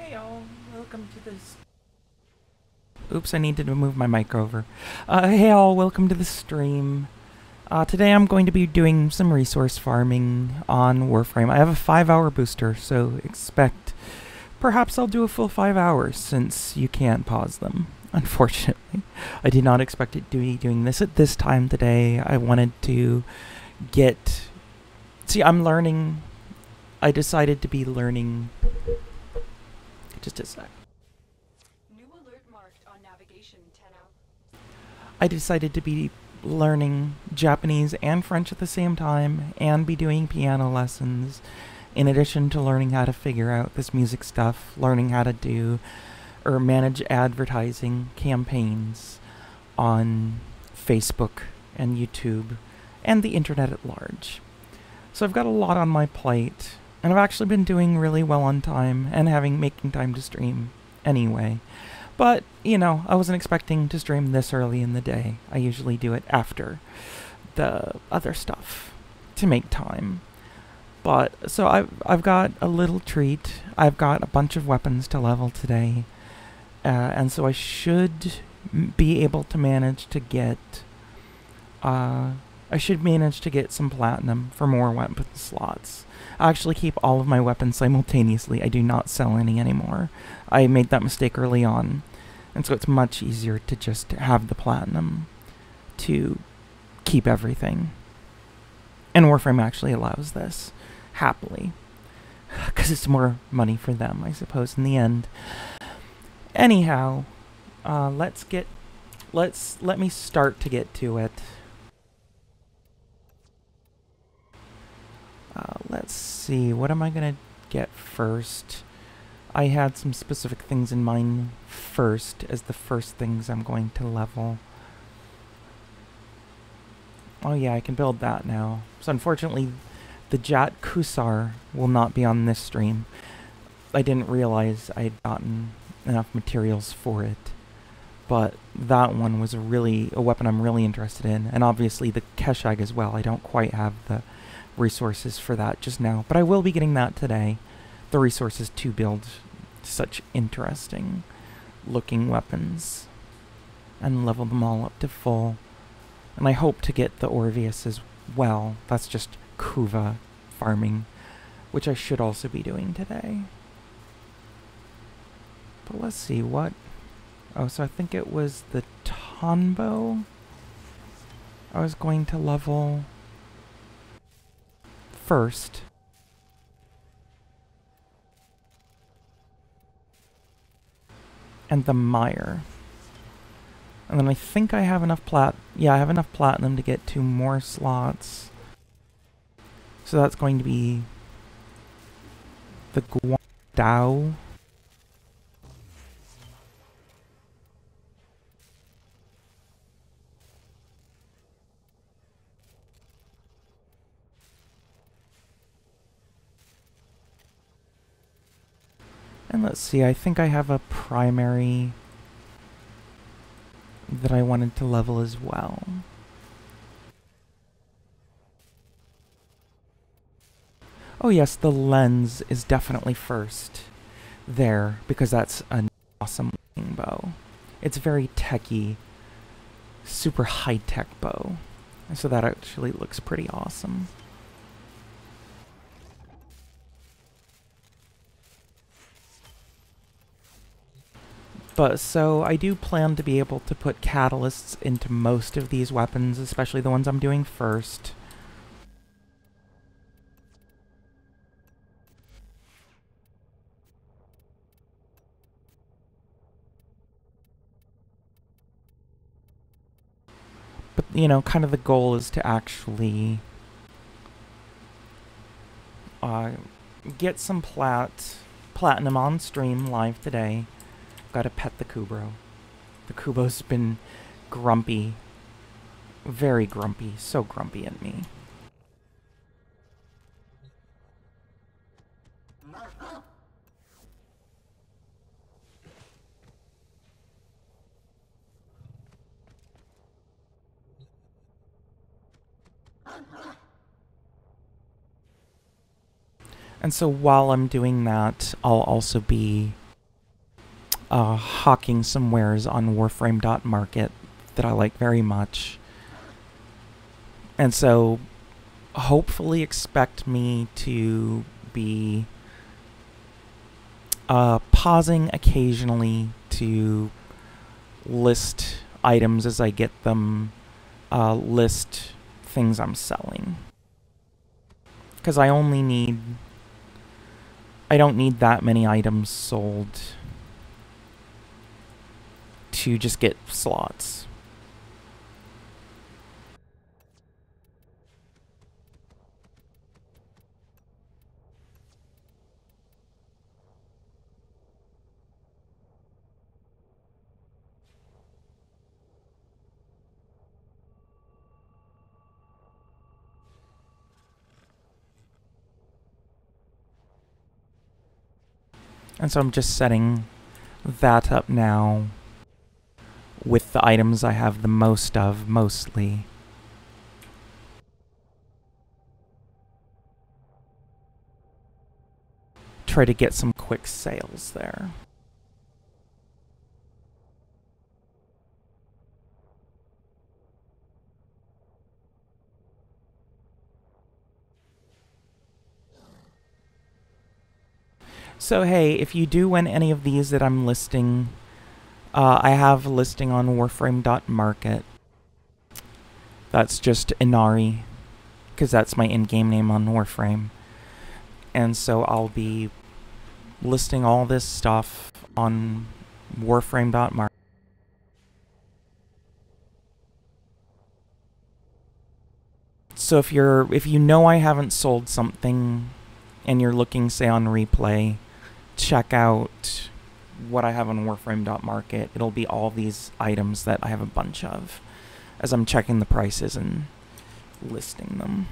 Hey all, welcome to this. Oops, I needed to move my mic over. Hey all, welcome to the stream. Today I'm going to be doing some resource farming on Warframe. I have a 5-hour booster, so expect perhaps I'll do a full 5 hours since you can't pause them. Unfortunately, I did not expect it to be doing this at this time today. I wanted to get. See, I'm learning. I decided to be learning. Just a sec. New alert marked on navigation 10 out. I decided to be learning Japanese and French at the same time and be doing piano lessons in addition to learning how to figure out this music stuff, learning how to do or manage advertising campaigns on Facebook and YouTube and the internet at large. So I've got a lot on my plate, and I've actually been doing really well on time and making time to stream anyway. But, you know, I wasn't expecting to stream this early in the day. I usually do it after the other stuff to make time. But, so I've got a little treat. I've got a bunch of weapons to level today. And so I should be able to manage to get... I should manage to get some platinum for more weapon slots. I actually keep all of my weapons simultaneously. I do not sell any anymore. I made that mistake early on. And so it's much easier to just have the platinum to keep everything. And Warframe actually allows this, happily. Because it's more money for them, I suppose, in the end. Anyhow, let me start to get to it. Let's see, what am I gonna get first? I had some specific things in mind first as the first things I'm going to level. Oh yeah, I can build that now. So unfortunately, the Jat Kusar will not be on this stream. I didn't realize I had gotten enough materials for it. But that one was really a weapon I'm really interested in. And obviously the Keshag as well. I don't quite have the resources for that just now, but I will be getting that today. The resources to build such interesting looking weapons and level them all up to full. And I hope to get the Orvius as well. That's just Kuva farming, which I should also be doing today. But let's see what... Oh, so I think it was the Tonbo I was going to level first. And the Mire. And then I think I have enough I have enough platinum to get 2 more slots. So that's going to be the Guandao. And let's see, I think I have a primary that I wanted to level as well. Oh yes, the lens is definitely first there, because that's an awesome looking bow. It's very techy, super high-tech bow. So that actually looks pretty awesome. But so I do plan to be able to put catalysts into most of these weapons, especially the ones I'm doing first. But, you know, kind of the goal is to actually get some platinum on stream live today. Gotta pet the Kubro. The Kubo's been grumpy. Very grumpy. So grumpy at me. And so while I'm doing that, I'll also be hawking some wares on Warframe.market that I like very much. And so hopefully expect me to be pausing occasionally to list items as I get them, list things I'm selling. Because I don't need that many items sold to just get slots. And so I'm just setting that up now with the items I have the most of, mostly. Try to get some quick sales there. So hey, if you do win any of these that I'm listing, I have a listing on Warframe.market. That's just Inari, because that's my in-game name on Warframe. And so I'll be listing all this stuff on Warframe.market. So if you know I haven't sold something and you're looking, say, on replay, check out what I have on Warframe.market. It'll be all these items that I have a bunch of as I'm checking the prices and listing them.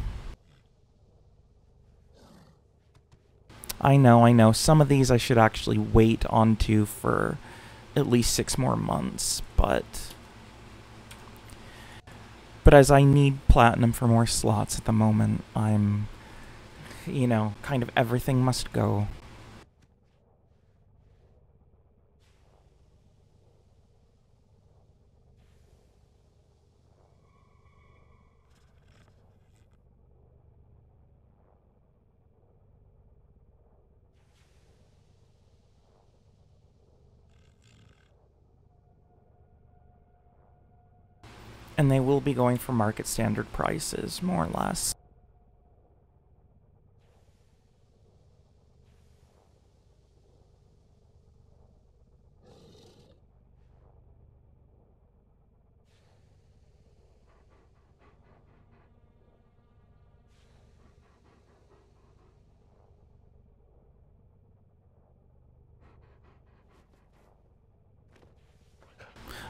I know. Some of these I should actually wait onto for at least 6 more months, but as I need platinum for more slots at the moment, I'm, kind of everything must go. And they will be going for market standard prices, more or less.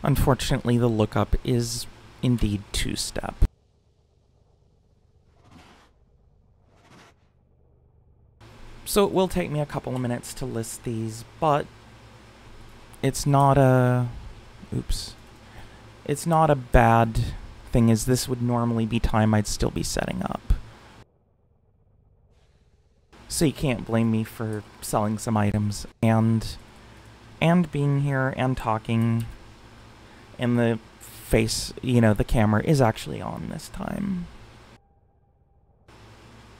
Unfortunately, the lookup is indeed 2-step. So it will take me a couple of minutes to list these, but it's not a... Oops. It's not a bad thing, as this would normally be time I'd still be setting up. So you can't blame me for selling some items and being here and talking. And the face, the camera is actually on this time.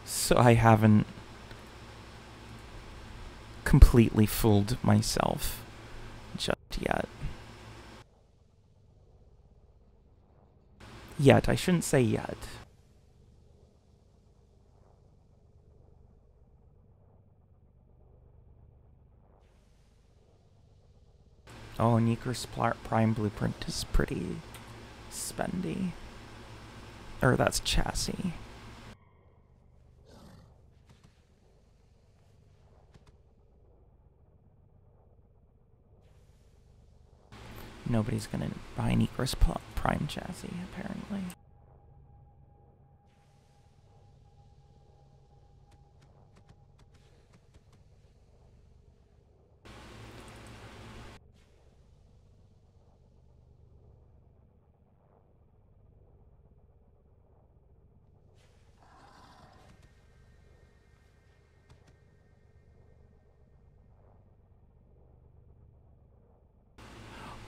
So I haven't completely fooled myself just yet. I shouldn't say yet. Oh, Niker's Prime Blueprint is pretty spendy. Or that's chassis. Nobody's gonna buy Niker's Prime chassis, apparently.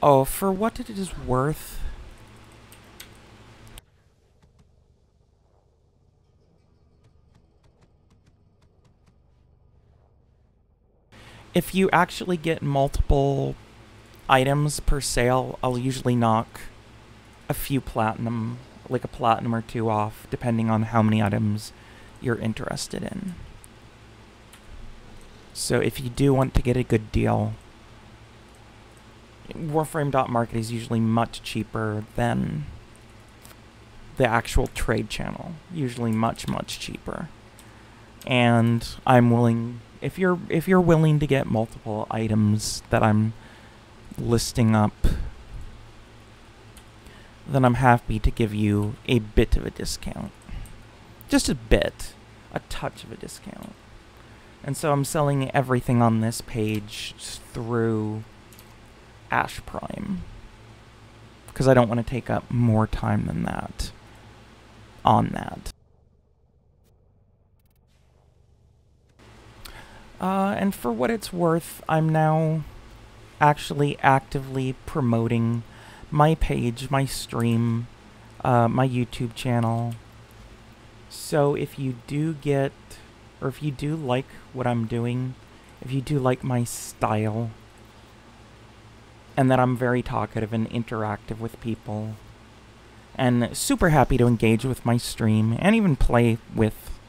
Oh, for what it is worth, if you actually get multiple items per sale, I'll usually knock a few platinum, like a platinum or two off, depending on how many items you're interested in. So if you do want to get a good deal, Warframe.market is usually much cheaper than the actual trade channel. Usually much, much cheaper. And I'm willing, if you're willing to get multiple items that I'm listing up, then I'm happy to give you a bit of a discount. Just a bit. A touch of a discount. And so I'm selling everything on this page through Ash Prime, because I don't want to take up more time than that on that. And for what it's worth, I'm now actually actively promoting my page, my stream, my YouTube channel. So if you do get, or if you do like what I'm doing, if you do like my style, and that I'm very talkative and interactive with people, and super happy to engage with my stream, and even play with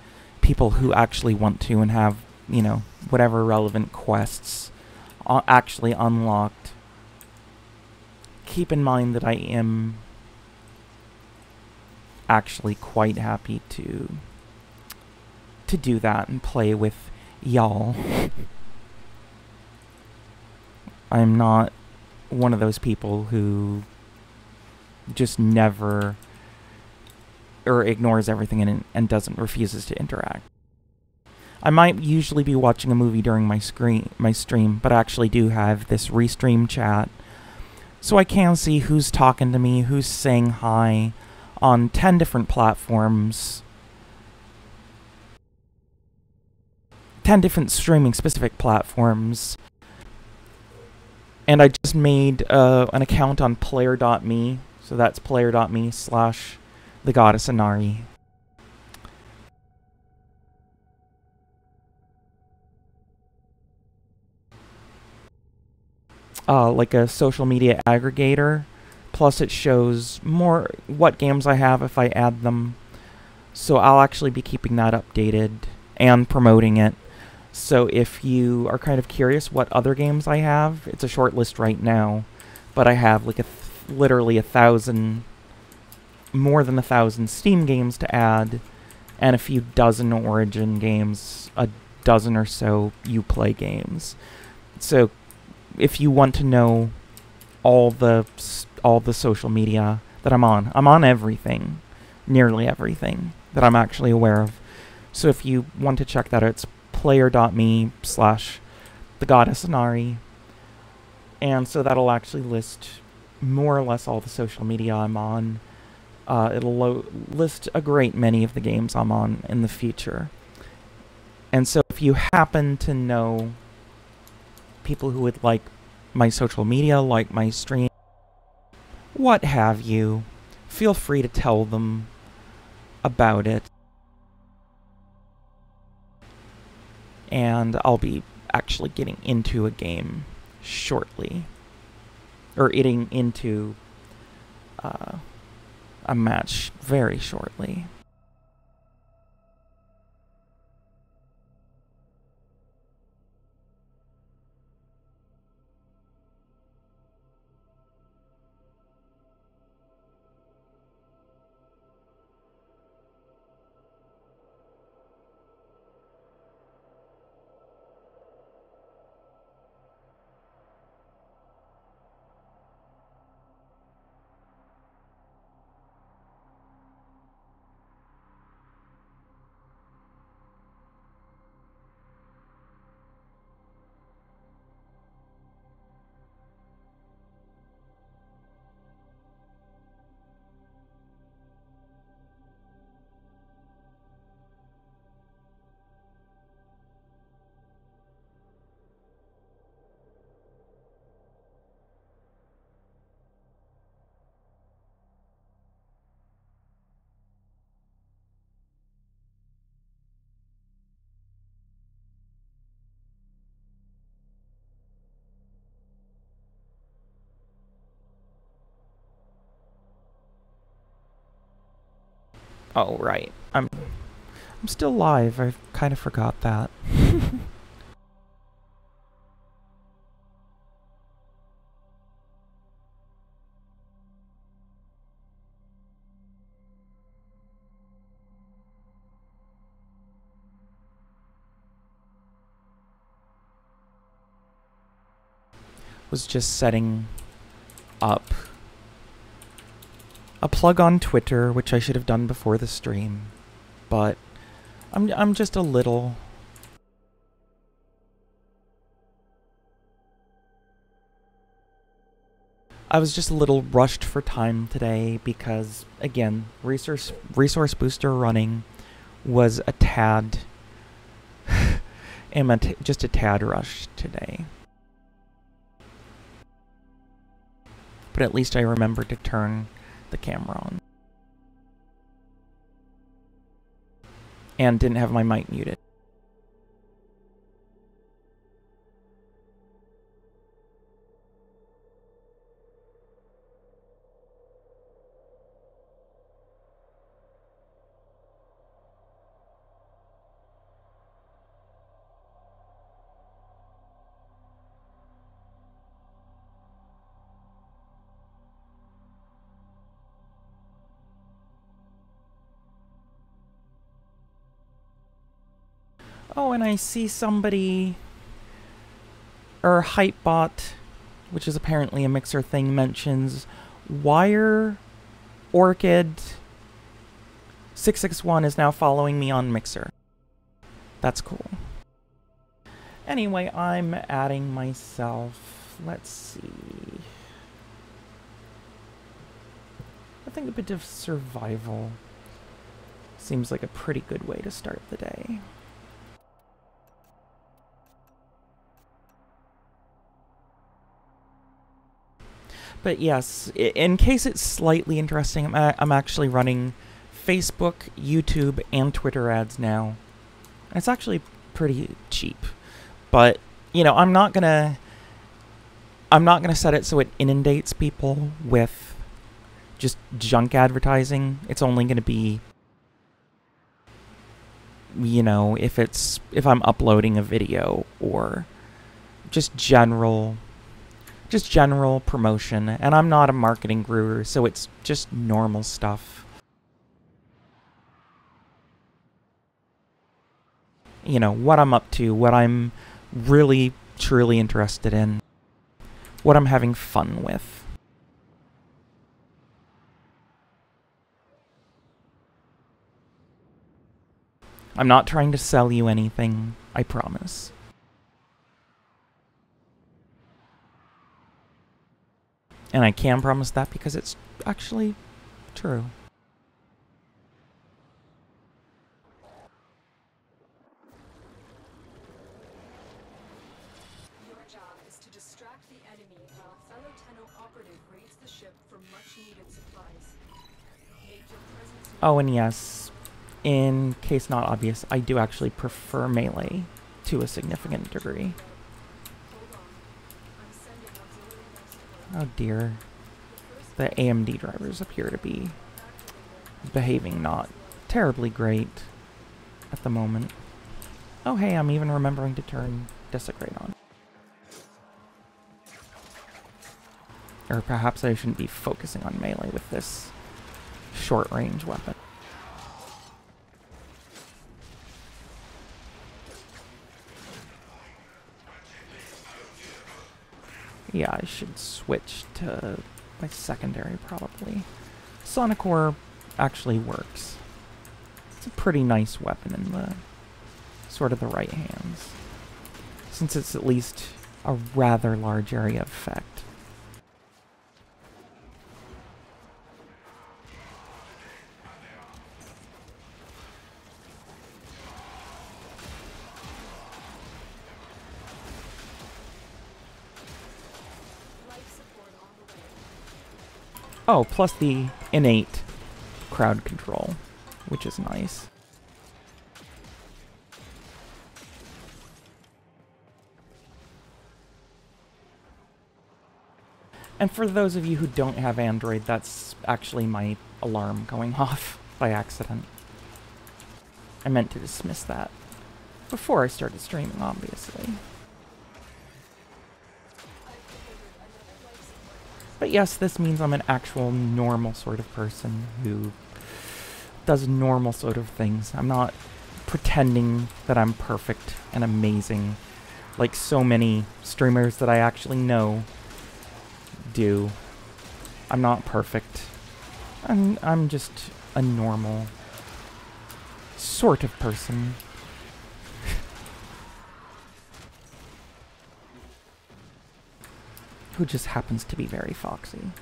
people who actually want to and have, you know, whatever relevant quests actually unlocked. Keep in mind that I am actually quite happy to do that and play with y'all. I'm not one of those people who just never or ignores everything and refuses to interact. I might usually be watching a movie during my stream, but I actually do have this restream chat, so I can see who's talking to me, who's saying hi on 10 different platforms, 10 different streaming specific platforms. And I just made an account on player.me, so that's player.me/thegoddessinari. Like a social media aggregator, plus it shows more what games I have if I add them. So I'll actually be keeping that updated and promoting it. So if you are kind of curious what other games I have, it's a short list right now, but I have like literally 1,000, more than 1,000 Steam games to add, and a few dozen Origin games, a dozen or so Uplay games. So if you want to know all the social media that I'm on everything, nearly everything that I'm actually aware of. So if you want to check that out, it's player.me/thegoddessinari. And so that'll actually list more or less all the social media I'm on. It'll list a great many of the games I'm on in the future. And so if you happen to know people who would like my social media, like my stream, what have you, feel free to tell them about it. And I'll be actually getting into a game shortly. Or getting into a match very shortly. Oh, right. I'm still live. I kind of forgot that. Was just setting up a plug on Twitter, which I should have done before the stream, but I'm just a little... I was just a little rushed for time today because, again, resource booster running was a tad... just a tad rushed today. But at least I remembered to turn the camera on. And didn't have my mic muted. Oh, and I see somebody, or Hypebot, which is apparently a Mixer thing, mentions Wire Orchid 661 is now following me on Mixer. That's cool. Anyway, I'm adding myself. Let's see. I think a bit of survival seems like a pretty good way to start the day. But yes, in case it's slightly interesting, I'm actually running Facebook, YouTube, and Twitter ads now. And it's actually pretty cheap. But, you know, I'm not gonna set it so it inundates people with just junk advertising. It's only gonna be, you know, if I'm uploading a video or just general promotion, and I'm not a marketing guru, so it's just normal stuff. You know, what I'm up to, what I'm really, truly interested in, what I'm having fun with. I'm not trying to sell you anything, I promise. And I can promise that because it's actually true. Your job is to distract the enemy while a fellow Tenno operative raids the ship for much-needed supplies. Make your presence known. Oh, and yes, in case not obvious, I do actually prefer melee to a significant degree. Hold on. I'm sending auxiliary support. Oh dear. The AMD drivers appear to be behaving not terribly great at the moment. Oh hey, I'm even remembering to turn Desecrate on. Or perhaps I shouldn't be focusing on melee with this short-range weapon. Yeah, I should switch to my secondary, probably. Sonic Ore actually works. It's a pretty nice weapon in the sort of the right hands, since it's at least a rather large area of effect. Oh, plus the innate crowd control, which is nice. And for those of you who don't have Android, that's actually my alarm going off. by accident. I meant to dismiss that before I started streaming, obviously. But yes, this means I'm an actual normal sort of person who does normal sort of things. I'm not pretending that I'm perfect and amazing like so many streamers that I actually know do. I'm not perfect. I'm just a normal sort of person. Who just happens to be very foxy.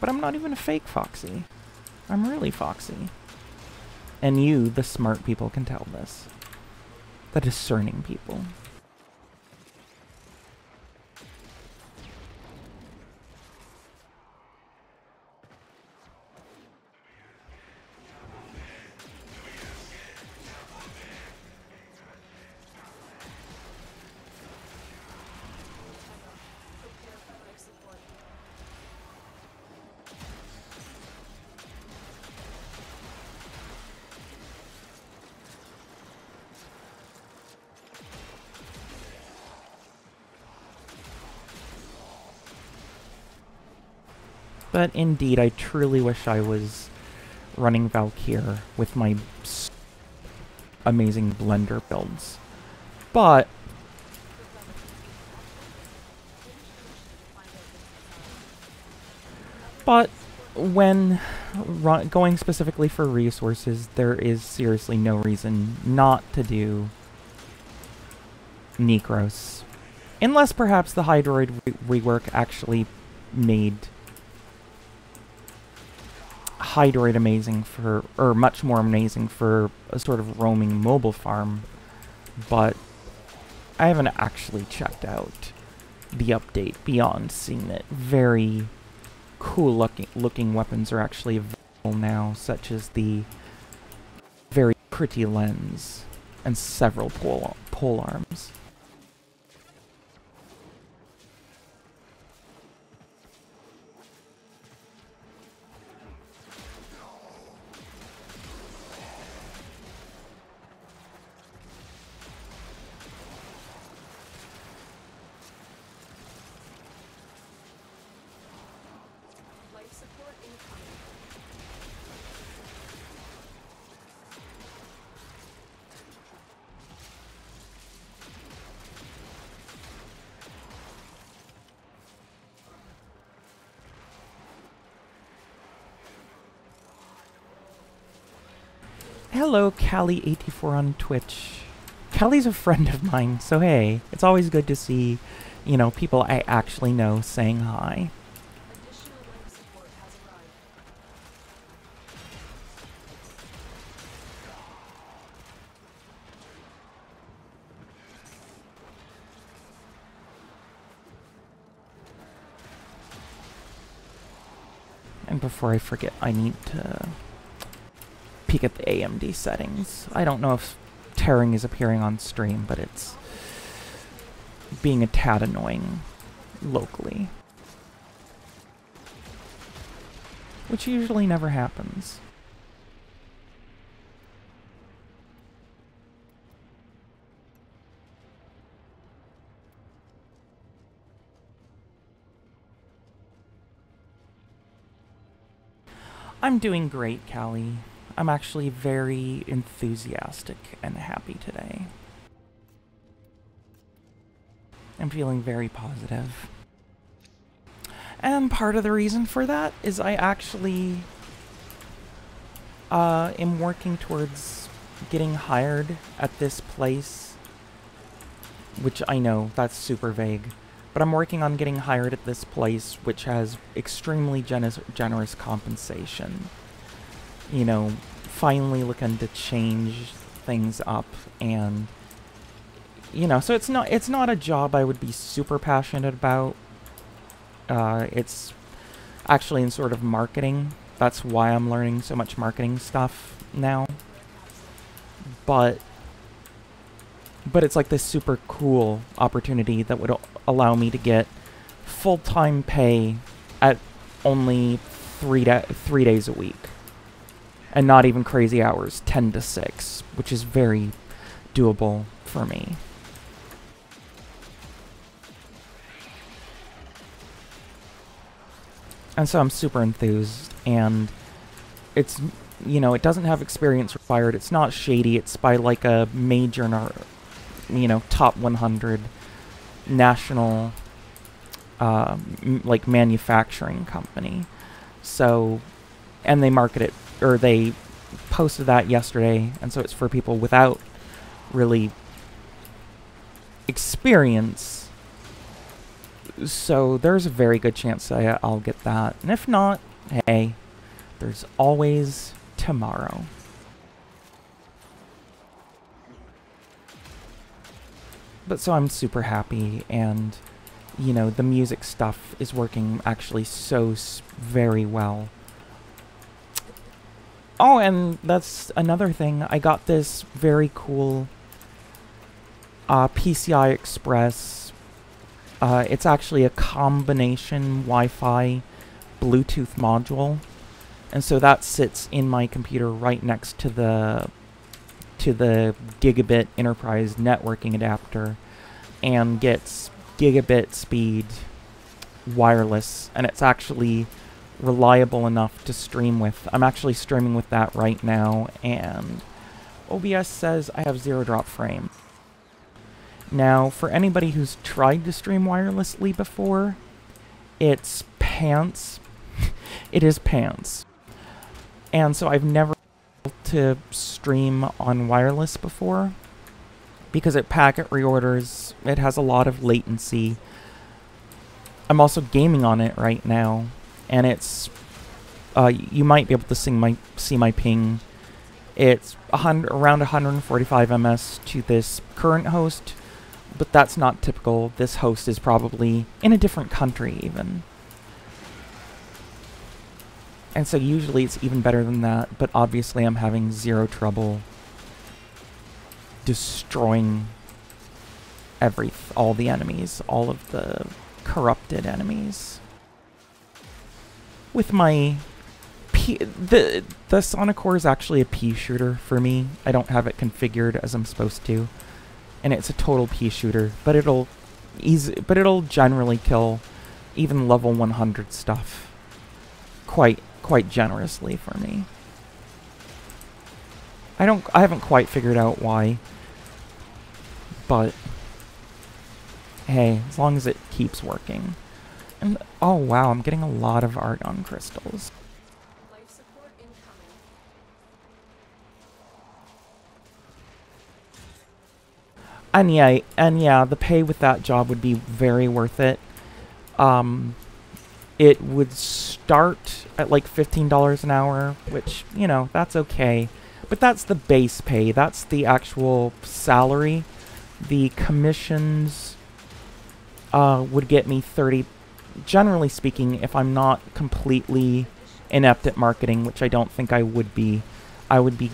But I'm not even a fake foxy. I'm really foxy. And you, the smart people, can tell this. The discerning people. But indeed, I truly wish I was running Valkyr with my amazing blender builds. But when going specifically for resources, there is seriously no reason not to do Necros. Unless perhaps the Hydroid rework actually made Hydroid amazing for, or much more amazing for a sort of roaming mobile farm, but I haven't actually checked out the update beyond seeing that very cool looking weapons are actually available now, such as the very pretty lens and several pole arms. Hello, Callie84 on Twitch. Callie's a friend of mine, so hey, it's always good to see, you know, people I actually know saying hi. Additional life support has arrived. And before I forget, I need to peek at the AMD settings. I don't know if tearing is appearing on stream, but it's being a tad annoying locally. Which usually never happens. I'm doing great, Callie. I'm actually very enthusiastic and happy today. I'm feeling very positive. And part of the reason for that is I actually am working towards getting hired at this place, which I know, that's super vague, but I'm working on getting hired at this place which has extremely generous compensation. You know, finally looking to change things up, and you know, so it's not a job I would be super passionate about. It's actually in sort of marketing. That's why I'm learning so much marketing stuff now. But it's like this super cool opportunity that would allow me to get full-time pay at only 3 days a week. And not even crazy hours, 10 to 6, which is very doable for me. And so I'm super enthused, and it's, you know, it doesn't have experience required. It's not shady. It's by like a major, you know, top 100 national, like manufacturing company. So, and they market it, or they posted that yesterday, and so it's for people without really experience. So there's a very good chance I'll get that. And if not, hey, there's always tomorrow. But so I'm super happy, and, you know, the music stuff is working actually so very well. Oh, and that's another thing. I got this very cool PCI Express. It's actually a combination Wi-Fi Bluetooth module, and so that sits in my computer right next to the gigabit enterprise networking adapter, and gets gigabit speed wireless, and it's actually reliable enough to stream with. I'm actually streaming with that right now, and OBS says I have 0 drop frame. Now, for anybody who's tried to stream wirelessly before, it's pants. It is pants. And so I've never been able to stream on wireless before, because it packet reorders, it has a lot of latency. I'm also gaming on it right now, and it's, you might be able to see my ping. It's around 145 ms to this current host, but that's not typical. This host is probably in a different country even. And so usually it's even better than that, but obviously I'm having 0 trouble destroying all the enemies, all of the corrupted enemies. With my the Sonic Core is actually a pea shooter for me. I don't have it configured as I'm supposed to, and it's a total pea shooter, but it'll generally kill even level 100 stuff quite generously for me. I haven't quite figured out why, but hey, as long as it keeps working. And oh wow, I'm getting a lot of argon crystals. Life support incoming. And yeah, the pay with that job would be very worth it. It would start at like $15 an hour, which, you know, that's okay. But that's the base pay. That's the actual salary. The commissions would get me 30. Generally speaking, if I'm not completely inept at marketing, which I don't think I would be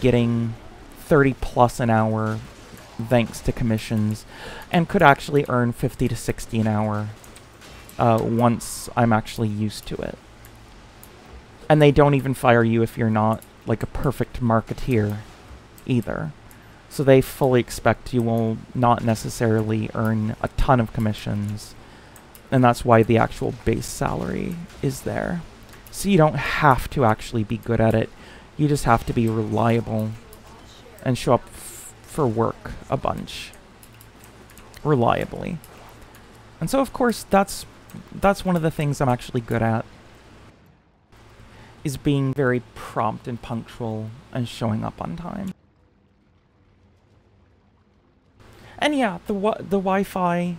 getting 30 plus an hour thanks to commissions, and could actually earn 50 to 60 an hour once I'm actually used to it. And they don't even fire you if you're not like a perfect marketeer either. So they fully expect you will not necessarily earn a ton of commissions, and that's why the actual base salary is there. So you don't have to actually be good at it, you just have to be reliable and show up for work a bunch reliably. And so of course that's one of the things I'm actually good at, is being very prompt and punctual and showing up on time. And yeah, the Wi-Fi,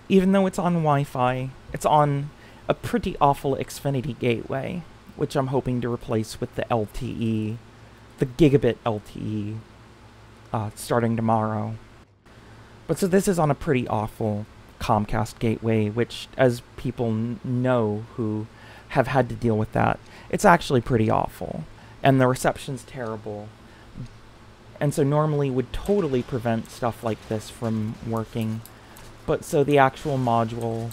even though it's on Wi-Fi, it's on a pretty awful Xfinity gateway, which I'm hoping to replace with the LTE, the gigabit LTE, starting tomorrow. But so this is on a pretty awful Comcast gateway, which, as people know who have had to deal with that, it's actually pretty awful, and the reception's terrible. And so normally would totally prevent stuff like this from working, but so the actual module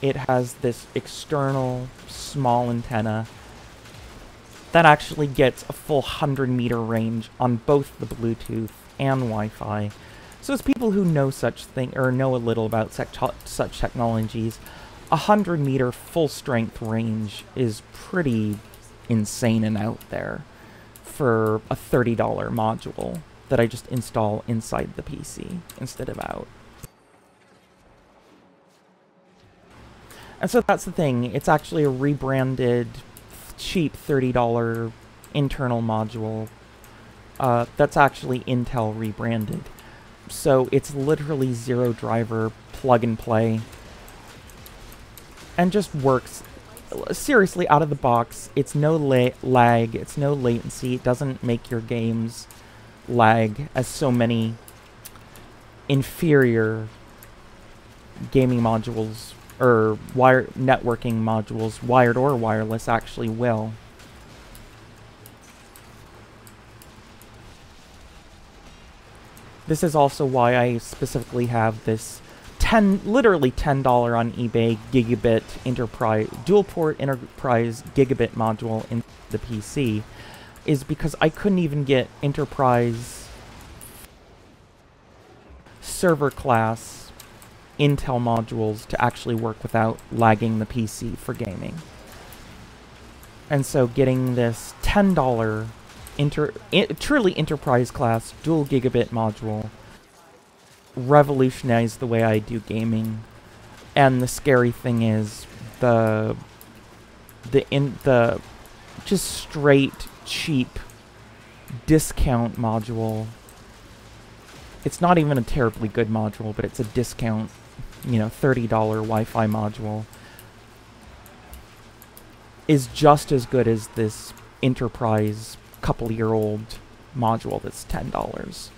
it has this external small antenna that actually gets a full 100-meter range on both the Bluetooth and Wi-Fi. So as people who know know a little about such technologies, 100-meter full-strength range is pretty insane and out there for a $30 module that I just install inside the PC instead of out. And so that's the thing, it's actually a rebranded, cheap $30 internal module that's actually Intel rebranded. So it's literally zero driver, plug and play, and just works seriously out of the box. It's no lag, it's no latency, it doesn't make your games lag as so many inferior gaming modules or networking modules, wired or wireless, actually will. This is also why I specifically have this literally $10 on eBay gigabit enterprise, dual port enterprise gigabit module in the PC, is because I couldn't even get enterprise server class Intel modules to actually work without lagging the PC for gaming. And so getting this $10 truly enterprise class dual gigabit module revolutionized the way I do gaming. And the scary thing is the just straight cheap discount module. It's not even a terribly good module, but it's a discount, you know, $30 Wi-Fi module is just as good as this enterprise couple-year-old module that's $10.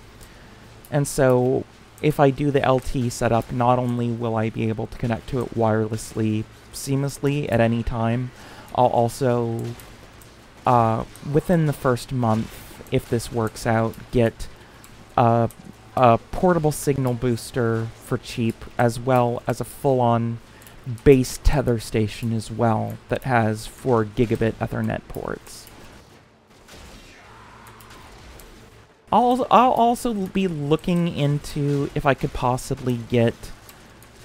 And so if I do the LT setup, not only will I be able to connect to it wirelessly, seamlessly at any time, I'll also, within the first month, if this works out, get a portable signal booster for cheap, as well as a full-on base tether station as well that has 4 gigabit Ethernet ports. I'll also be looking into if I could possibly get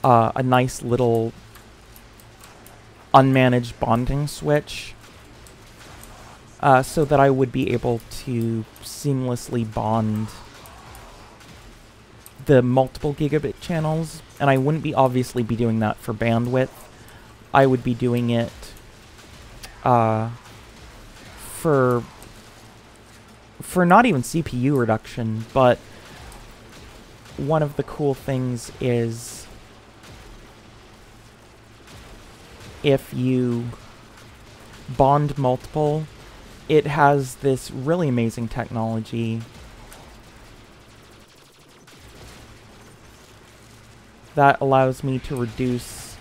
a nice little unmanaged bonding switch so that I would be able to seamlessly bond the multiple gigabit channels, and I wouldn't be obviously be doing that for bandwidth. I would be doing it for not even CPU reduction, but one of the cool things is if you bond multiple, it has this really amazing technology that allows me to reduce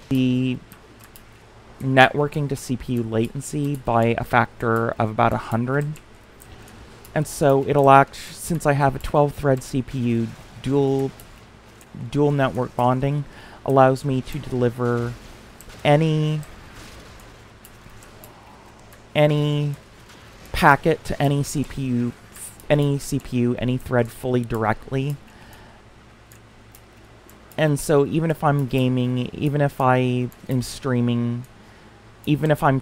the networking to CPU latency by a factor of about 100. And so it'll since I have a 12-thread CPU, dual network bonding allows me to deliver any packet to any CPU, any thread fully directly. And so even if I'm gaming, even if I am streaming, even if I'm,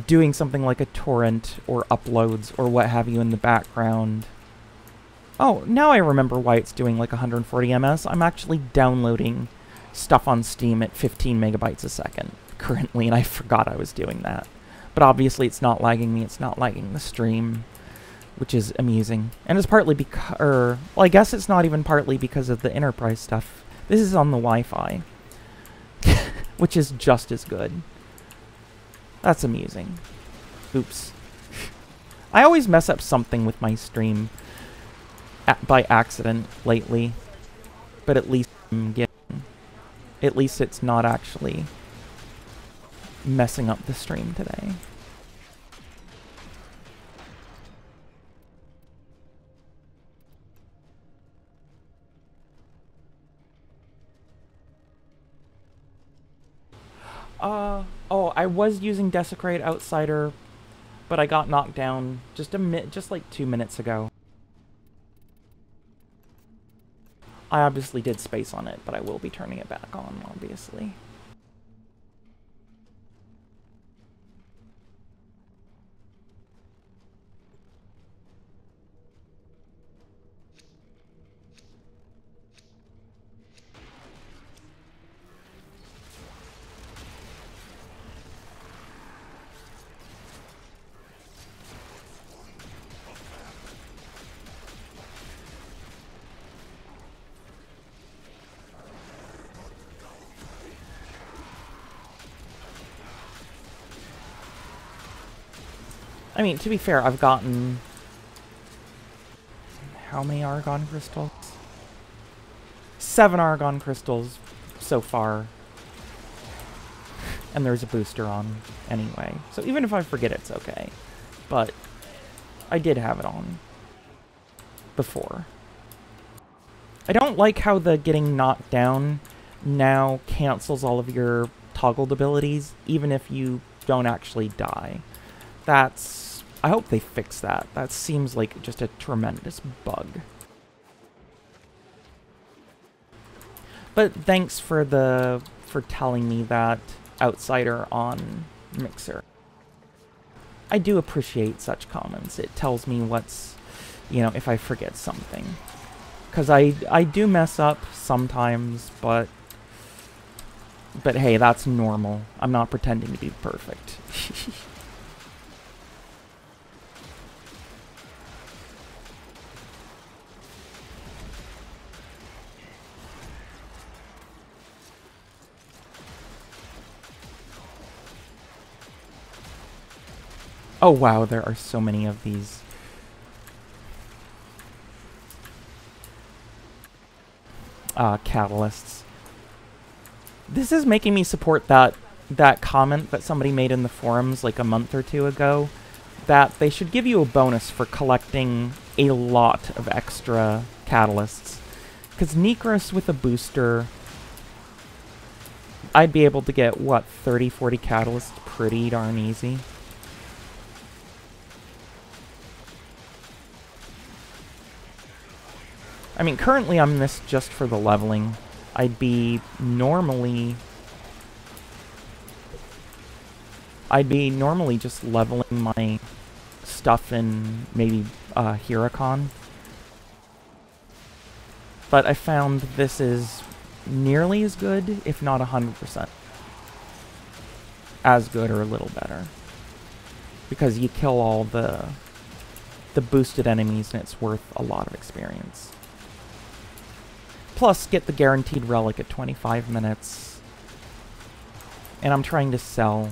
doing something like a torrent or uploads or what have you in the background. Oh, now I remember why it's doing like 140 ms. I'm actually downloading stuff on Steam at 15 megabytes a second currently, and I forgot I was doing that. But obviously it's not lagging me, it's not lagging the stream, which is amusing. And it's partly because, well, I guess it's not even partly because of the enterprise stuff. This is on the Wi-Fi, which is just as good. That's amusing. Oops. I always mess up something with my stream by accident lately, but at least it's not actually messing up the stream today. Oh, I was using Desecrate Outsider, but I got knocked down just like 2 minutes ago. I obviously did space on it, but I will be turning it back on, obviously. I mean, to be fair, I've gotten... how many Argon Crystals? 7 Argon Crystals so far. And there's a booster on anyway. So even if I forget, it's okay. But I did have it on before. I don't like how the getting knocked down now cancels all of your toggled abilities, even if you don't actually die. That's... I hope they fix that. That seems like just a tremendous bug. But thanks for telling me that Outsider on Mixer. I do appreciate such comments. It tells me what's, you know, if I forget something. Because I do mess up sometimes, but hey, that's normal. I'm not pretending to be perfect. Oh wow, there are so many of these. Catalysts. This is making me support that comment that somebody made in the forums like a month or two ago, that they should give you a bonus for collecting a lot of extra catalysts. Because Necros with a booster, I'd be able to get, what, 30, 40 catalysts pretty darn easy. I mean, currently I'm this just for the leveling. I'd be normally just leveling my stuff in maybe Huracan. But I found this is nearly as good, if not 100%. As good or a little better. Because you kill all the boosted enemies and it's worth a lot of experience. Plus, get the guaranteed relic at 25 minutes. And I'm trying to sell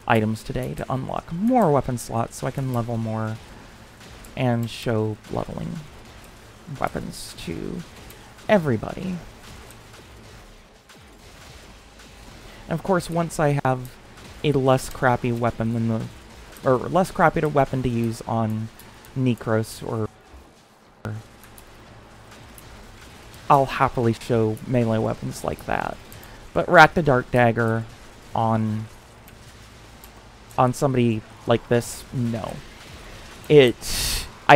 items today to unlock more weapon slots so I can level more and show leveling weapons to everybody. And of course, once I have a less crappy weapon than less crappy weapon to use on Necros, or I'll happily show melee weapons like that. But Rack the Dark Dagger on somebody like this, no. I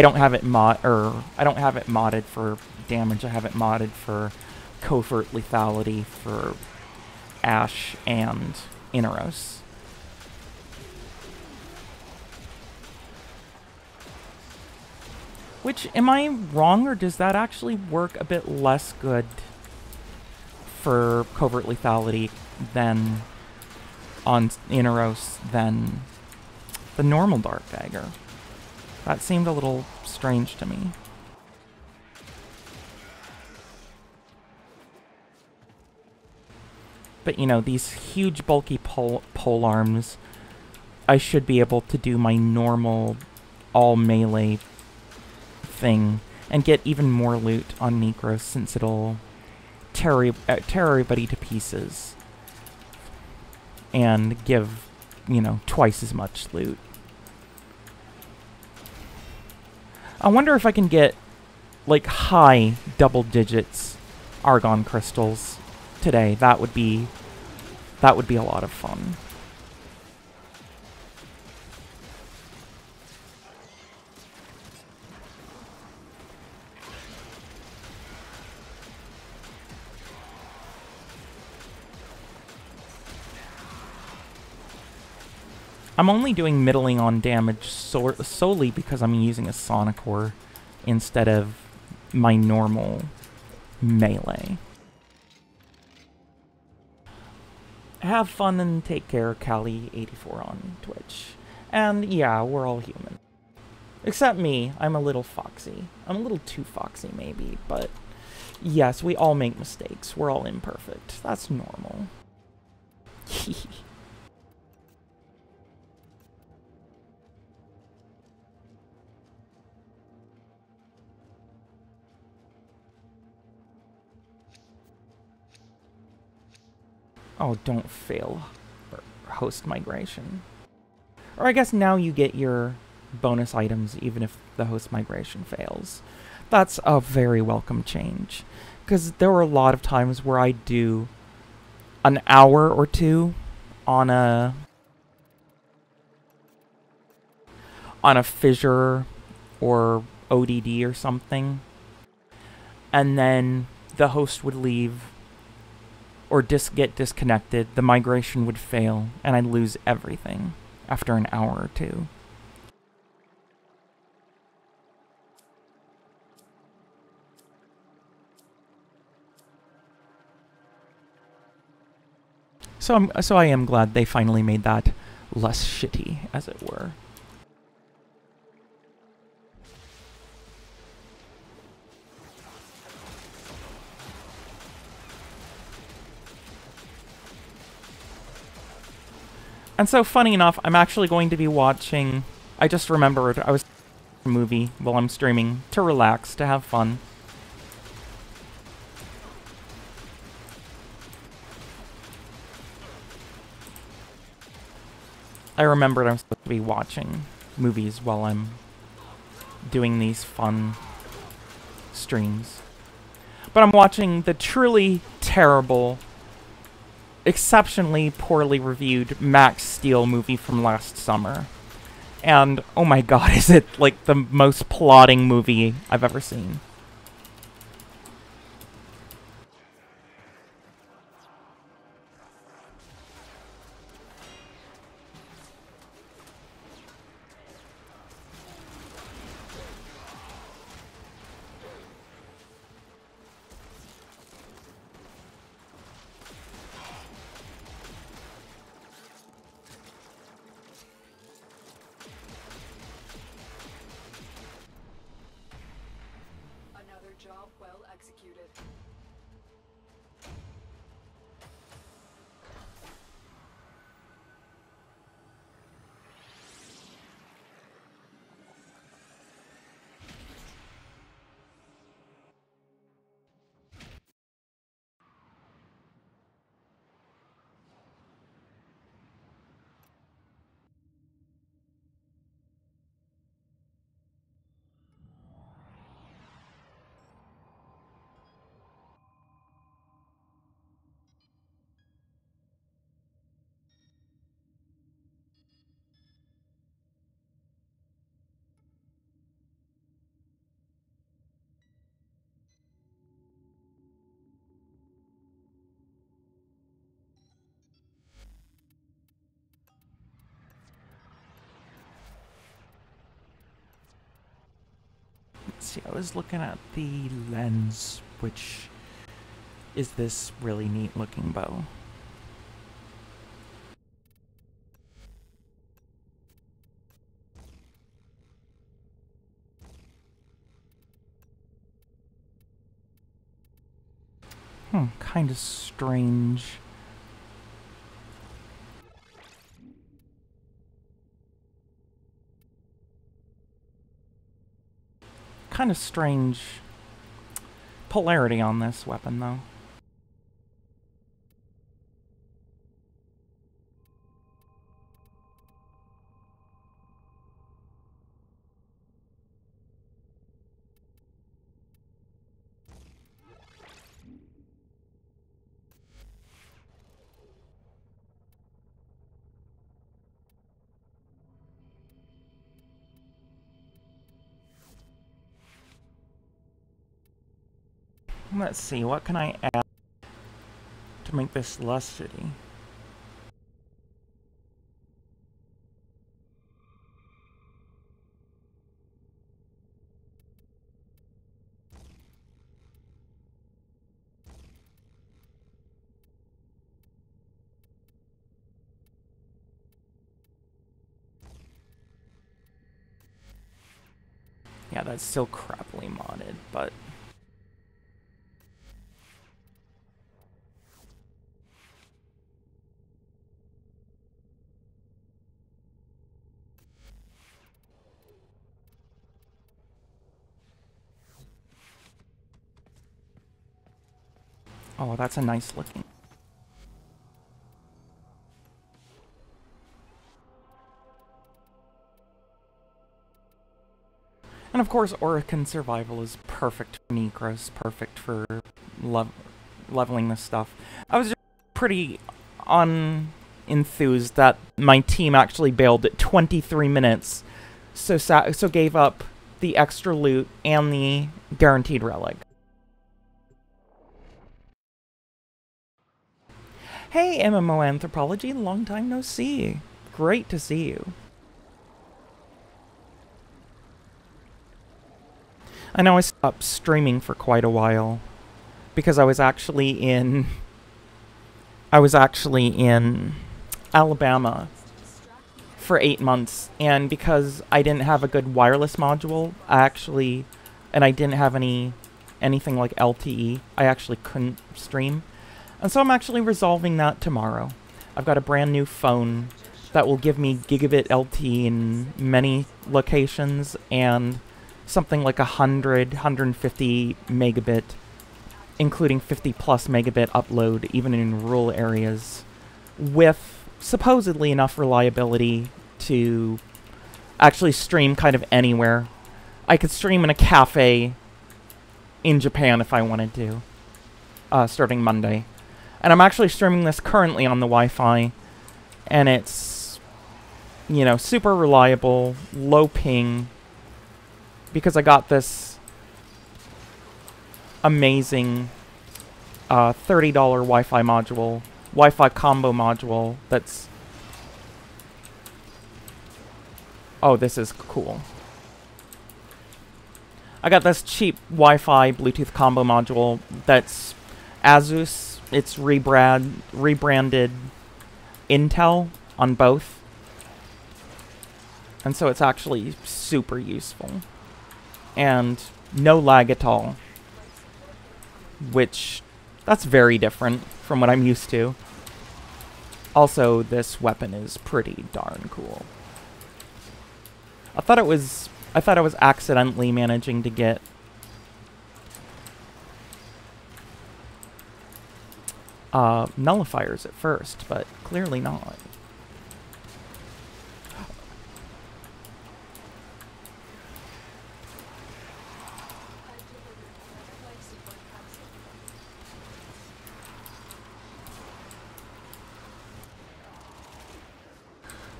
don't have it modded for damage. I have it modded for covert lethality for Ashe and Inaros. Which, am I wrong, or does that actually work a bit less good for covert lethality than on Inaros than the normal Dark Dagger? That seemed a little strange to me. But, you know, these huge bulky pole arms, I should be able to do my normal all melee thing and get even more loot on Necros, since it'll tear everybody to pieces and give, you know, twice as much loot. I wonder if I can get, like, high double digits Argon crystals today. That would be That would be a lot of fun. I'm only doing middling on damage solely because I'm using a Sonic Core instead of my normal melee. Have fun and take care, Callie84 on Twitch. And yeah, we're all human. Except me, I'm a little foxy. I'm a little too foxy maybe, but yes, we all make mistakes. We're all imperfect. That's normal. Oh, don't fail host migration. Or I guess now you get your bonus items even if the host migration fails. That's a very welcome change. Because there were a lot of times where I'd do an hour or two on a fissure or ODD or something, and then the host would leave or get disconnected, the migration would fail, and I'd lose everything after an hour or two. So I am glad they finally made that less shitty, as it were. And so, funny enough, I'm actually going to be watching... I just remembered I was a movie while I'm streaming to relax, to have fun. I remembered I'm supposed to be watching movies while I'm doing these fun streams. But I'm watching the truly terrible, exceptionally poorly reviewed Max Steel movie from last summer. And, oh my god, is it like the most plodding movie I've ever seen. Another job well executed. Let's see, I was looking at the lens, which is this really neat looking bow. Kind of strange. Kind of strange polarity on this weapon, though. Let's see, what can I add to make this less shitty? Yeah, that's still crappily modded, but... Oh, that's a nice looking. And of course, Orican Survival is perfect for Necros, perfect for leveling this stuff. I was just pretty unenthused that my team actually bailed at 23 minutes, so gave up the extra loot and the guaranteed relic. Hey, MMO Anthropology, long time no see. Great to see you. I know I stopped streaming for quite a while because I was actually in Alabama for 8 months, and because I didn't have a good wireless module, and I didn't have anything like LTE, I actually couldn't stream. And so I'm actually resolving that tomorrow. I've got a brand new phone that will give me gigabit LTE in many locations and something like 150 megabit, including 50 plus megabit upload even in rural areas, with supposedly enough reliability to actually stream kind of anywhere. I could stream in a cafe in Japan if I wanted to, starting Monday. And I'm actually streaming this currently on the Wi-Fi, and it's, you know, super reliable, low ping, because I got this amazing $30 Wi-Fi module, Wi-Fi combo module that's... Oh, this is cool. I got this cheap Wi-Fi Bluetooth combo module that's Asus. It's rebranded Intel on both. And so it's actually super useful. And no lag at all. Which, that's very different from what I'm used to. Also, this weapon is pretty darn cool. I thought I was accidentally managing to get nullifiers at first, but clearly not.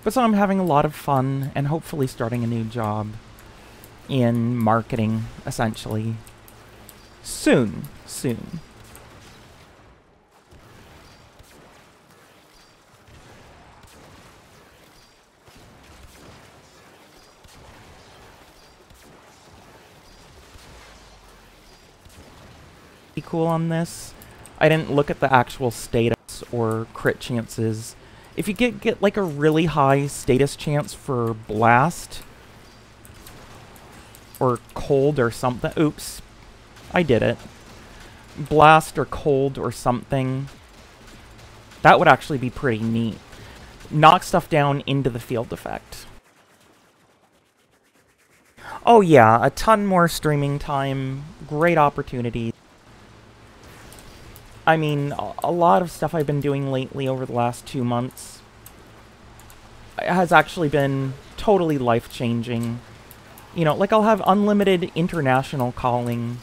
But so I'm having a lot of fun and hopefully starting a new job in marketing, essentially. Soon. Cool on this. I didn't look at the actual status or crit chances. If you get like a really high status chance for blast or cold or something, oops, I did it. Blast or cold or something, that would actually be pretty neat. Knock stuff down into the field effect. Oh yeah, a ton more streaming time, great opportunity. I mean, a lot of stuff I've been doing lately over the last 2 months has actually been totally life-changing. You know, like I'll have unlimited international calling,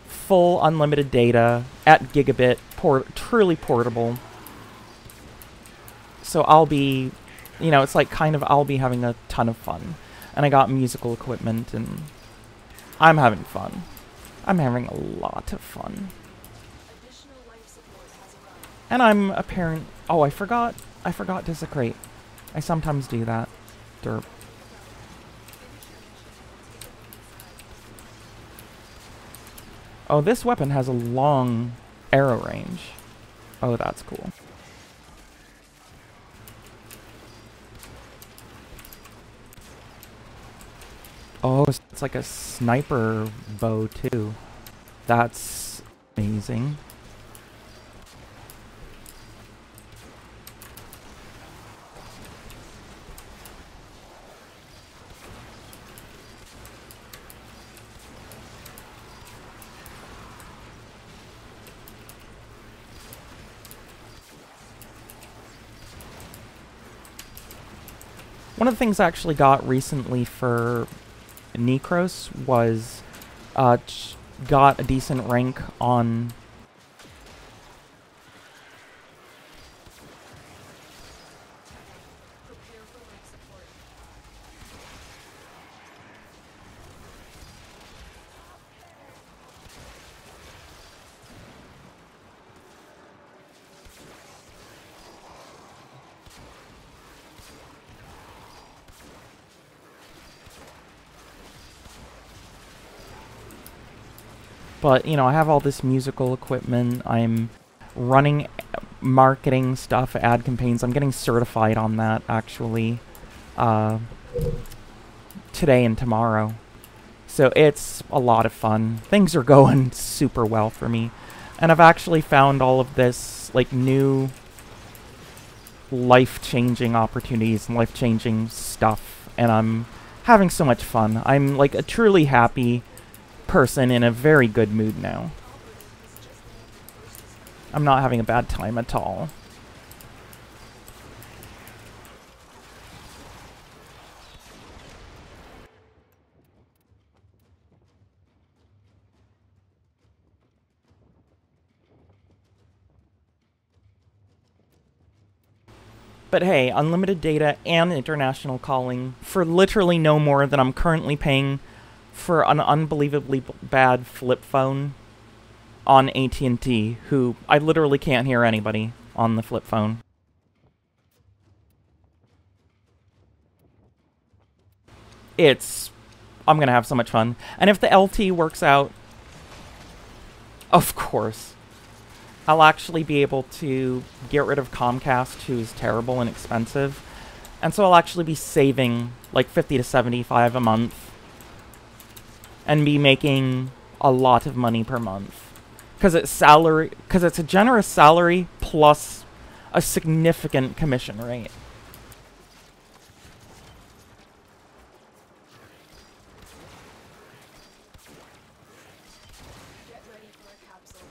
full unlimited data, at gigabit, truly portable. So I'll be, you know, it's like kind of I'll be having a ton of fun. And I got musical equipment, and I'm having fun. I'm having a lot of fun. Additional life support has arrived. And I'm apparent... Oh, I forgot Desecrate. I sometimes do that. Derp. Oh, this weapon has a long arrow range. Oh, that's cool. Oh, it's like a sniper bow, too. That's amazing. One of the things I actually got recently for Necros was got a decent rank on Prepare for life support. but you know, I have all this musical equipment. I'm running marketing stuff, ad campaigns. I'm getting certified on that actually today and tomorrow. So it's a lot of fun. Things are going super well for me. And I've actually found all of this like new life-changing opportunities and life-changing stuff, and I'm having so much fun. I'm like a truly happy person in a very good mood now. I'm not having a bad time at all. But hey, unlimited data and international calling for literally no more than I'm currently paying for an unbelievably bad flip phone on AT&T, who I literally can't hear anybody on the flip phone. I'm gonna have so much fun. And if the LT works out, of course, I'll actually be able to get rid of Comcast, who's terrible and expensive. And so I'll actually be saving like 50 to 75 a month and be making a lot of money per month. Because it's a generous salary plus a significant commission rate. Get ready for a capsule.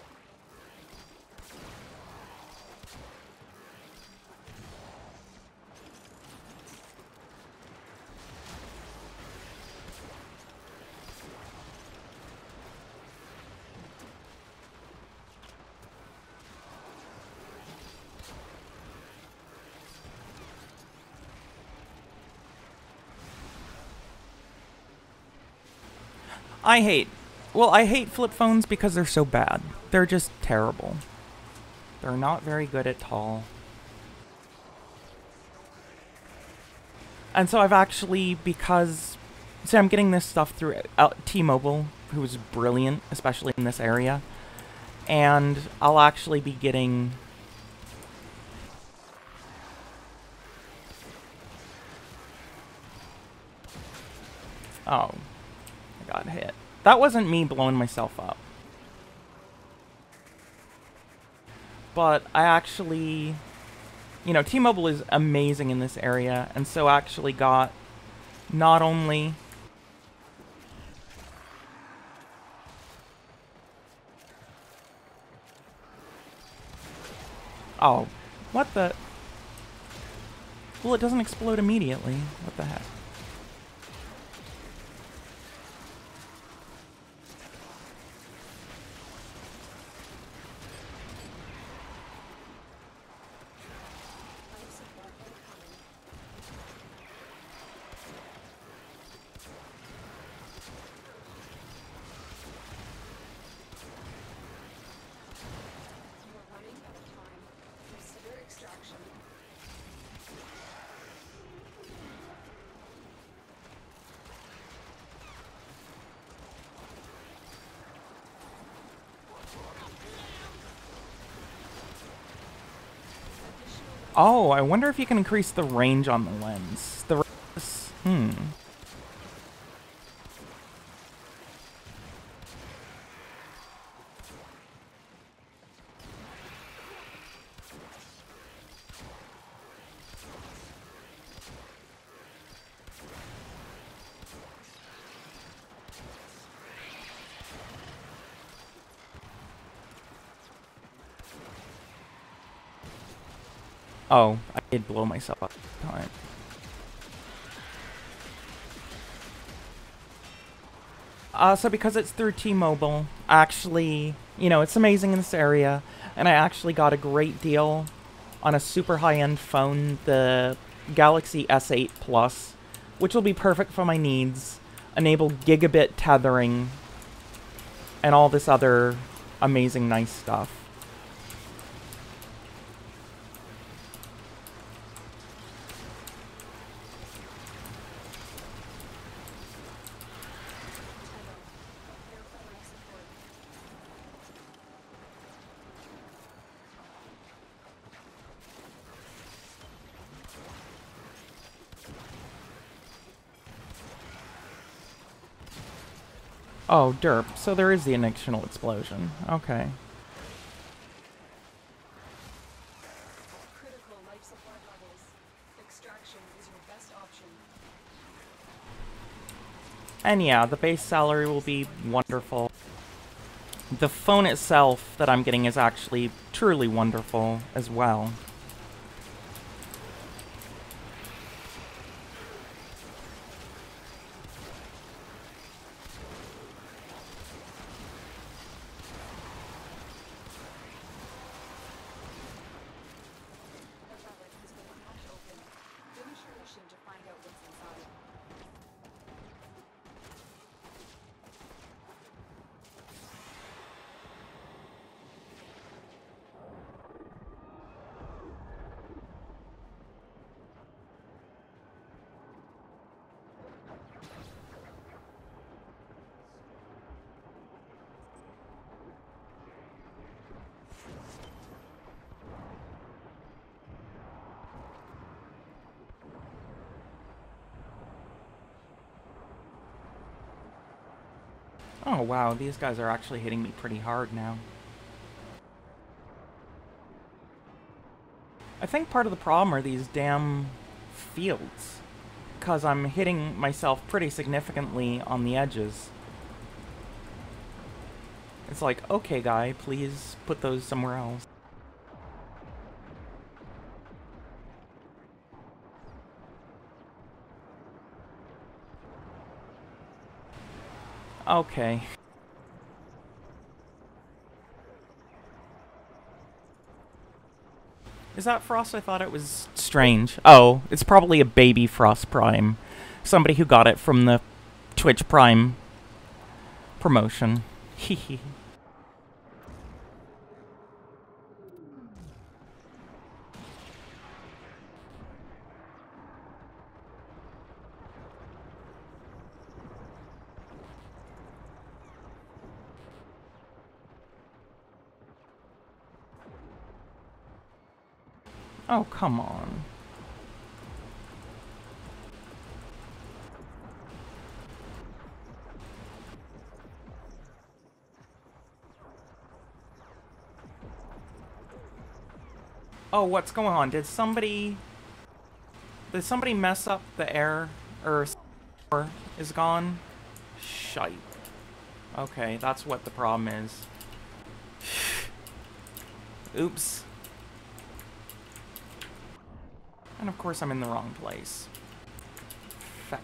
I hate flip phones because they're so bad. They're just terrible. They're not very good at all. And so I've actually, see, I'm getting this stuff through T-Mobile, who is brilliant, especially in this area. And I'll actually be getting... Oh, I got hit. That wasn't me blowing myself up. But I actually... You know, T-Mobile is amazing in this area, and so I actually got not only... Oh, what the... Well, it doesn't explode immediately. What the heck? Life support incoming. Oh, I wonder if you can increase the range on the lens. Hmm. Oh, I did blow myself up. Time. So because it's through T-Mobile, actually, you know, it's amazing in this area, and I actually got a great deal on a super high-end phone, the Galaxy S8 Plus, which will be perfect for my needs, enable gigabit tethering, and all this other amazing nice stuff. Prepare for life support. Oh, derp. So there is the initial explosion. Okay. Critical life support levels. Extraction is your best option. And yeah, the base salary will be wonderful. The phone itself that I'm getting is actually truly wonderful as well. The relic has been hacked open. Finish your mission to find out what's inside. Oh wow, these guys are actually hitting me pretty hard now. I think part of the problem are these damn fields, because I'm hitting myself pretty significantly on the edges. It's like, okay guy, please put those somewhere else. Okay. Is that Frost? I thought it was strange. Oh, it's probably a baby Frost Prime. Somebody who got it from the Twitch Prime promotion. Hehe. Oh, come on. Oh, what's going on? Did somebody mess up the air? Or is gone? Shite. Okay, that's what the problem is. Oops. And of course I'm in the wrong place. Feck.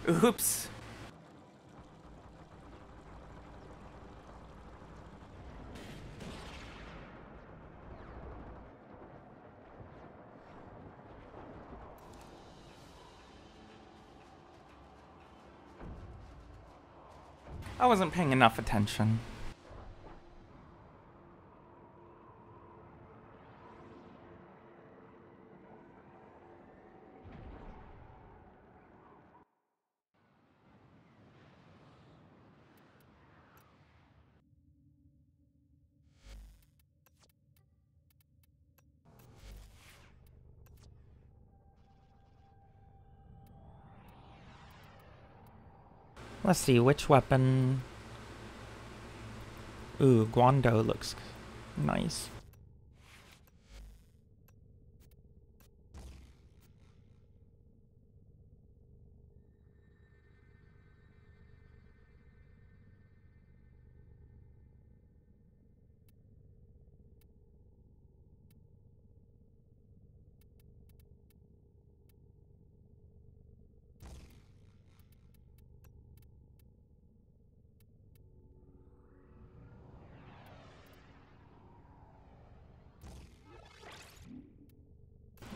Oops. I wasn't paying enough attention. Let's see, which weapon... Ooh, Guando looks nice.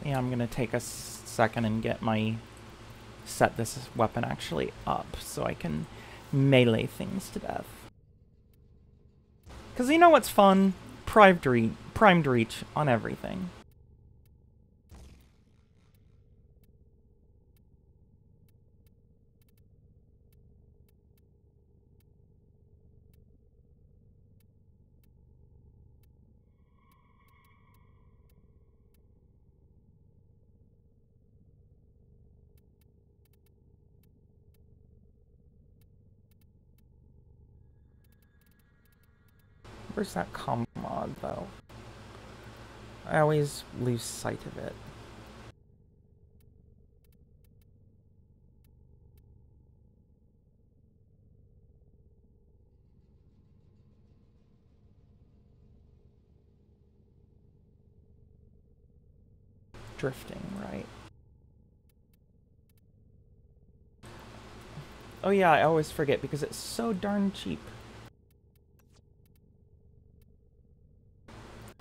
Yeah, I'm gonna take a second and get my... set this weapon actually up so I can melee things to death. Because you know what's fun? Primed reach on everything. Where's that comp mod, though? I always lose sight of it. Drifting, right. Oh yeah, I always forget because it's so darn cheap.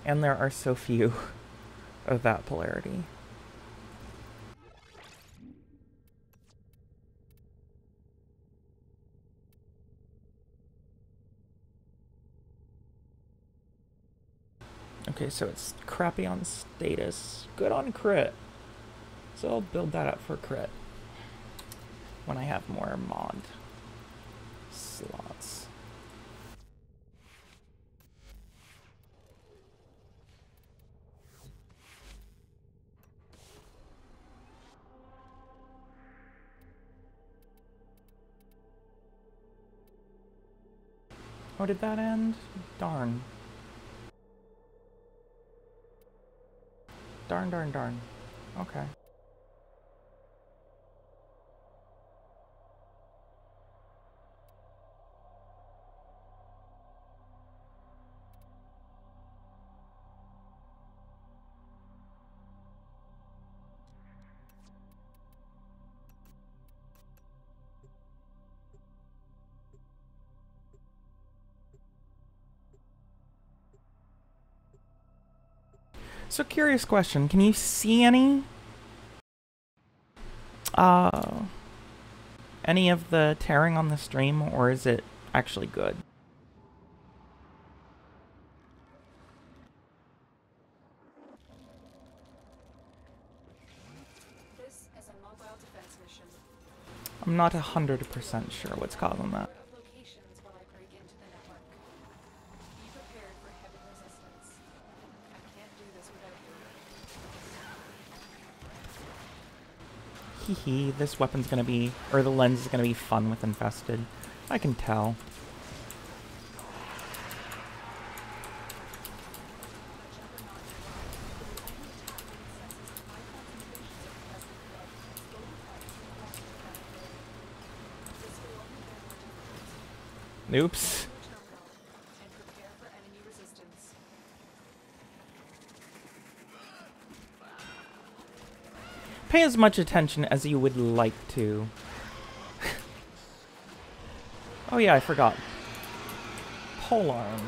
And there are so few of that polarity. Okay, so it's crappy on status, good on crit. So I'll build that up for crit when I have more mod slots. Oh, did that end? Darn. Darn, darn, darn. Okay. So curious question, can you see any of the tearing on the stream, or is it actually good? This is a mobile defense mission. I'm not 100% sure what's causing that. Of locations while I break into the network. Be prepared for heavy resistance. I can't do this without you. Hee hee, this weapon's gonna be, or the lens is gonna be fun with infested. I can tell. Oops. And prepare for enemy resistance. Pay as much attention as you would like to. Oh yeah, I forgot. Polearm.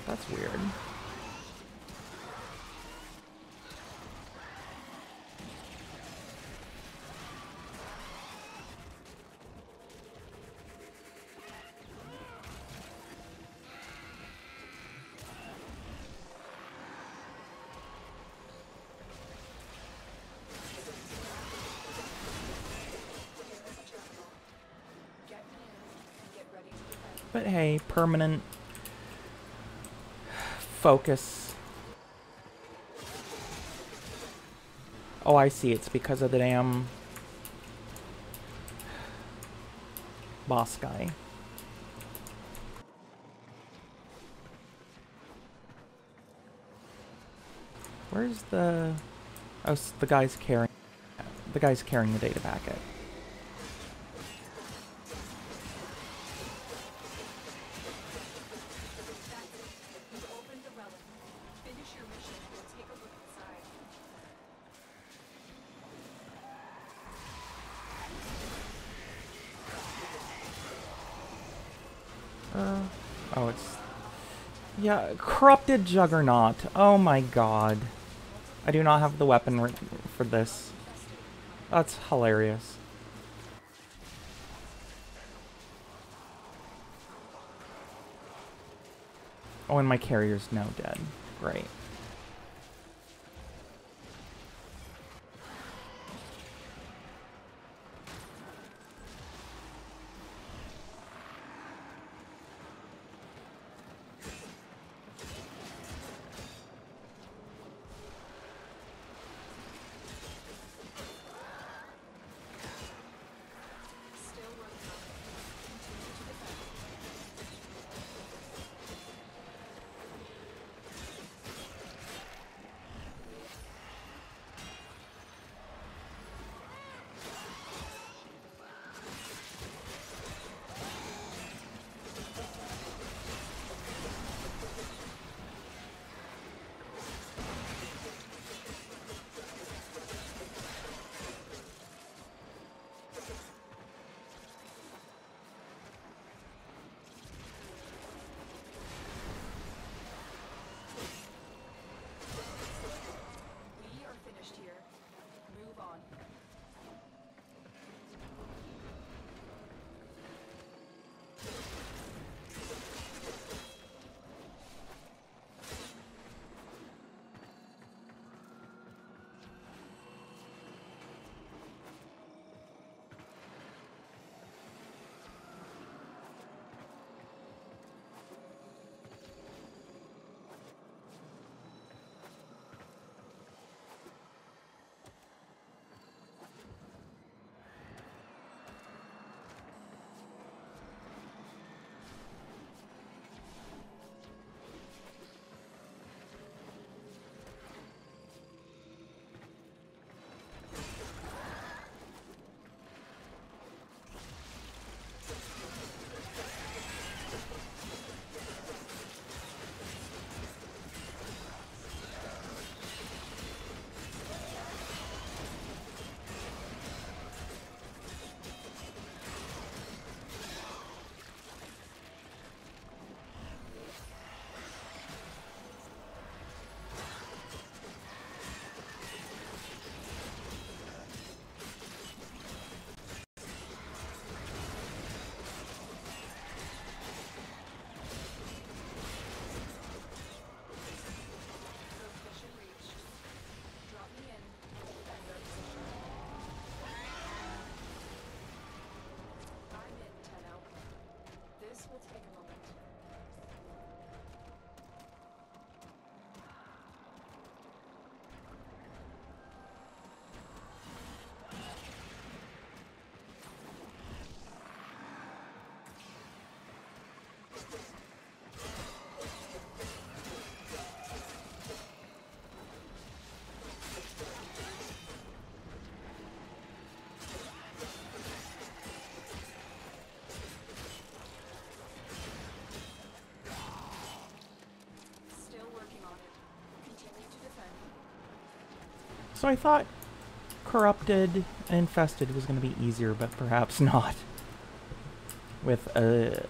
That's weird. But hey, permanent focus. Oh, I see. It's because of the damn boss guy. Where's the... Oh, the guy's carrying... The guy's carrying the data packet. You've opened the relic. Finish your mission and we'll take a look inside. Oh, it's... Yeah, corrupted juggernaut. Oh my god. I do not have the weapon for this. That's hilarious. Oh, and my carrier's now dead. Great. Still working on it. Continue to defend. We are finished here. Move on. Location reached. Drop me in. Defend our position. I'm in, Tenno. This will take a moment. Still working on it. Continue to defend. So I thought corrupted and infested was going to be easier, but perhaps not. With a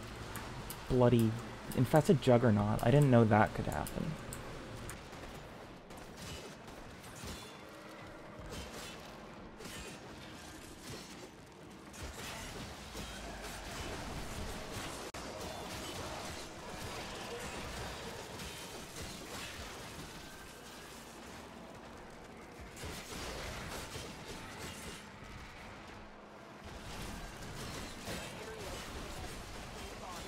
bloody infested juggernaut. I didn't know that could happen. Move on.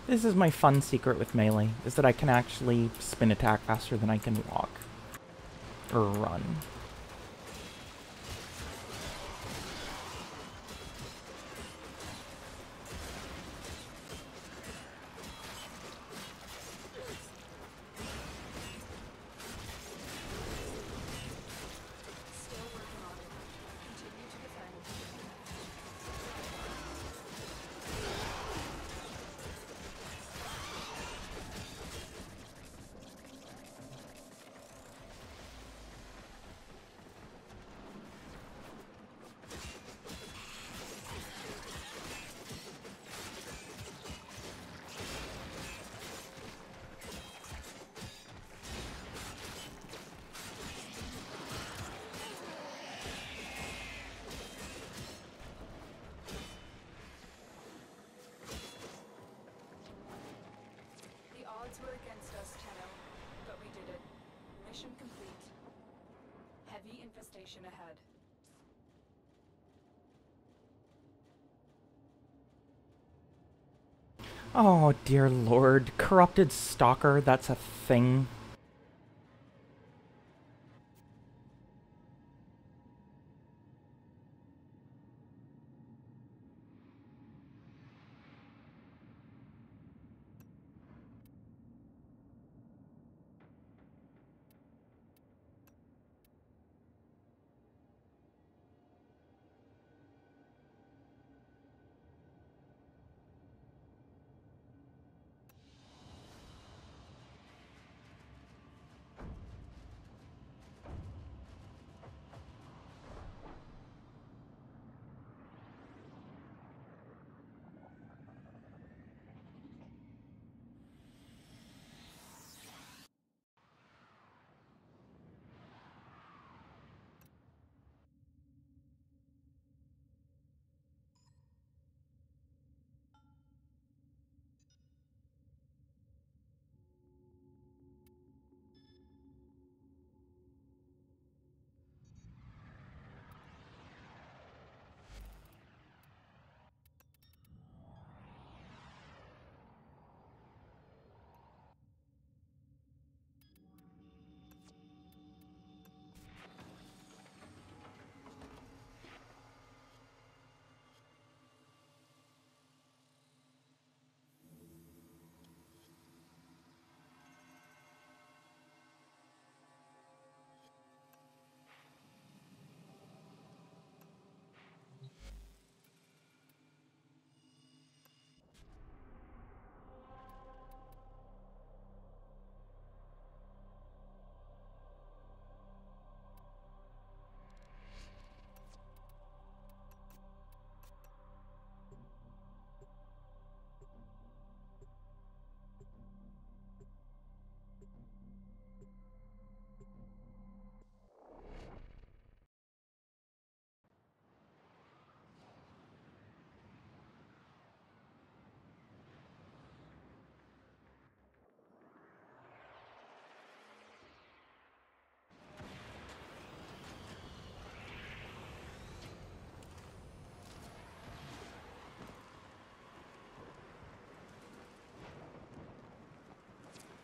This is my fun secret with melee, is that I can actually spin attack faster than I can walk. Or run. Still working on it. Continue to defend. The odds were against us, Tenno, but we did it. Mission complete. Heavy infestation ahead. Oh dear lord, corrupted stalker, that's a thing.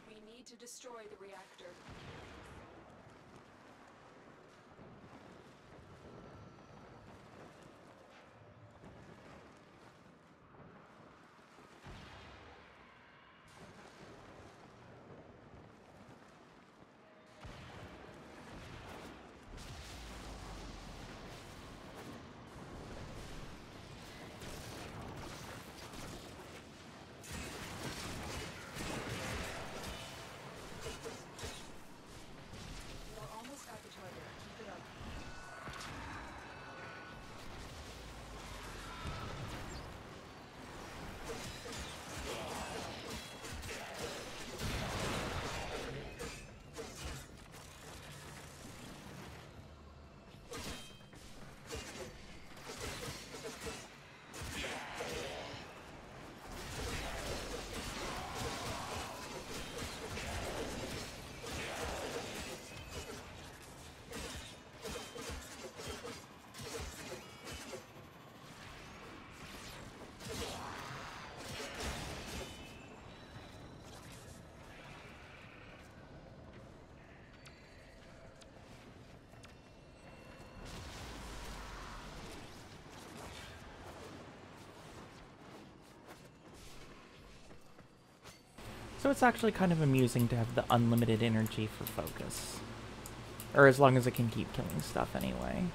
We need to destroy the reactor. So it's actually kind of amusing to have the unlimited energy for focus. Or as long as it can keep killing stuff anyway.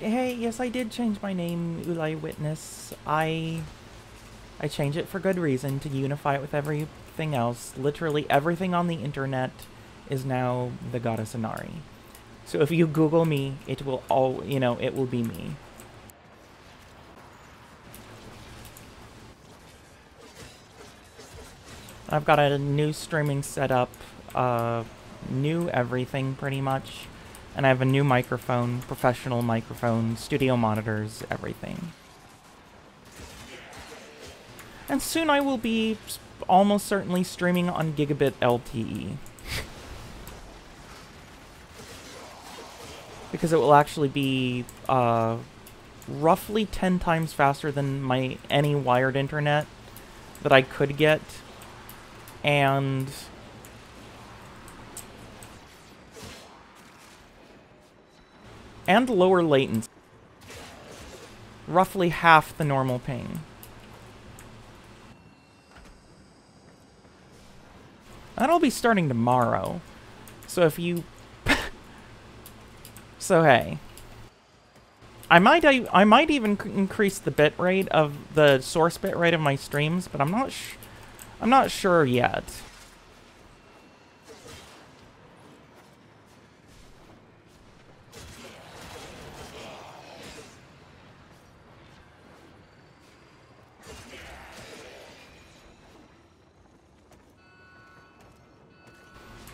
Hey, yes, I did change my name, Ulai Witness. I changed it for good reason, to unify it with everything else. Literally everything on the internet is now the goddess Inari. So if you Google me, it will it will be me. I've got a new streaming setup, new everything pretty much. And I have a new microphone, professional microphone, studio monitors, everything. And soon I will be almost certainly streaming on Gigabit LTE. Because it will actually be roughly 10 times faster than any wired internet that I could get. And lower latency. Roughly half the normal ping. That'll be starting tomorrow. So if you... So hey. I might even increase the bitrate of the source bitrate of my streams, but I'm not sure yet.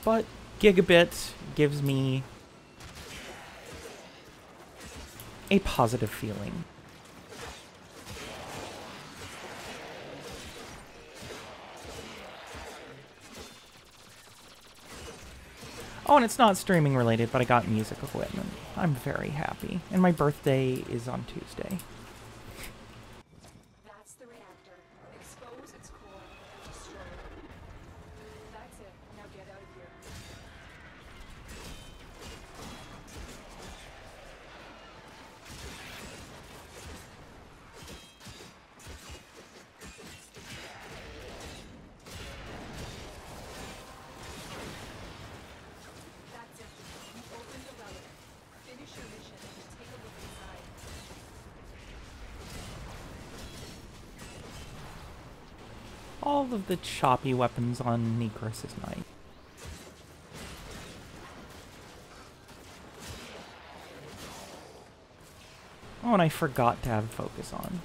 But Gigabit gives me a positive feeling. Oh, and it's not streaming related, but I got music equipment. I'm very happy. And my birthday is on Tuesday. That's the reactor. Expose its core and destroy it. That's it. Now get out of here. That's it. You opened the relic. Finish your mission and take a look inside. All of the choppy weapons on Negris is nice. Oh, and I forgot to have focus on.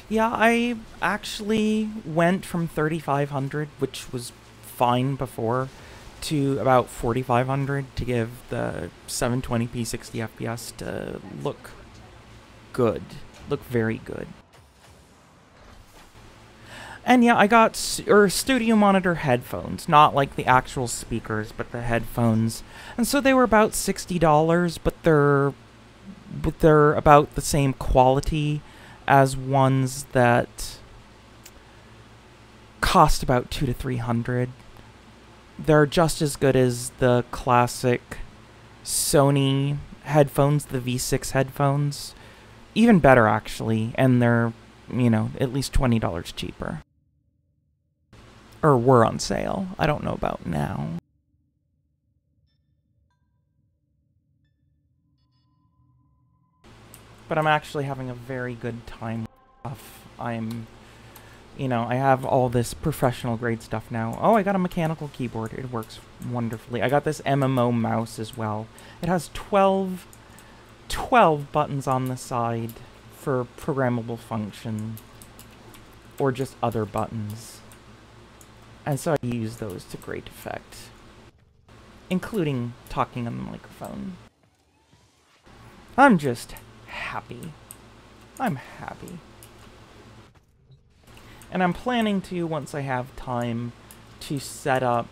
Yeah, I actually went from 3500, which was fine before, to about 4500 to give the 720p 60 FPS to look good. Look very good. And yeah, I got studio monitor headphones, not like the actual speakers, but the headphones. And so they were about $60, but they're about the same quality as ones that cost about $200 to $300. They're just as good as the classic Sony headphones, the V6 headphones. Even better, actually, and they're, at least $20 cheaper. Or were on sale. I don't know about now. But I'm actually having a very good time. I have all this professional grade stuff now. Oh, I got a mechanical keyboard. It works wonderfully. I got this MMO mouse as well. It has 12 buttons on the side for programmable function. Or just other buttons. And so I use those to great effect. Including talking on the microphone. I'm just happy. I'm happy. And I'm planning to, once I have time, to set up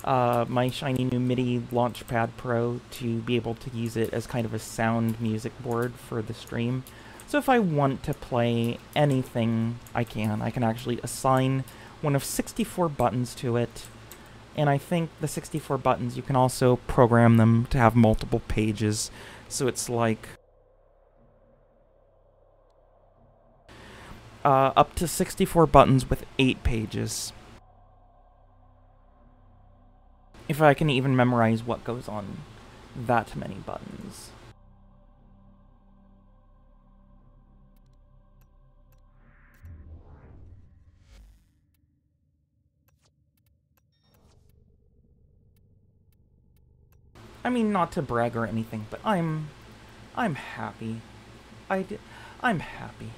my shiny new MIDI Launchpad Pro to be able to use it as kind of a sound music board for the stream. So if I want to play anything, I can actually assign one of 64 buttons to it. And I think the 64 buttons, you can also program them to have multiple pages. So it's like up to 64 buttons with 8 pages. If I can even memorize what goes on that many buttons. I mean, not to brag or anything, but I'm happy. I'm happy.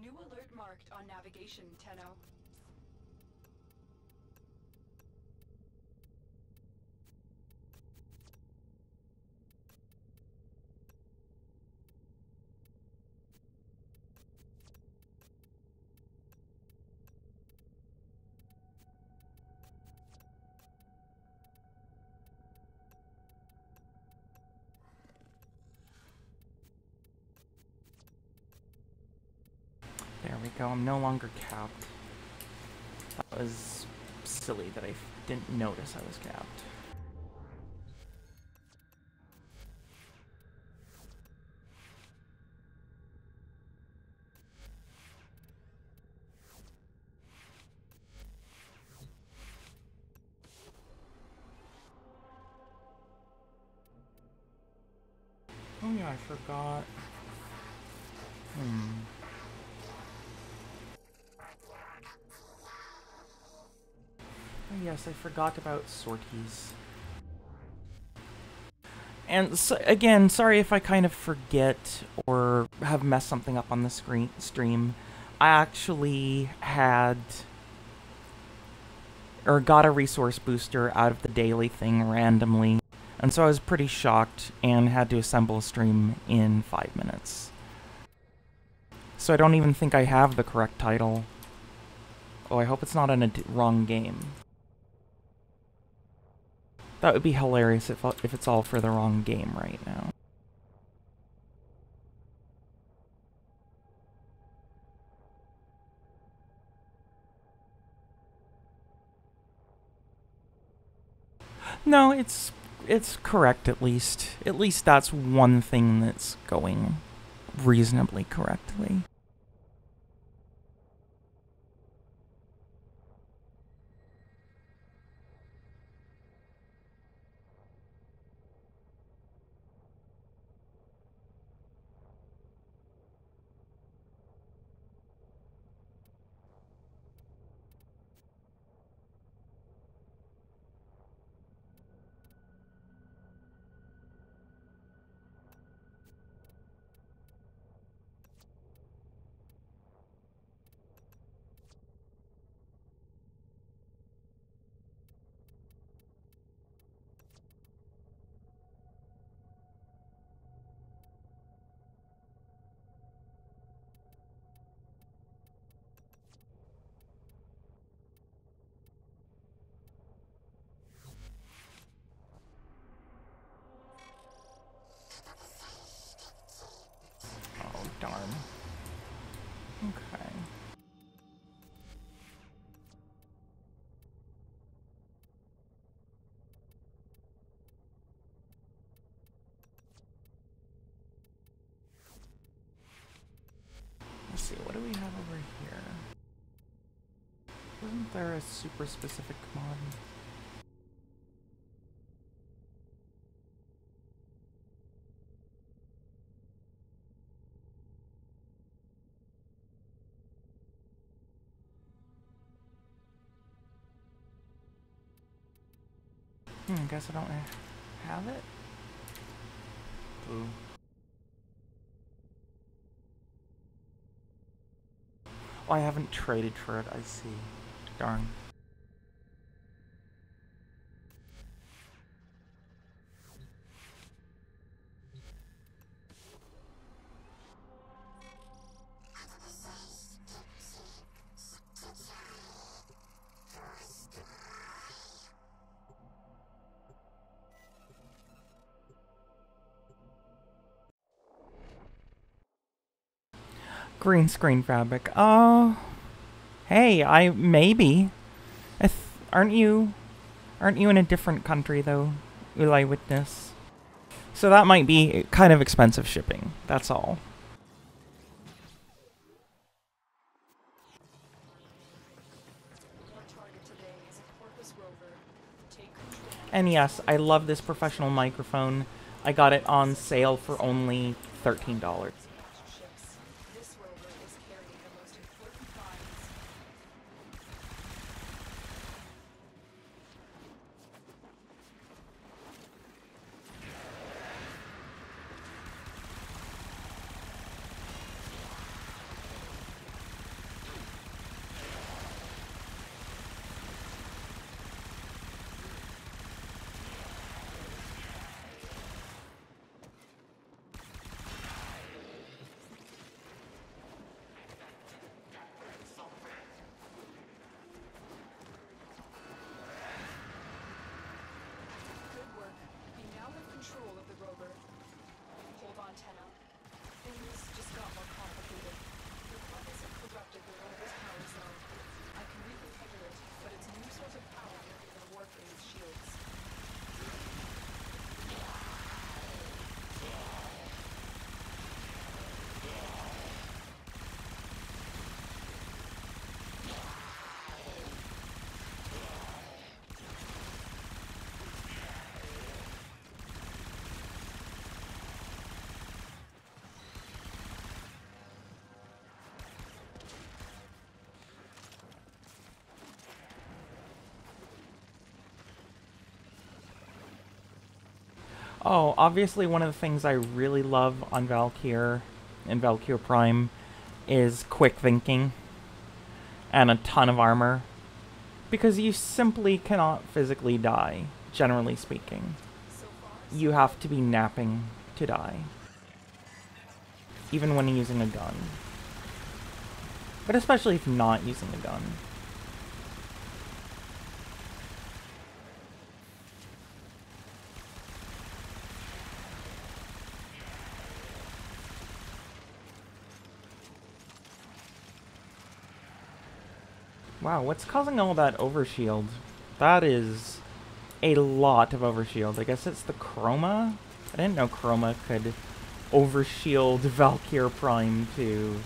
New alert marked on navigation, Tenno. There we go, I'm no longer capped. That was silly that I didn't notice I was capped. Oh yeah, I forgot. Oh yes, I forgot about sorties. And so, again, sorry if I kind of forget or have messed something up on the stream. I actually had or got a resource booster out of the daily thing randomly. And so I was pretty shocked and had to assemble a stream in 5 minutes. So I don't even think I have the correct title. Oh, I hope it's not in a wrong game. That would be hilarious if it's all for the wrong game right now. No, it's correct at least. At least that's one thing that's going reasonably correctly. Darn. Okay. Let's see, what do we have over here? Wasn't there a super specific command? I guess I don't have it? Ooh. Oh, I haven't traded for it, I see. Darn. Green screen fabric. Oh, hey, maybe. Aren't you in a different country though? Will I witness? So that might be kind of expensive shipping. That's all. And yes, I love this professional microphone. I got it on sale for only $13. Oh, obviously one of the things I really love on Valkyr and Valkyr Prime is quick thinking and a ton of armor. Because you simply cannot physically die, generally speaking. You have to be napping to die. Even when using a gun. But especially if not using a gun. Wow, what's causing all that overshield? That is a lot of overshield. I guess it's the chroma? I didn't know chroma could overshield Valkyr Prime to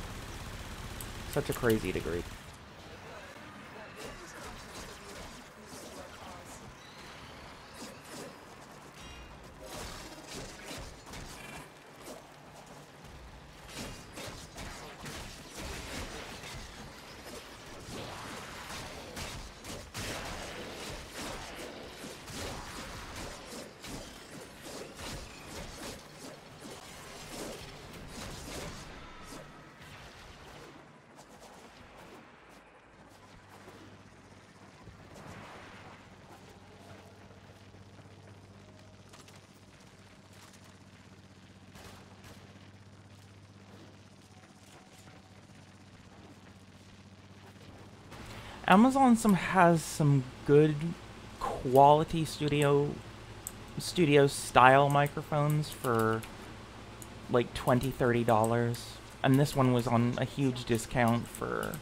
such a crazy degree. Amazon has some good quality studio style microphones for like $20–$30. and this one was on a huge discount for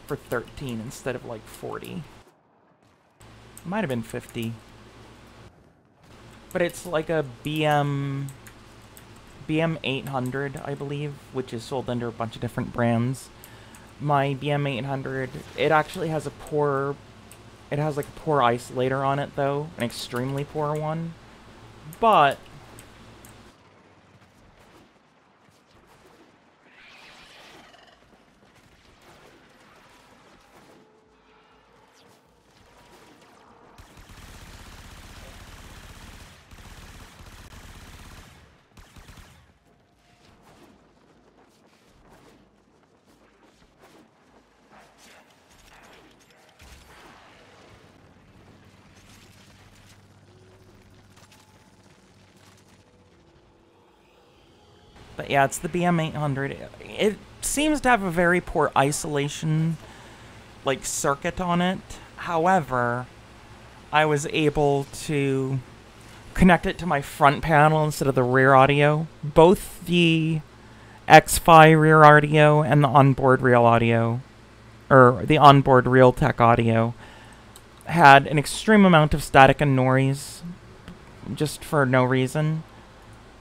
13 instead of like 40. Might have been 50. But it's like a BM 800, I believe, which is sold under a bunch of different brands. My BM 800, it actually has a poor, it has like a poor isolator on it though, an extremely poor one. But yeah, it's the BM 800. It seems to have a very poor isolation, like, circuit on it. However, I was able to connect it to my front panel instead of the rear audio. Both the X-Fi rear audio and the onboard real audio, or the onboard Realtek audio, had an extreme amount of static and noise, just for no reason.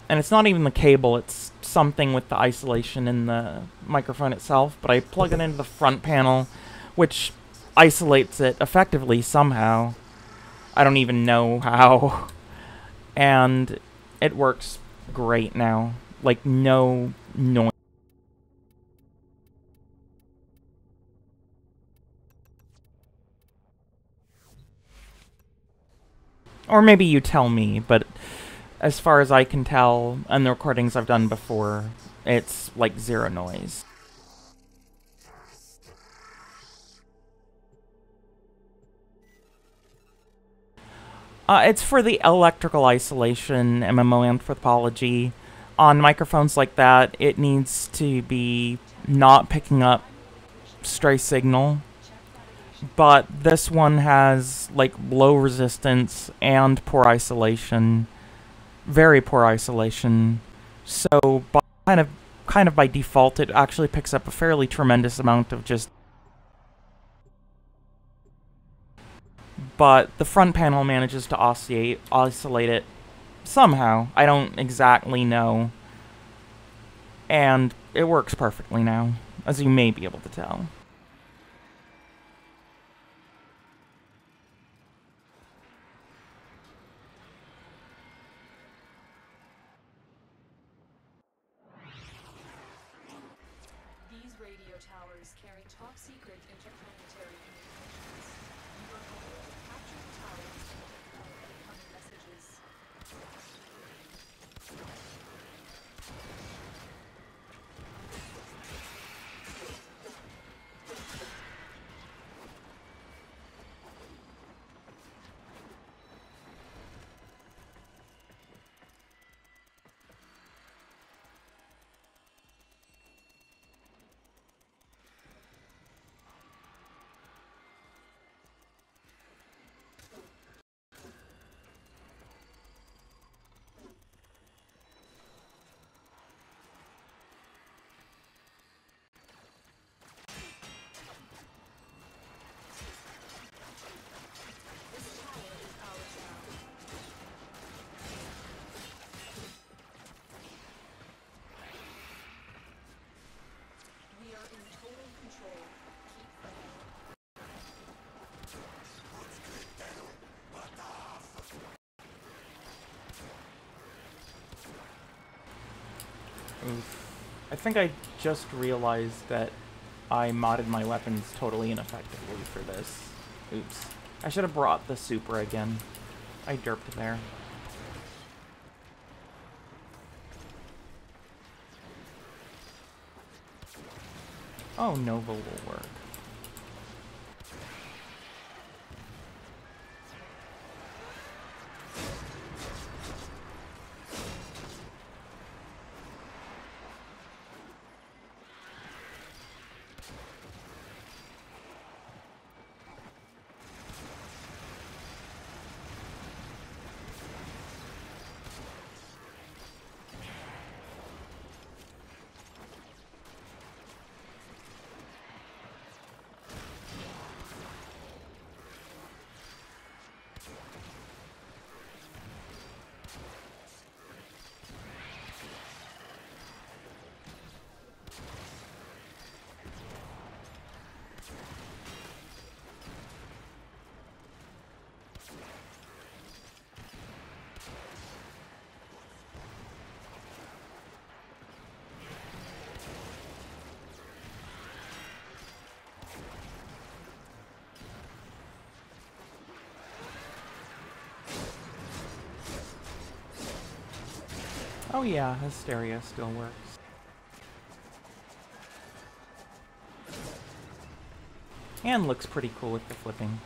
And it's not even the cable, it's something with the isolation in the microphone itself, but I plug it into the front panel, which isolates it effectively somehow. I don't even know how. And it works great now. Like, no noise. Or maybe you tell me, but as far as I can tell, and the recordings I've done before, it's like zero noise. It's for the electrical isolation, MMO anthropology. On microphones like that, it needs to be not picking up stray signal. But this one has, like, low resistance and poor isolation. Very poor isolation. So, kind of by default, it actually picks up a fairly tremendous amount of just... But the front panel manages to isolate it somehow. I don't exactly know. And it works perfectly now, as you may be able to tell. These radio towers carry top-secret interplanetary communications. You are able to capture the towers and pick up incoming messages. Oof. I think I just realized that I modded my weapons totally ineffectively for this. Oops. I should have brought the Supra again. I derped there. Oh, Nova will work. Oh yeah, Hysteria still works. And looks pretty cool with the flipping.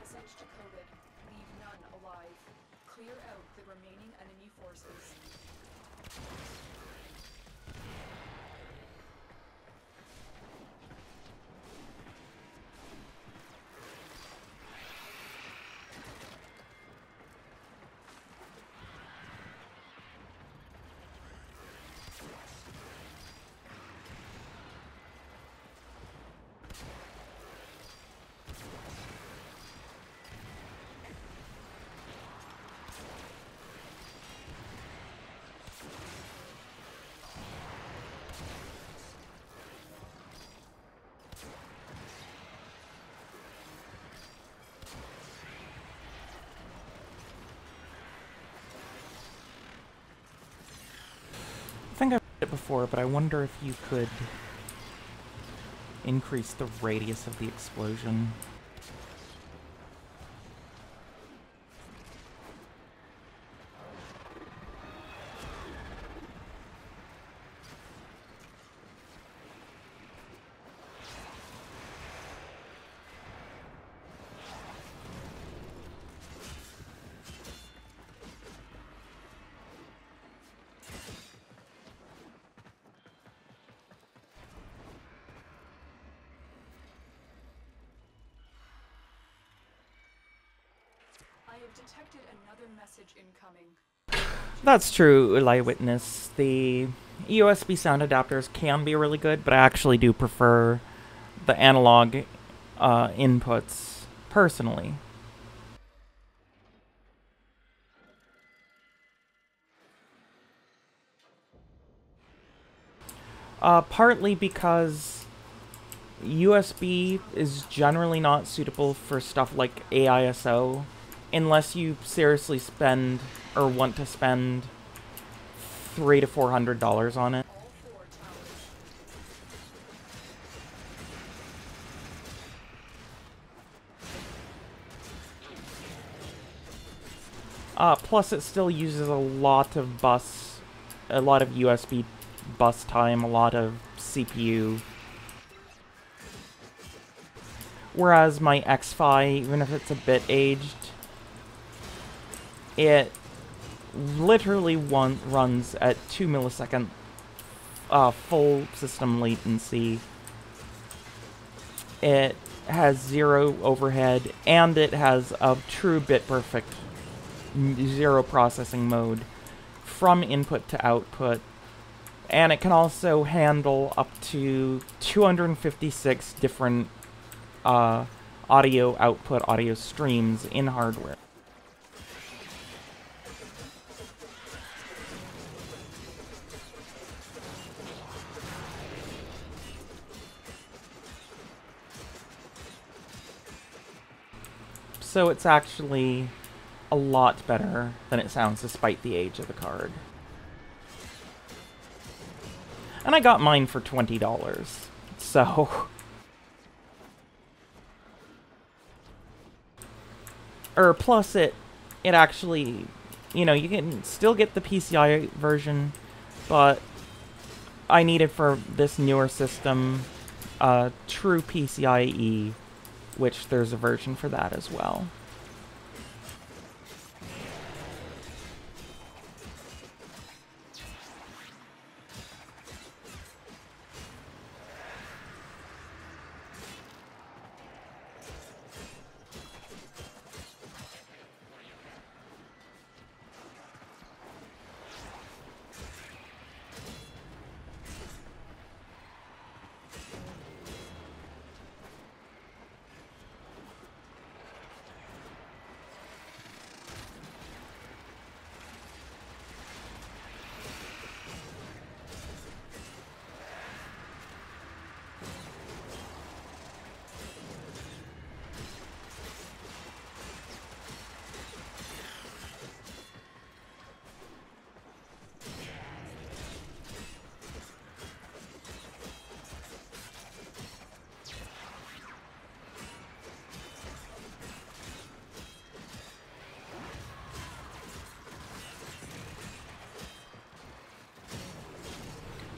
Message decoded. Leave none alive. Clear out the remaining enemy forces. I think I've said it before, but I wonder if you could increase the radius of the explosion. I have detected another message incoming. That's true, Eyewitness. The USB sound adapters can be really good, but I actually do prefer the analog inputs personally. Partly because USB is generally not suitable for stuff like AISO unless you seriously spend or want to spend $300 to $400 on it. All four towers. Plus it still uses a lot of USB bus time, a lot of CPU. Whereas my X-Fi, even if it's a bit aged, it literally runs at 2 millisecond full system latency. It has 0 overhead, and it has a true bit perfect 0 processing mode from input to output. And it can also handle up to 256 different audio output, audio streams in hardware. So it's actually a lot better than it sounds despite the age of the card. And I got mine for $20, so... plus it actually, you know, you can still get the PCI version, but I needed for this newer system, true PCIe, which there's a version for that as well.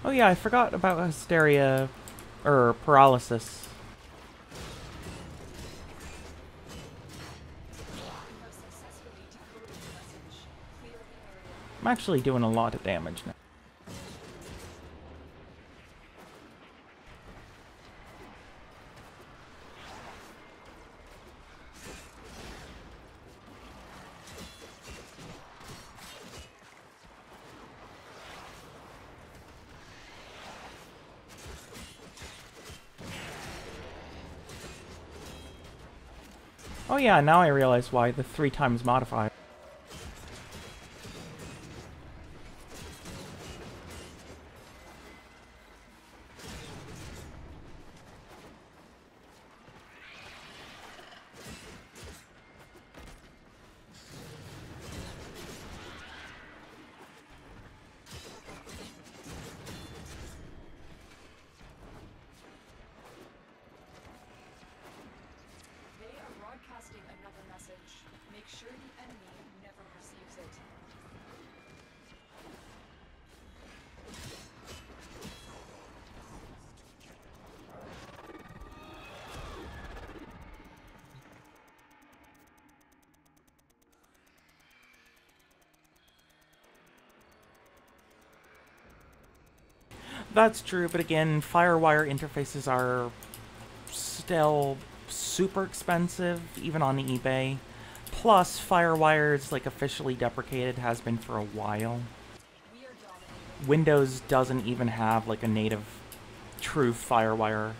Oh yeah, I forgot about hysteria, or paralysis. You have successfully decoded the message. Clear the area. I'm actually doing a lot of damage now. Oh yeah, now I realize why the 3 times modifier. They are broadcasting another message. Make sure the enemy never receives it. That's true, but again, Firewire interfaces are still super expensive, even on eBay. Plus, Firewire is like officially deprecated, has been for a while. We are dominating. Windows doesn't even have like a native true Firewire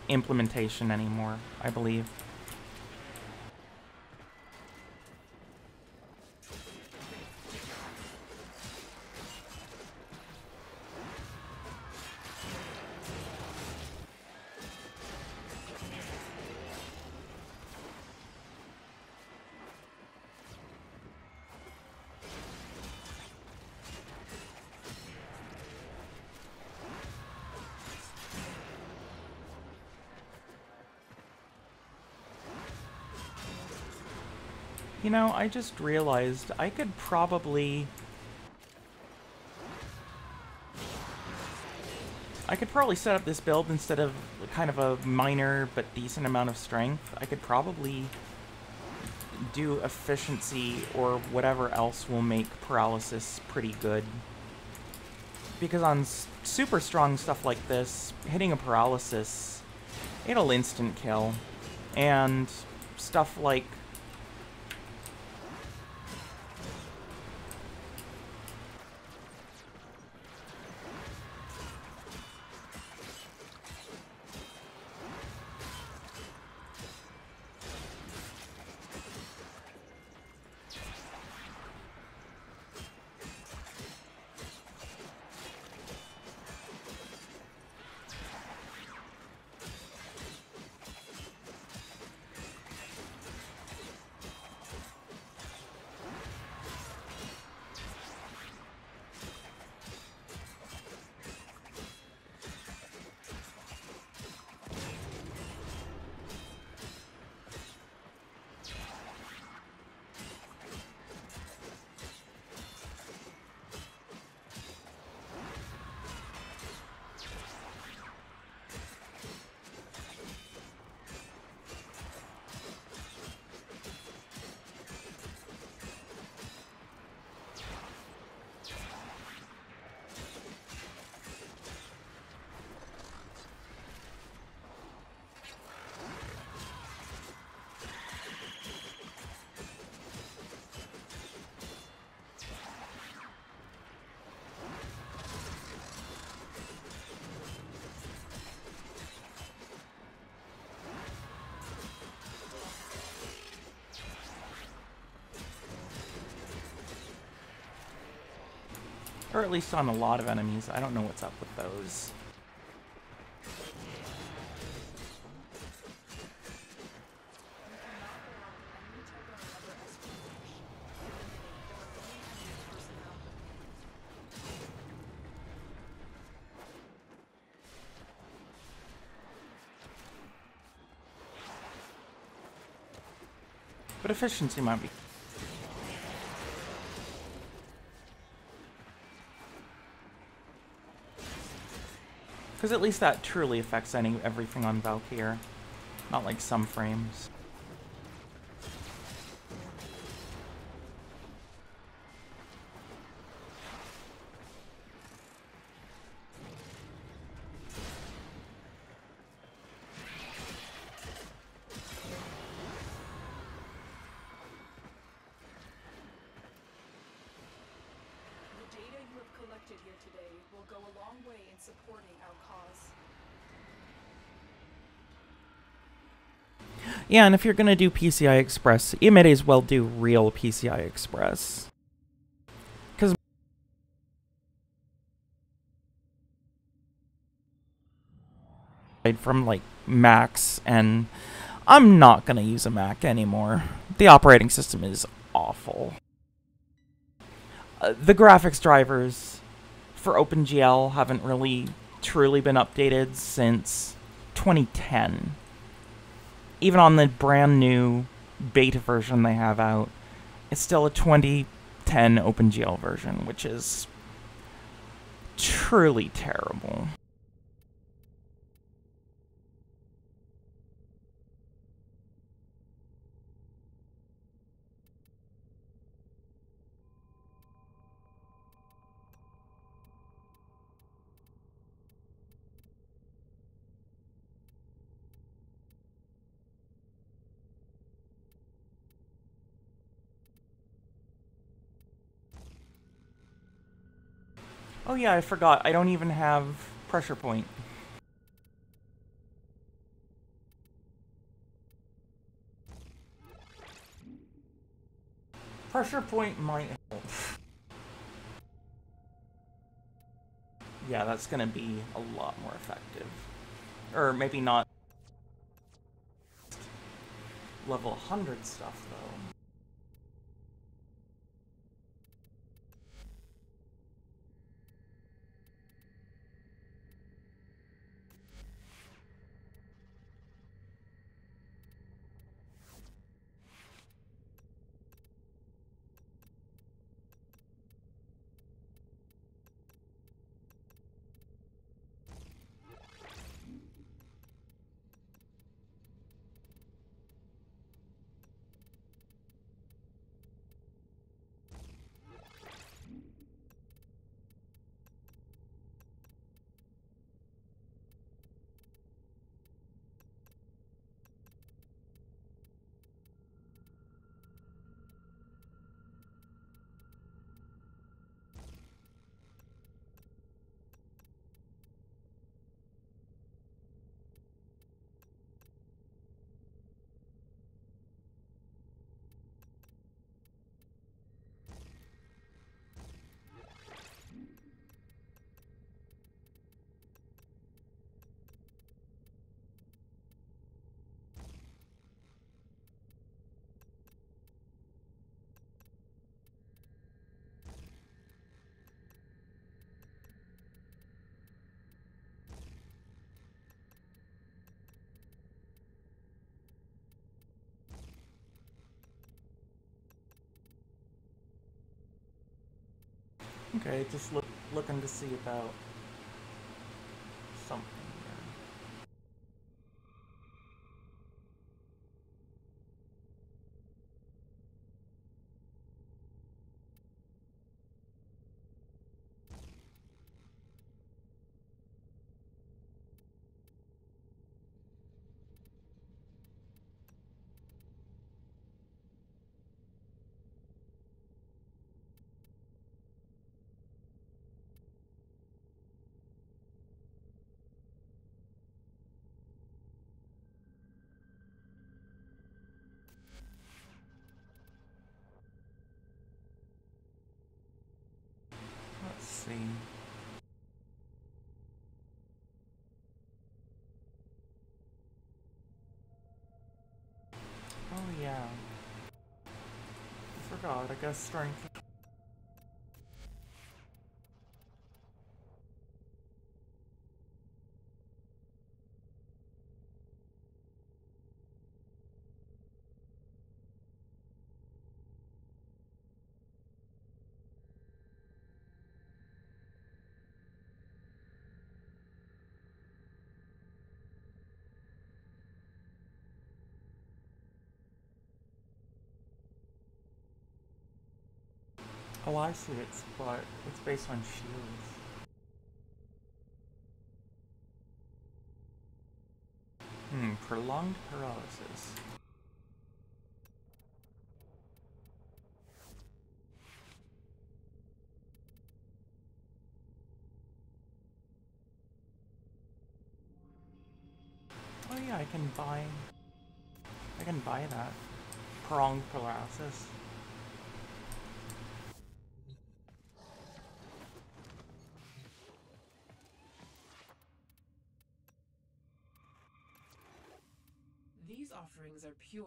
implementation anymore, I believe. You know, I just realized I could probably set up this build instead of kind of a minor but decent amount of strength. I could probably do efficiency or whatever else will make paralysis pretty good. Because on super strong stuff like this, hitting a paralysis, it'll instant kill. And stuff like or at least on a lot of enemies. I don't know what's up with those. But efficiency might be. Because at least that truly affects everything on Valkyr. Not like some frames. The data you have collected here today will go a long way in supporting our cause. Yeah, and if you're gonna do PCI Express, you may as well do real PCI Express. Because from like Macs, and I'm not gonna use a Mac anymore. The operating system is awful. The graphics drivers for OpenGL haven't really truly been updated since 2010. Even on the brand new beta version they have out, it's still a 2010 OpenGL version, which is truly terrible. Oh yeah, I forgot. I don't even have pressure point. Pressure point might help. Yeah, that's gonna be a lot more effective. Or maybe not level 100 stuff, though. Okay, just looking to see about something here. Let's see. Oh yeah. I forgot, I guess strength. Oh, I see. It's based on shields. Prolonged paralysis. Oh yeah, I can buy that. Prolonged paralysis. These offerings are pure.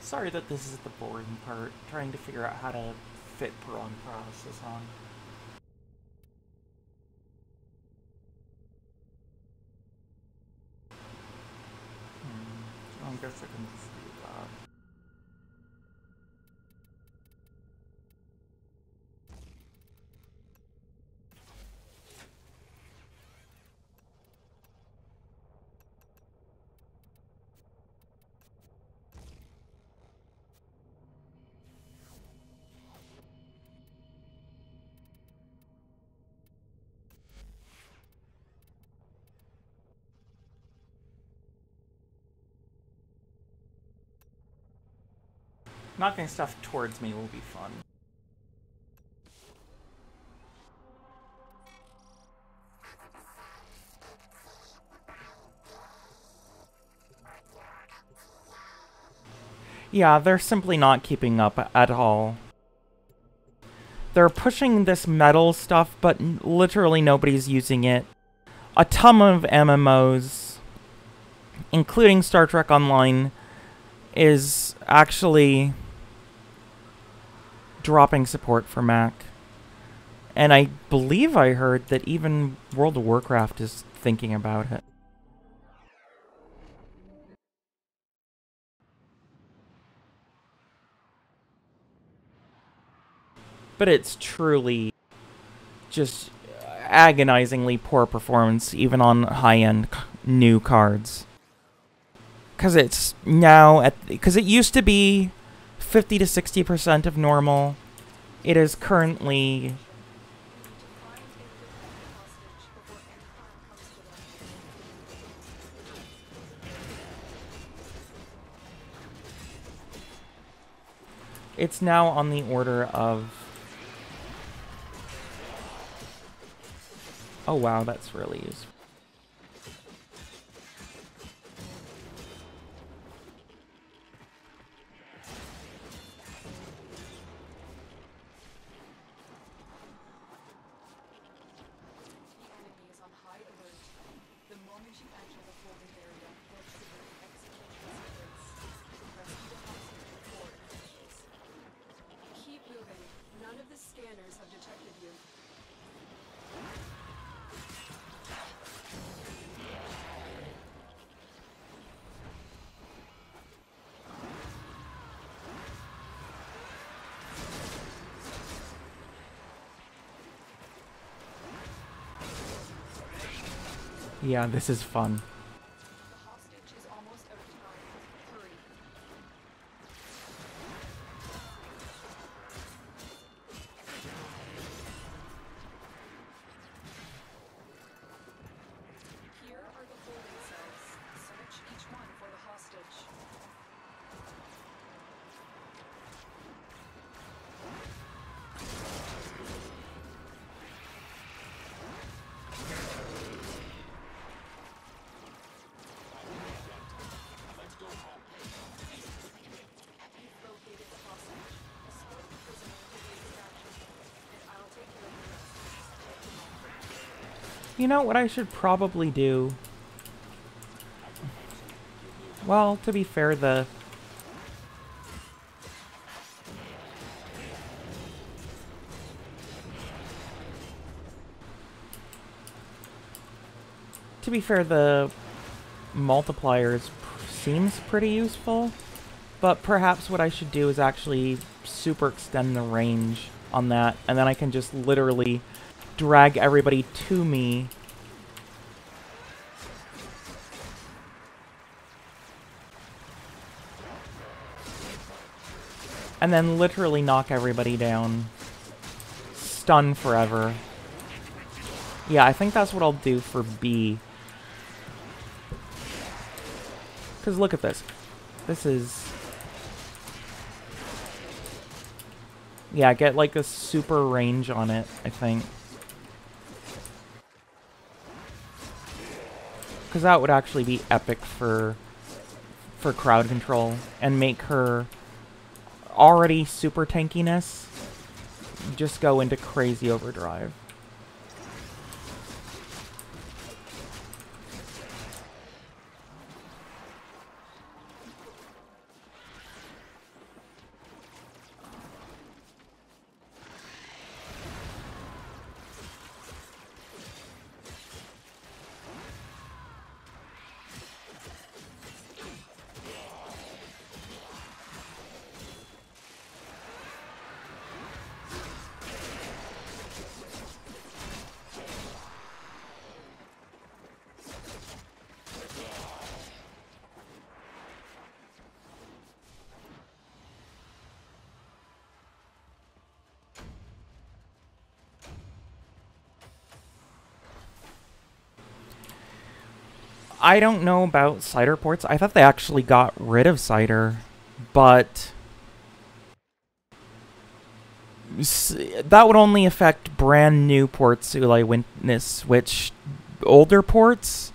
Sorry that this is the boring part, trying to figure out how to fit prolonged paralysis on. I guess I can just do that. Knocking stuff towards me will be fun. Yeah, they're simply not keeping up at all. They're pushing this metal stuff, but literally nobody's using it. A ton of MMOs, including Star Trek Online, is actually dropping support for Mac. And I believe I heard that even World of Warcraft is thinking about it. But it's truly just agonizingly poor performance, even on high-end new cards. Because it's now because it used to be 50 to 60% of normal. It is currently it's now on the order of... Oh wow, that's really useful. Yeah, this is fun. You know what I should probably do? Well, to be fair, the multipliers seems pretty useful, but perhaps what I should do is actually super extend the range on that, and then I can just literally drag everybody to me. And then literally knock everybody down. Stun forever. Yeah, I think that's what I'll do for B. Because look at this. This is... Yeah, get like a super range on it, I think. Because that would actually be epic for crowd control. And make her already super tankiness just go into crazy overdrive. I don't know about cider ports. I thought they actually got rid of cider, but that would only affect brand new ports, Ulai Witness, which older ports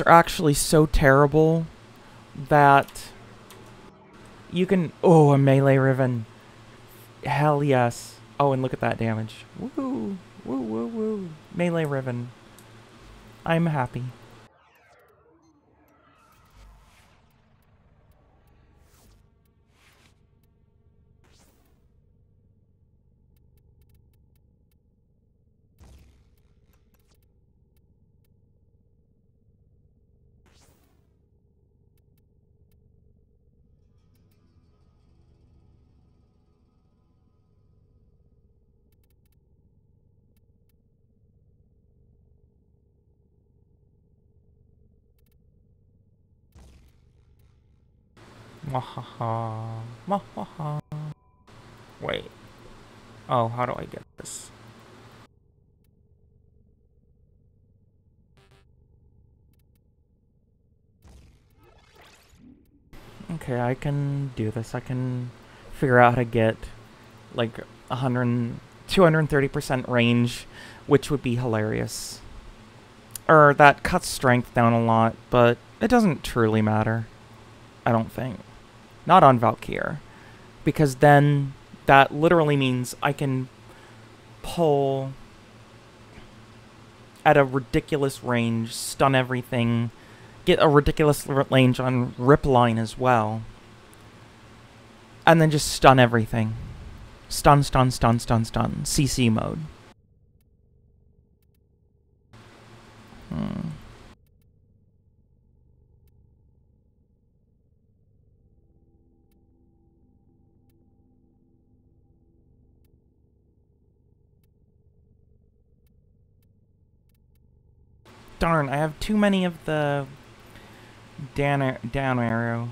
are actually so terrible that you can... Oh, a melee Riven. Hell yes. Oh, and look at that damage. Woo! Woo, woo, woo. Melee Riven. I'm happy. Wahaha. Wahaha. Wait. Oh, how do I get this? Okay, I can do this. I can figure out how to get like 230% range, which would be hilarious. Or that cuts strength down a lot, but it doesn't truly matter. I don't think. Not on Valkyr. Because then that literally means I can pull at a ridiculous range, stun everything, get a ridiculous range on Ripline as well, and then just stun everything. Stun, stun, stun, stun, stun. CC mode. Darn, I have too many of the down arrow.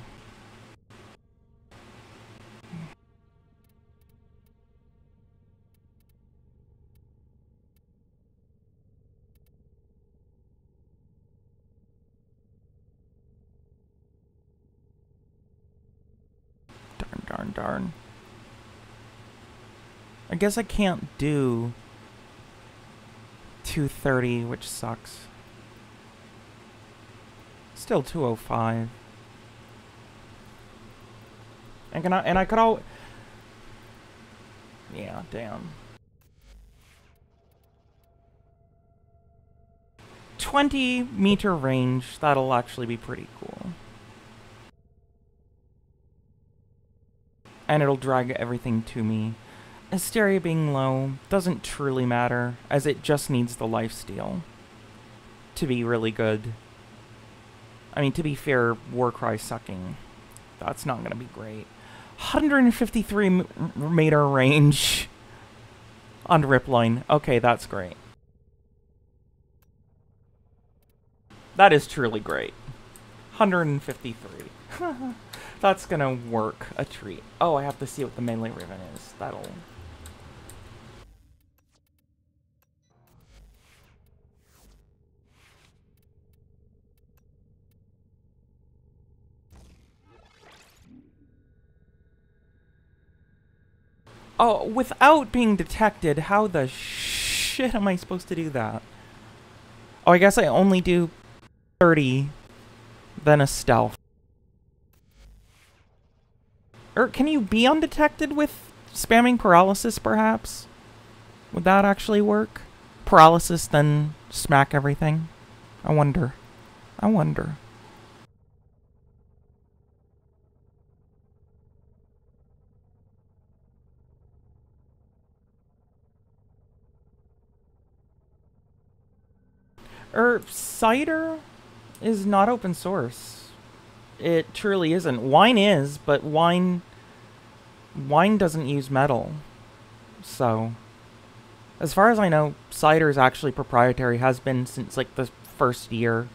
Darn, darn, darn. I guess I can't do 230, which sucks. Still 205. And I could all... Yeah, damn. 20-meter range, that'll actually be pretty cool. And it'll drag everything to me. Hysteria being low doesn't truly matter, as it just needs the lifesteal to be really good. I mean, to be fair, Warcry sucking, that's not going to be great. 153-meter range on Ripline. Okay, that's great. That is truly great. 153. That's going to work a treat. Oh, I have to see what the melee ribbon is. That'll... Oh, without being detected, how the shit am I supposed to do that? Oh, I guess I only do 30, then a stealth. Or can you be undetected with spamming paralysis, perhaps? Would that actually work? Paralysis, then smack everything? I wonder. I wonder. Cider is not open source. It truly isn't. Wine is, but wine doesn't use metal. So, as far as I know, cider is actually proprietary, has been since like the first year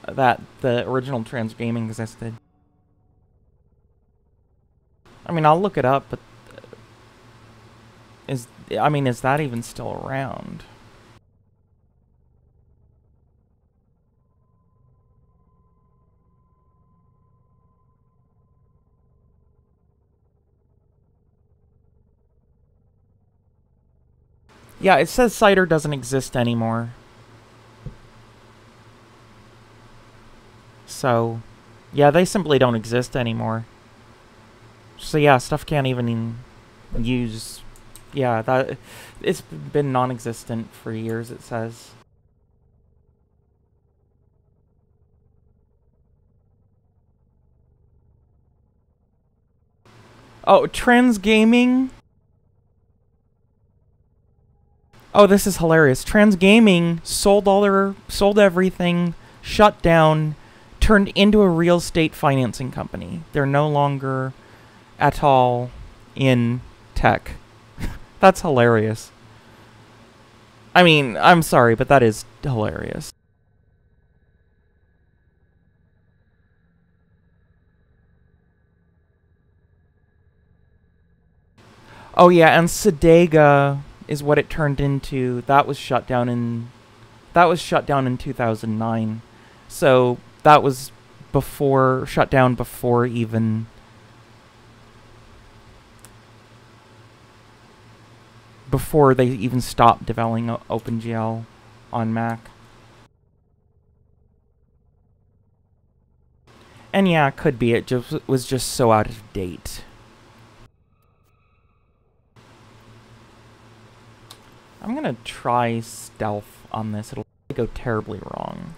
that the original transgaming existed. I mean, I'll look it up, but is that even still around? Yeah, it says cider doesn't exist anymore. So, yeah, they simply don't exist anymore. So yeah, stuff can't even use... Yeah, that it's been non-existent for years, it says. Oh, transgaming? Oh, this is hilarious. Transgaming sold everything, shut down, turned into a real estate financing company. They're no longer at all in tech. That's hilarious. I mean, I'm sorry, but that is hilarious. Oh yeah, and Sedega is what it turned into. That was shut down in 2009. So that was shut down before even they even stopped developing OpenGL on Mac. And yeah, it could be it was just so out of date. I'm gonna try stealth on this. It'll go terribly wrong.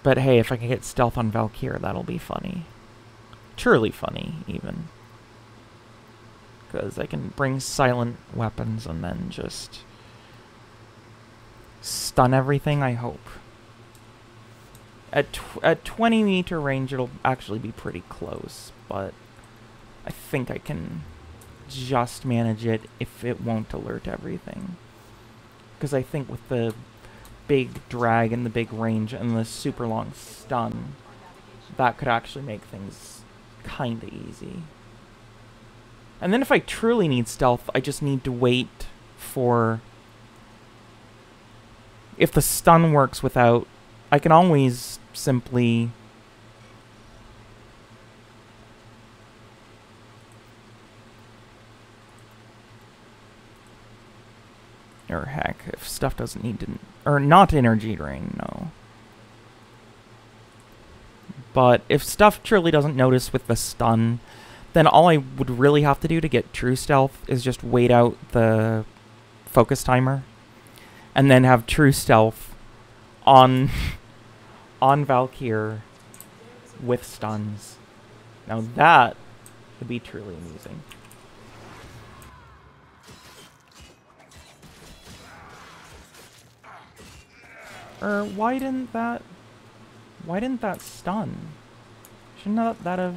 But hey, if I can get stealth on Valkyr, that'll be funny. Truly funny, even. Because I can bring silent weapons and then just stun everything, I hope. At 20-meter range, it'll actually be pretty close, but I think I can just manage it if it won't alert everything. Because I think with the big drag and the big range and the super long stun, that could actually make things kinda easy. And then if I truly need stealth, I just need to wait for... If the stun works without... I can always simply... Or heck, if stuff doesn't need to... Or not energy drain, no. But if stuff truly doesn't notice with the stun, then all I would really have to do to get true stealth is just wait out the focus timer. and then have true stealth on on Valkyr with stuns. Now that would be truly amusing. Why didn't that stun? Shouldn't that have...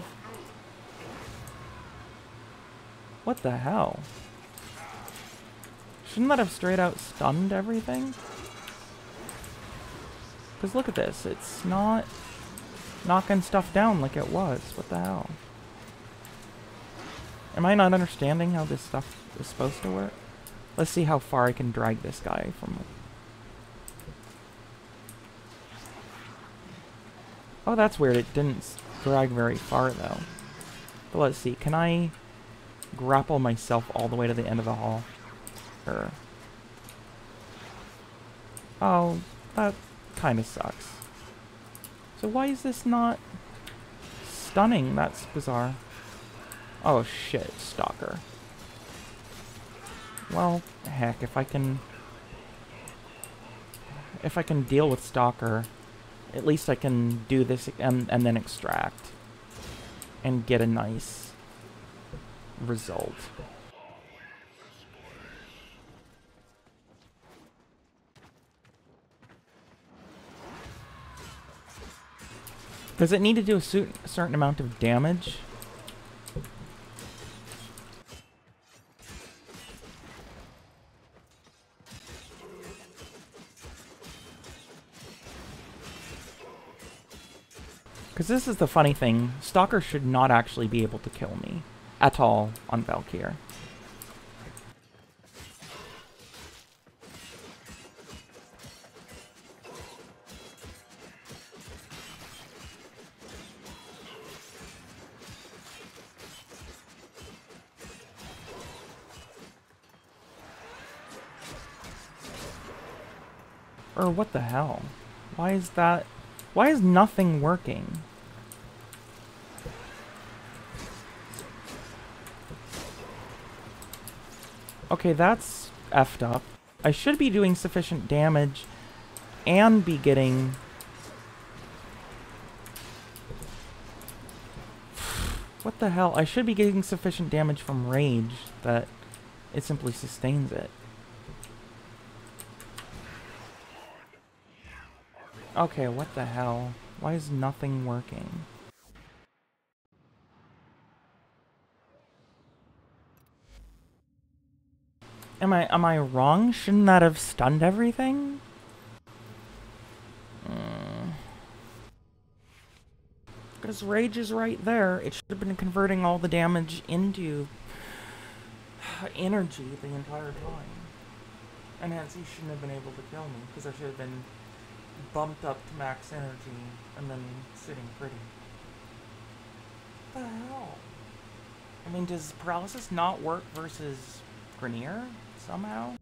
What the hell? Shouldn't that have straight out stunned everything? Because look at this, it's not knocking stuff down like it was. What the hell? Am I not understanding how this stuff is supposed to work? Let's see how far I can drag this guy from... Oh, that's weird. It didn't drag very far, though. But let's see. Can I grapple myself all the way to the end of the hall? Sure. Oh, that kind of sucks. So why is this not stunning? That's bizarre. Oh, shit. Stalker. Well, heck, if I can deal with Stalker, at least I can do this and then extract and get a nice result. Does it need to do a certain amount of damage? Because this is the funny thing, Stalker should not actually be able to kill me at all on Valkyr. Or what the hell? Why is that? Why is nothing working? Okay, that's effed up. I should be doing sufficient damage and be getting... What the hell? I should be getting sufficient damage from rage that it simply sustains it. Okay, what the hell? Why is nothing working? Am I wrong? Shouldn't that have stunned everything? Because rage is right there. It should have been converting all the damage into energy the entire time. And hence he shouldn't have been able to kill me, because I should have been bumped up to max energy and then sitting pretty. What the hell? I mean, does paralysis not work versus Grenier somehow?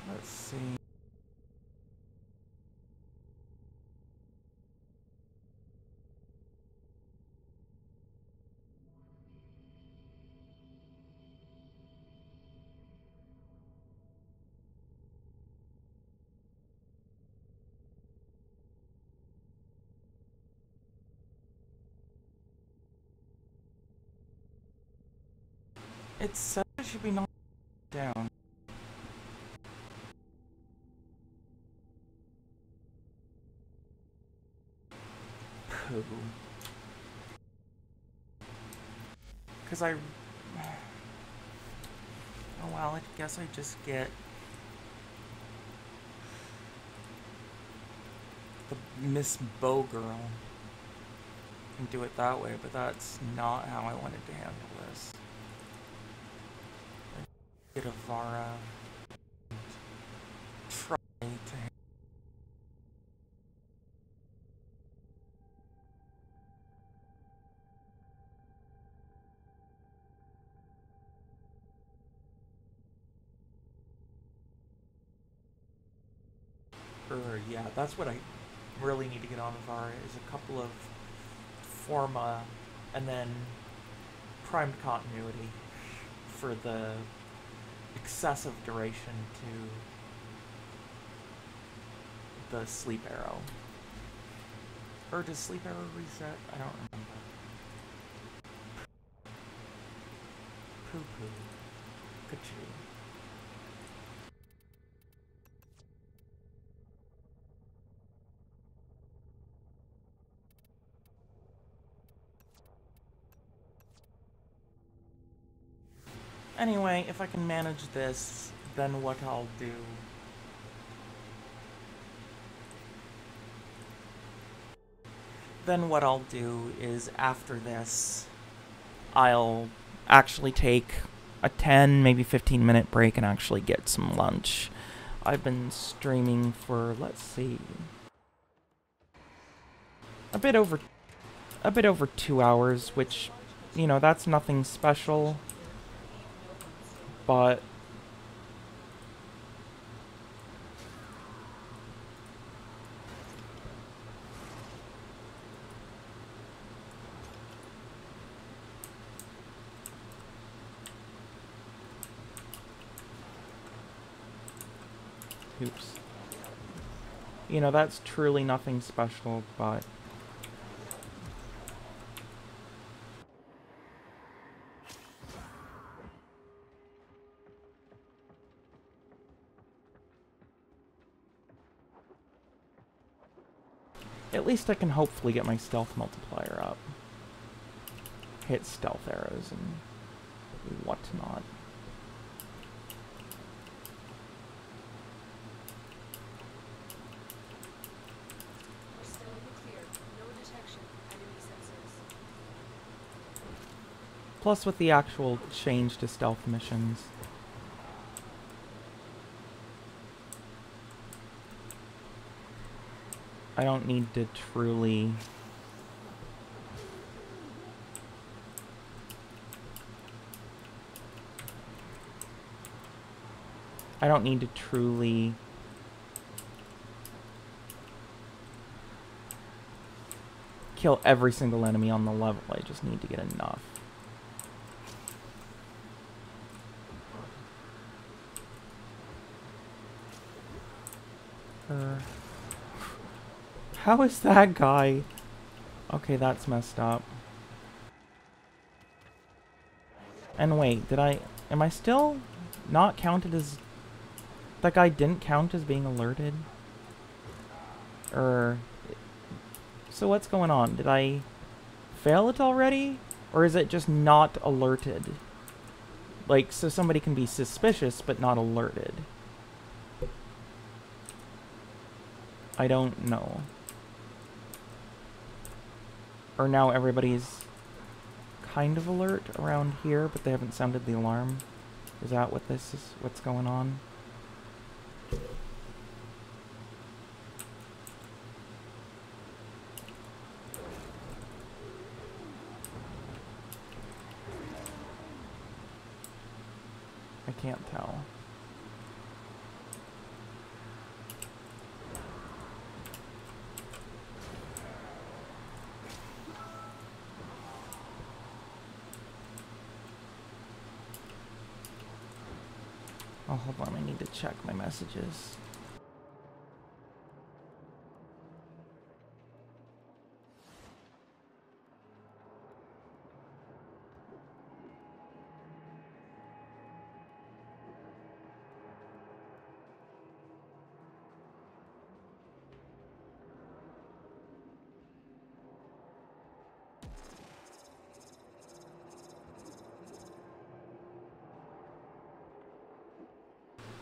Let's see. It says it should be knocked down. Pooh. Because I... Oh well, I guess I just get... the Miss Bow Girl. And do it that way, but that's not how I wanted to handle this. Get a Vara. Try to handle Yeah, that's what I really need to get on Var, is a couple of Forma and then primed continuity for the excessive duration to the sleep arrow. Or does sleep arrow reset? I don't remember. Poo poo. Ka-choo. Anyway, if I can manage this, then what I'll do... Then what I'll do is, after this, I'll actually take a 10, maybe 15-minute break and actually get some lunch. I've been streaming for, let's see, a bit over 2 hours, which, you know, that's nothing special, but oops. You know, that's truly nothing special, but at least I can hopefully get my stealth multiplier up. Hit stealth arrows and whatnot. We're still in the clear. No detection. Enemy sensors. Plus with the actual change to stealth missions, I don't need to truly... I don't need to truly... kill every single enemy on the level. I just need to get enough. How is that guy? Okay, that's messed up. And wait, am I still not counted as... That guy didn't count as being alerted? So what's going on? Did I fail it already? Or is it just not alerted? Like, so somebody can be suspicious but not alerted. I don't know. Or now everybody's kind of alert around here, but they haven't sounded the alarm. Is that what this is? What's going on? I can't tell. Oh, hold on, I need to check my messages.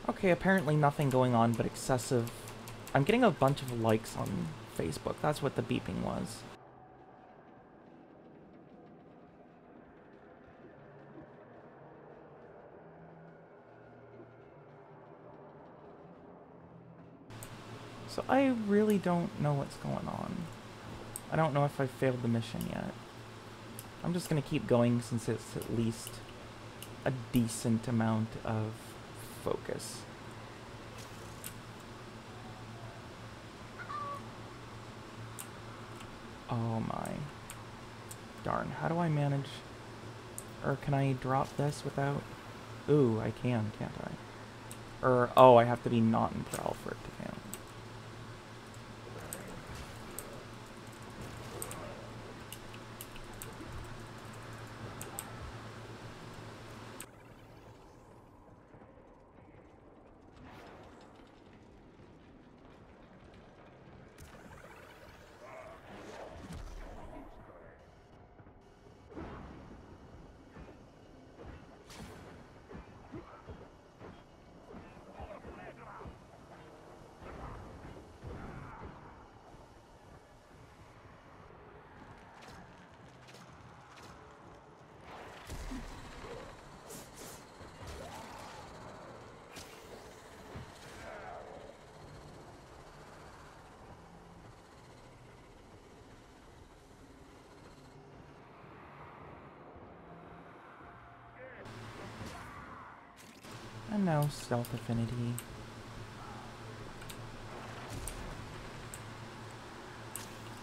Okay, apparently nothing going on but excessive... I'm getting a bunch of likes on Facebook. That's what the beeping was. So I really don't know what's going on. I don't know if I failed the mission yet. I'm just gonna keep going since it's at least a decent amount of focus. Oh my. Darn, how do I manage... Or can I drop this without... Ooh, I can, can't I? Or, oh, I have to be not in Prowl for it to count. And now Stealth Affinity.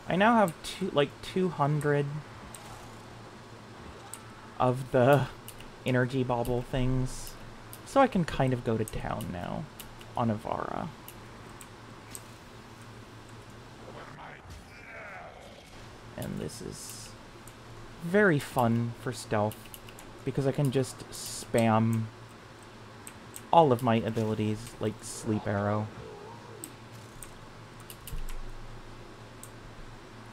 I now have 200 of the energy bauble things, so I can kind of go to town now on Avara. And this is very fun for stealth, because I can just spam all of my abilities, like Sleep Arrow.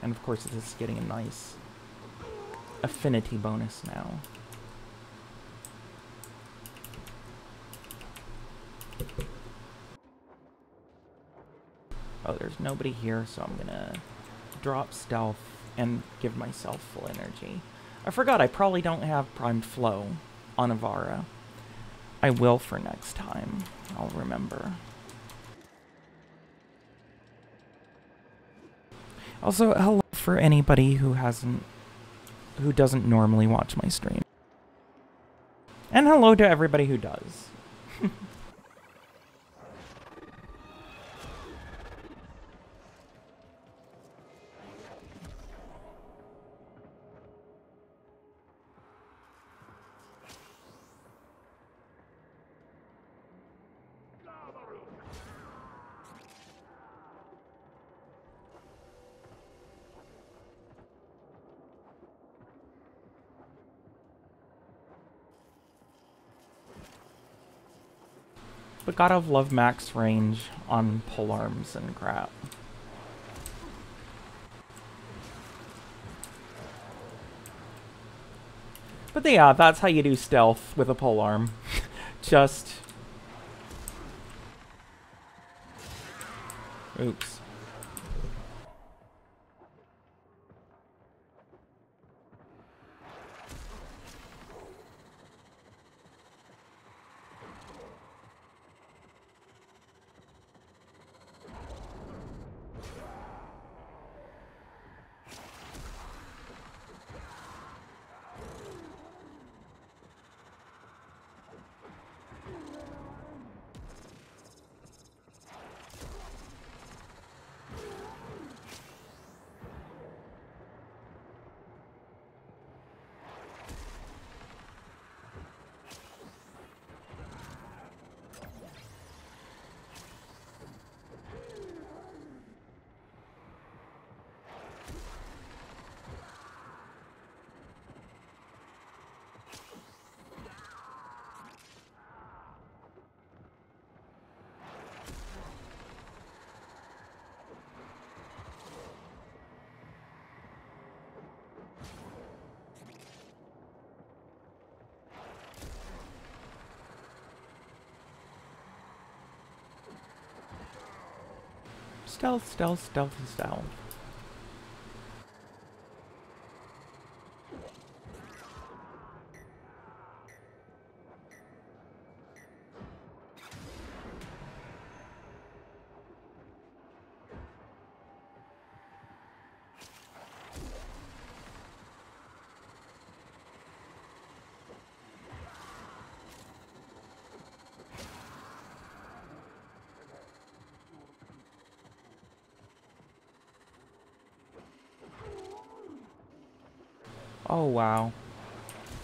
And of course, this is getting a nice affinity bonus now. Oh, there's nobody here, so I'm gonna drop stealth and give myself full energy. I forgot I probably don't have primed flow on Avara. I will for next time. I'll remember. Also, hello for anybody who doesn't normally watch my stream. And hello to everybody who does. But gotta love max range on polearms and crap. But yeah, that's how you do stealth with a polearm. Just... Oops. Stealth, stealth, stealth, stealth. Oh, wow.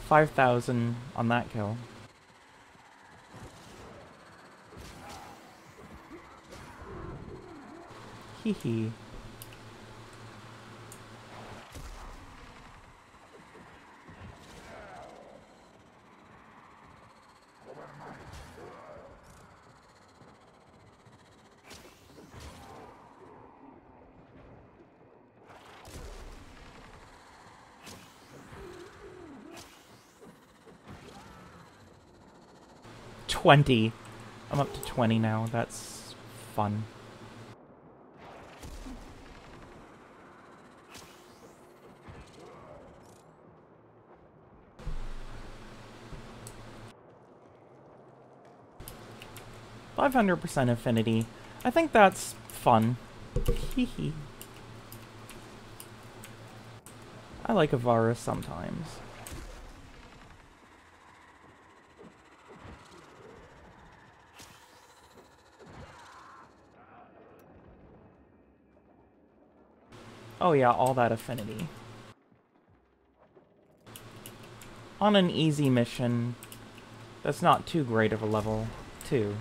5,000 on that kill. Hee hee. $20. I'm up to 20 now. That's fun. "500% affinity." I think that's fun. Hee hee. I like Avara sometimes. Oh yeah, all that affinity. On an easy mission, that's not too great of a level, too.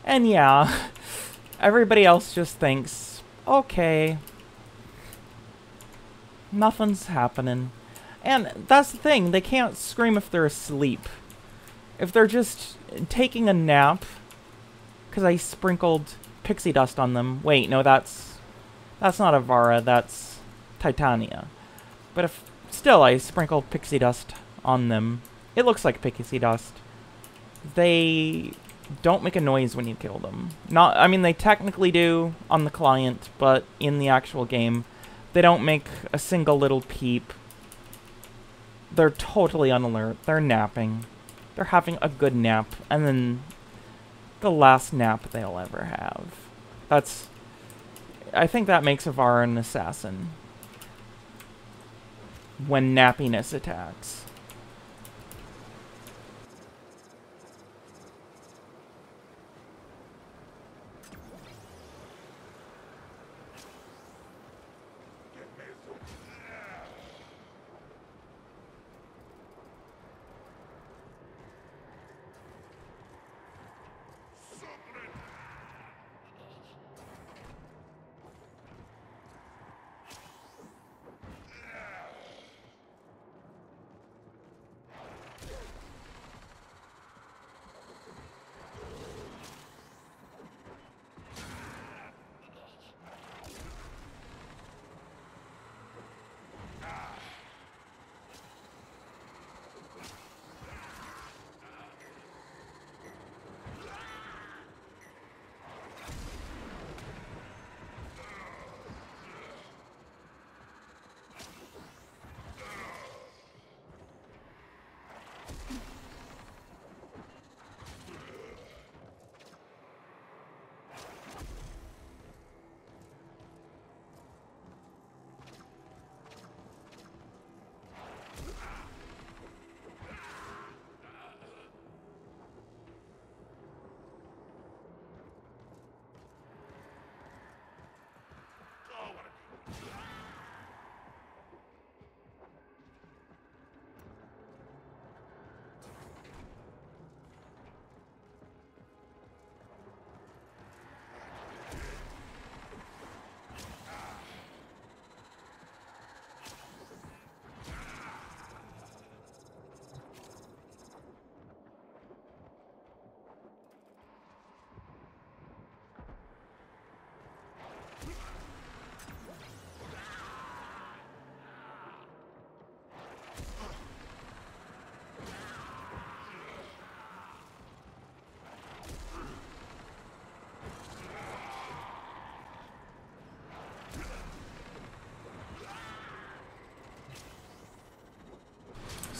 And yeah, everybody else just thinks, okay, nothing's happening. And that's the thing, they can't scream if they're asleep. If they're just taking a nap, because I sprinkled pixie dust on them. Wait, no, that's not Avara, that's Titania. But if still I sprinkled pixie dust on them, it looks like pixie dust. They don't make a noise when you kill them. I mean, they technically do on the client, but in the actual game, they don't make a single little peep. They're totally unalert. They're napping. They're having a good nap, and then the last nap they'll ever have. I think that makes Avara an assassin. When nappiness attacks.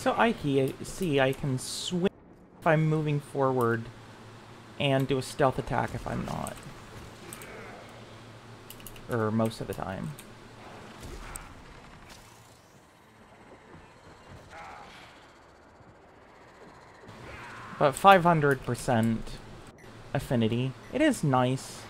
So see I can swing if I'm moving forward and do a stealth attack if I'm not. Or most of the time. But 500% affinity. It is nice.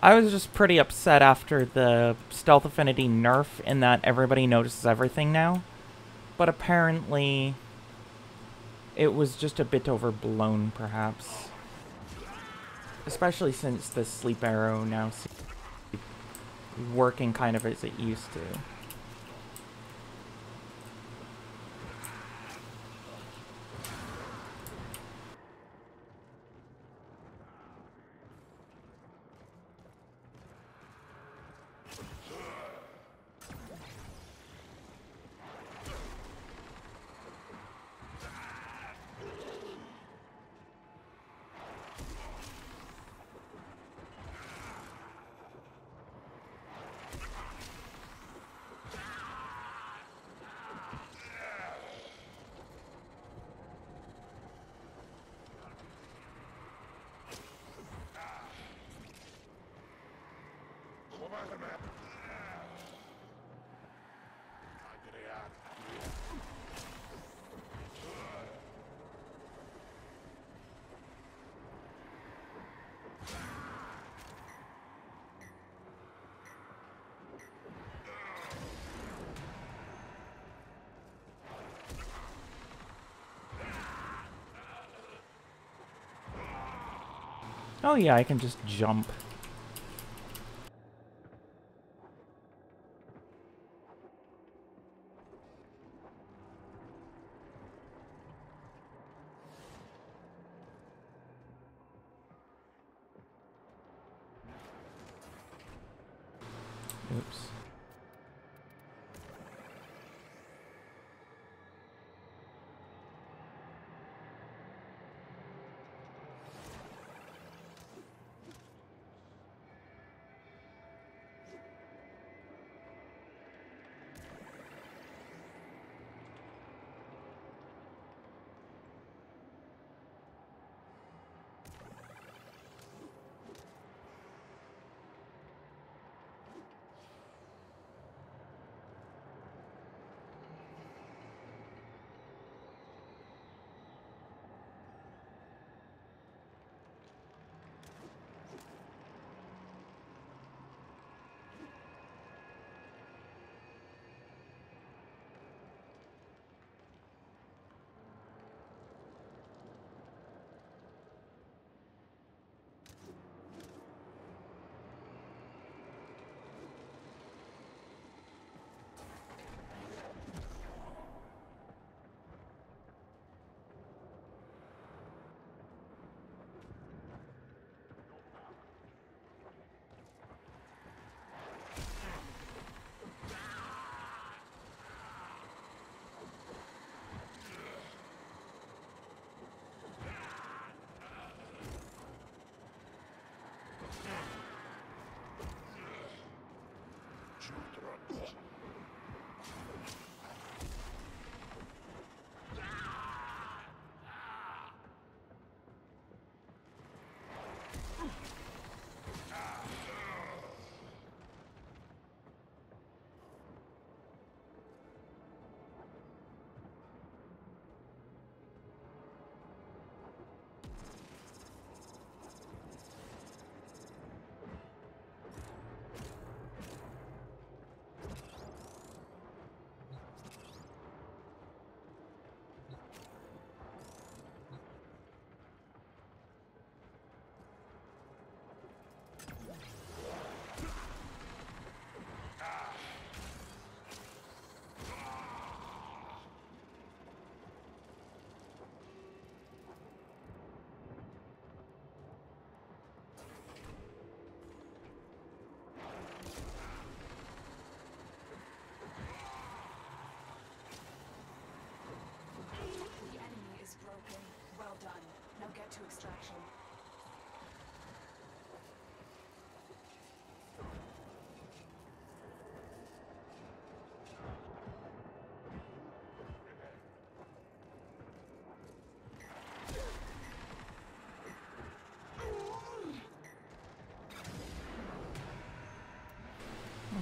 I was just pretty upset after the stealth affinity nerf in that everybody notices everything now. But apparently, it was just a bit overblown, perhaps. Especially since the sleep arrow now seems to be working kind of as it used to. Oh yeah, I can just jump. Oops.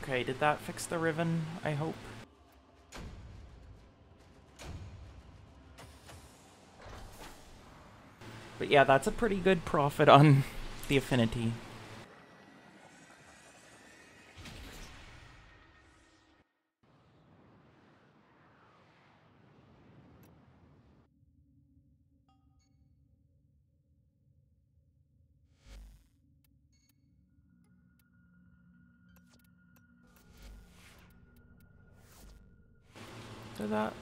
Okay, did that fix the Riven, I hope? But yeah, that's a pretty good profit on the affinity. Did that...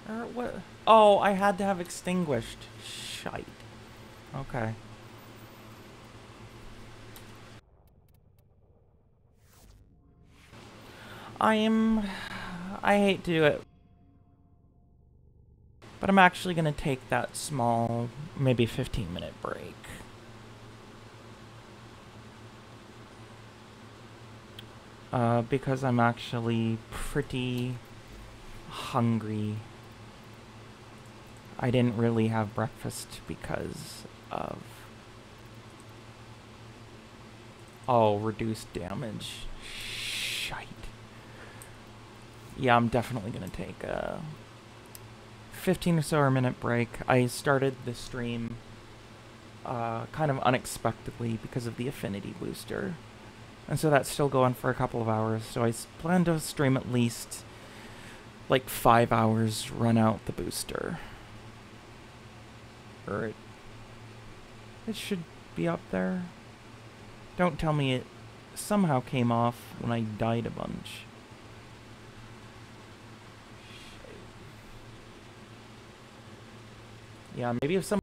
Or what? Oh, I had to have extinguished. Shite. Okay. I hate to do it, but I'm actually gonna take that small, maybe 15-minute break. Because I'm actually pretty hungry. I didn't really have breakfast because of... Oh, reduced damage. Shite. Yeah, I'm definitely gonna take a 15 or so minute break. I started the stream kind of unexpectedly because of the affinity booster. And so that's still going for a couple of hours, so I plan to stream at least like 5 hours, run out the booster. Or it should be up there. Don't tell me it somehow came off when I died a bunch. Yeah, maybe if some...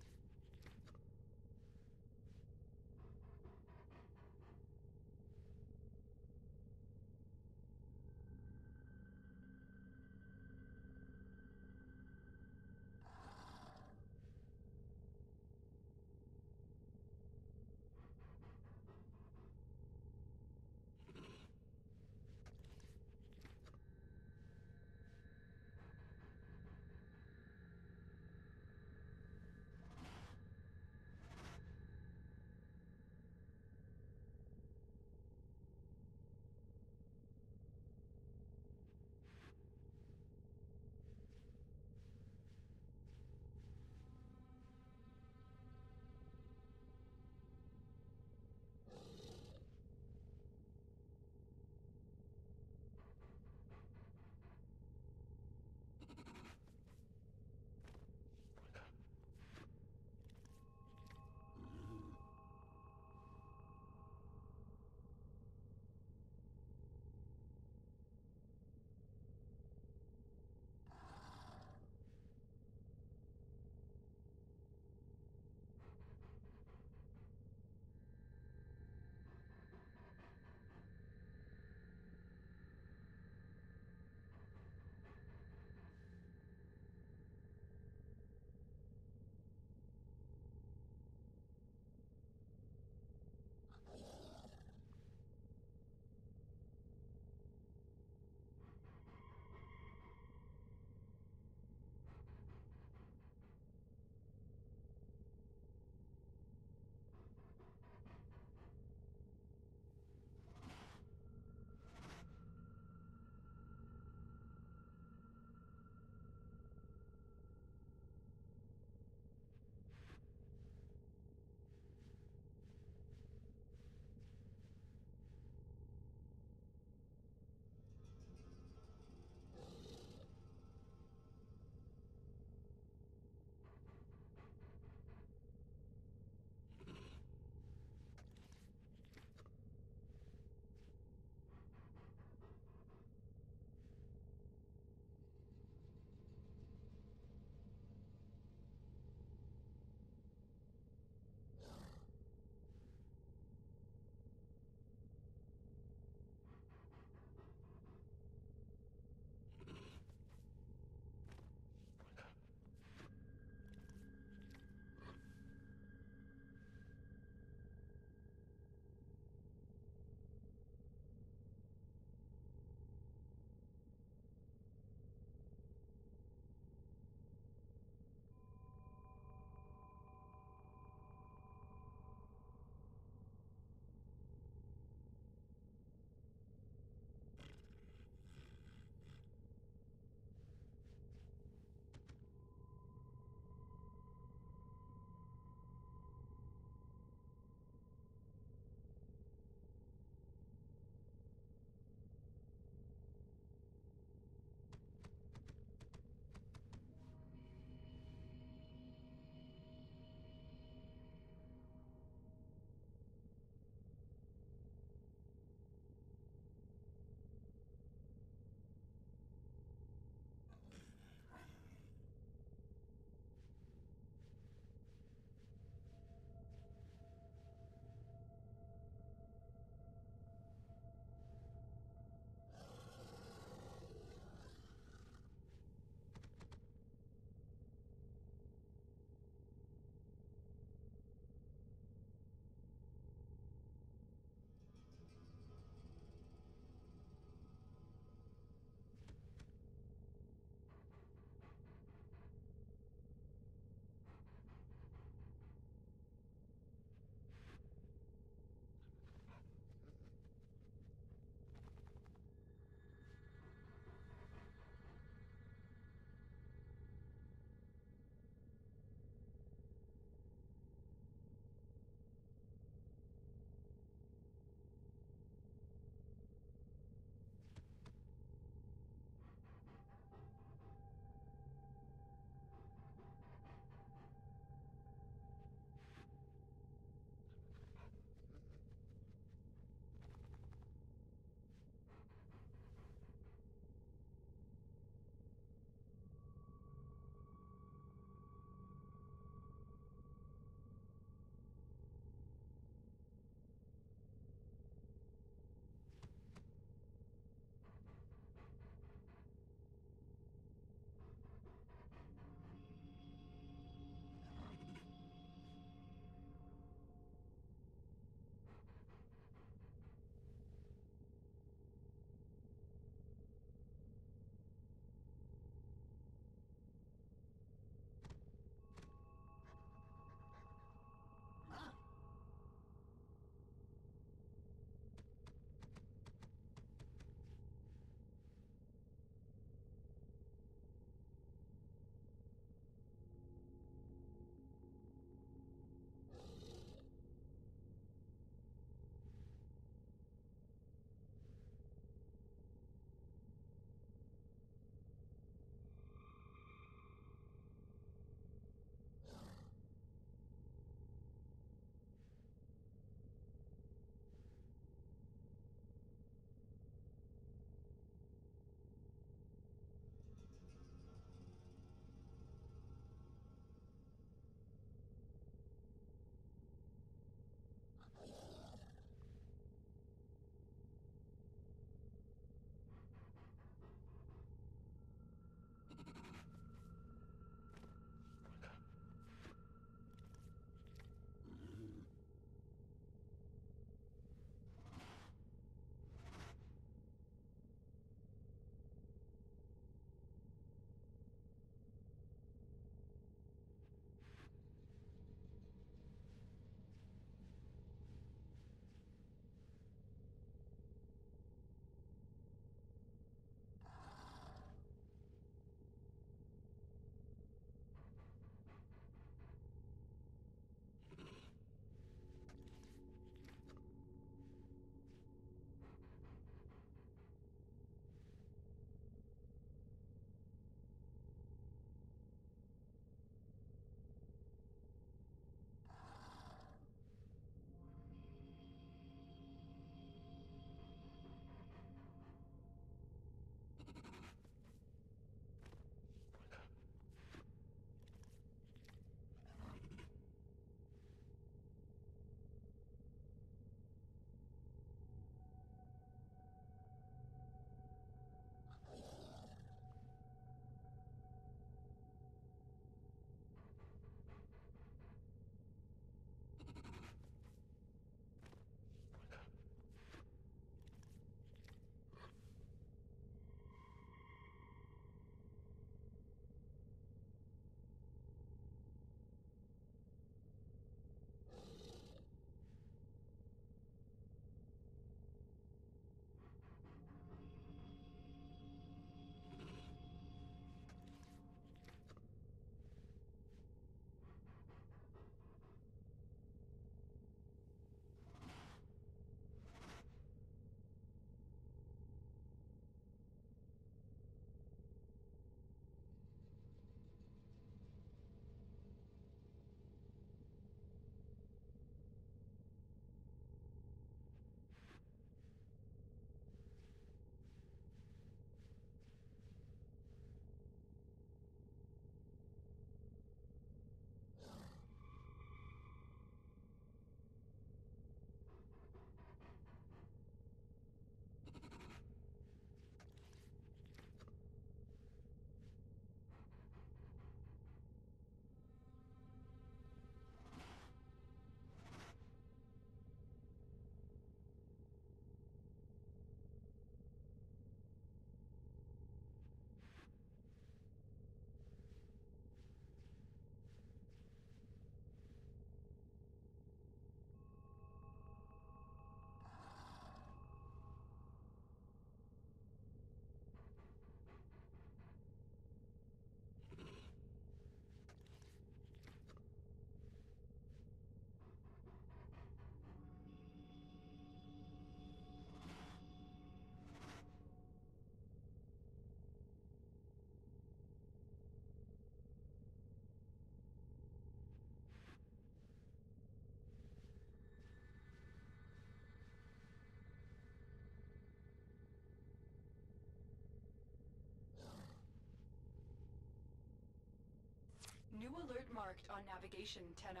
New alert marked on navigation, Tenno.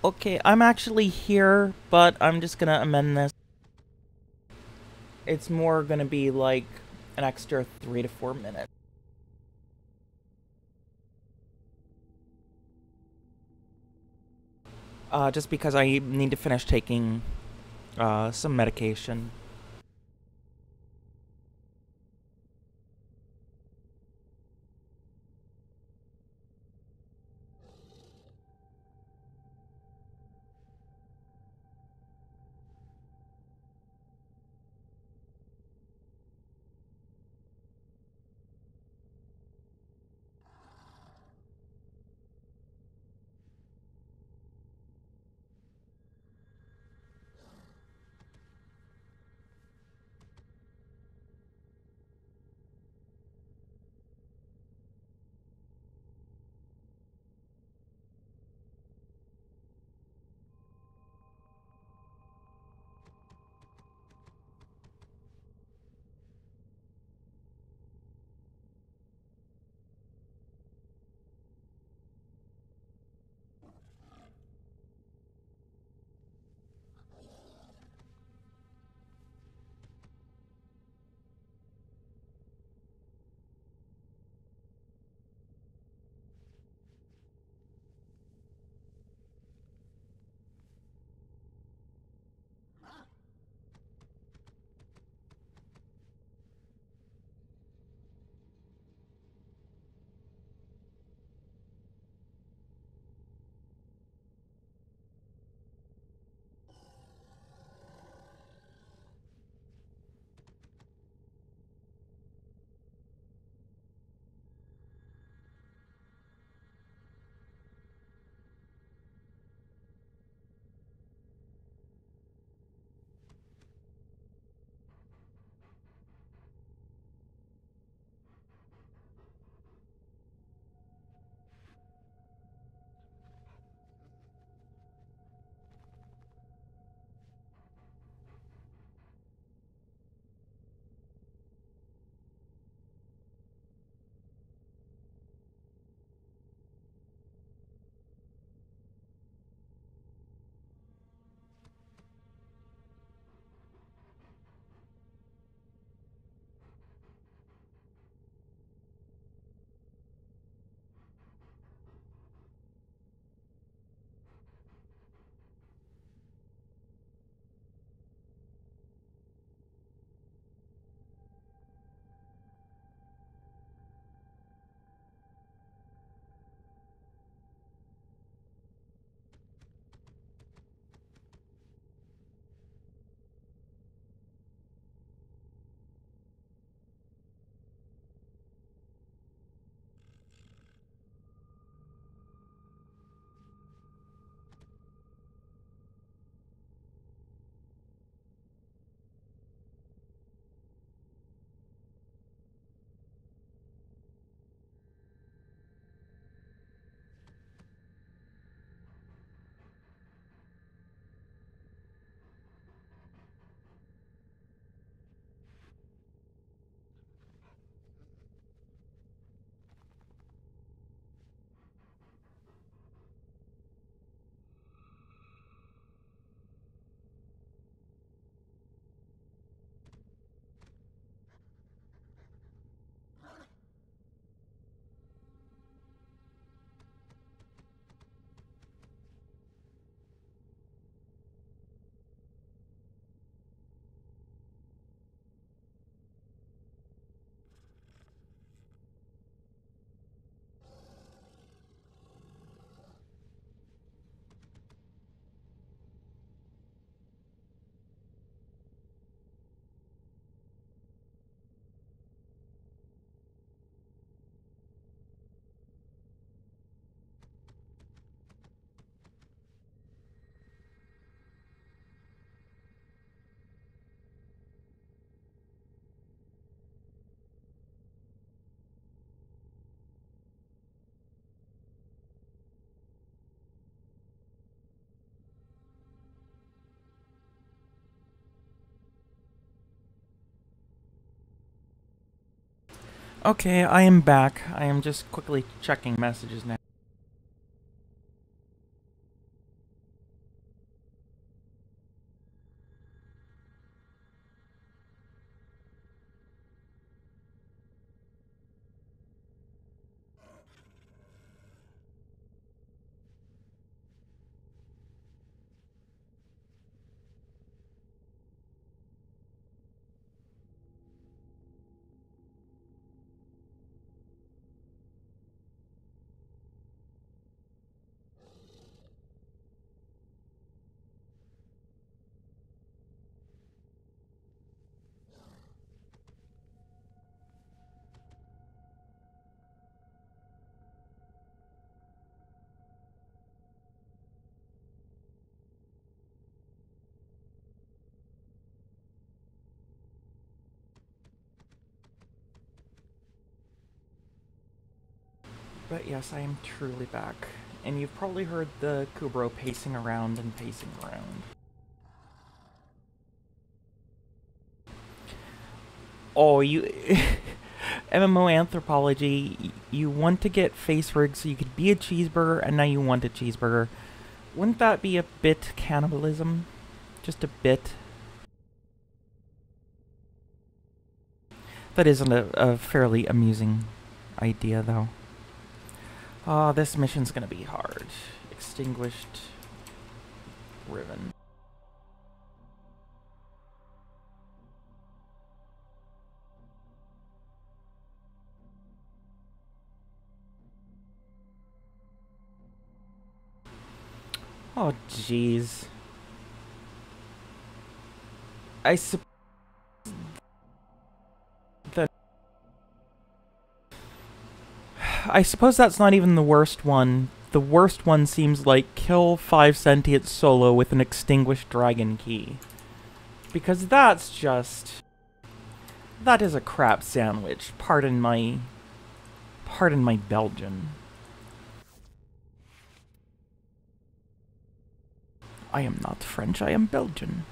Okay, I'm actually here, but I'm just gonna amend this. It's more gonna be like an extra 3 to 4 minutes. Just because I need to finish taking some medication. Okay, I am back. I am just quickly checking messages now. But yes, I am truly back. And you've probably heard the Kubro pacing around and pacing around. Oh, you... MMO anthropology, you want to get face rigged so you could be a cheeseburger, and now you want a cheeseburger. Wouldn't that be a bit cannibalism? Just a bit? That isn't a fairly amusing idea, though. Ah, this mission's gonna be hard. Extinguished ribbon. Oh, jeez. I suppose that's not even the worst one. The worst one seems like kill 5 sentient solo with an extinguished dragon key. Because that's just... that is a crap sandwich. Pardon my Belgian. I am not French, I am Belgian.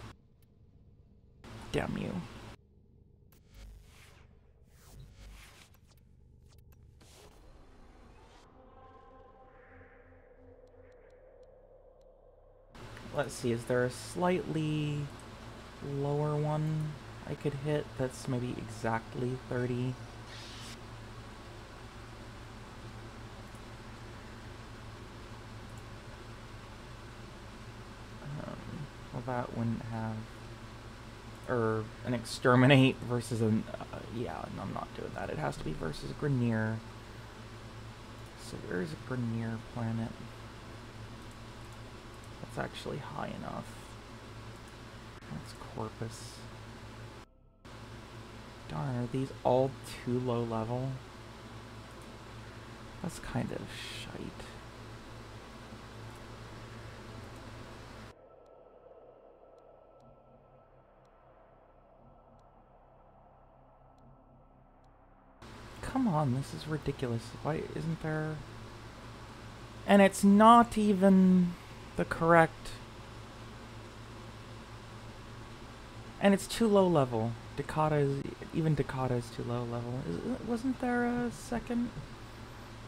Damn you. Let's see, is there a slightly lower one I could hit that's maybe exactly 30? Well, that wouldn't have... or an exterminate versus an... yeah, no, I'm not doing that. It has to be versus Grenier. So where's a Grenier planet? That's actually high enough. That's Corpus. Darn, are these all too low level? That's kind of shite. Come on, this is ridiculous. Why isn't there... and it's not even the correct... and it's too low level. Even Dakota is too low level. Wasn't there a second?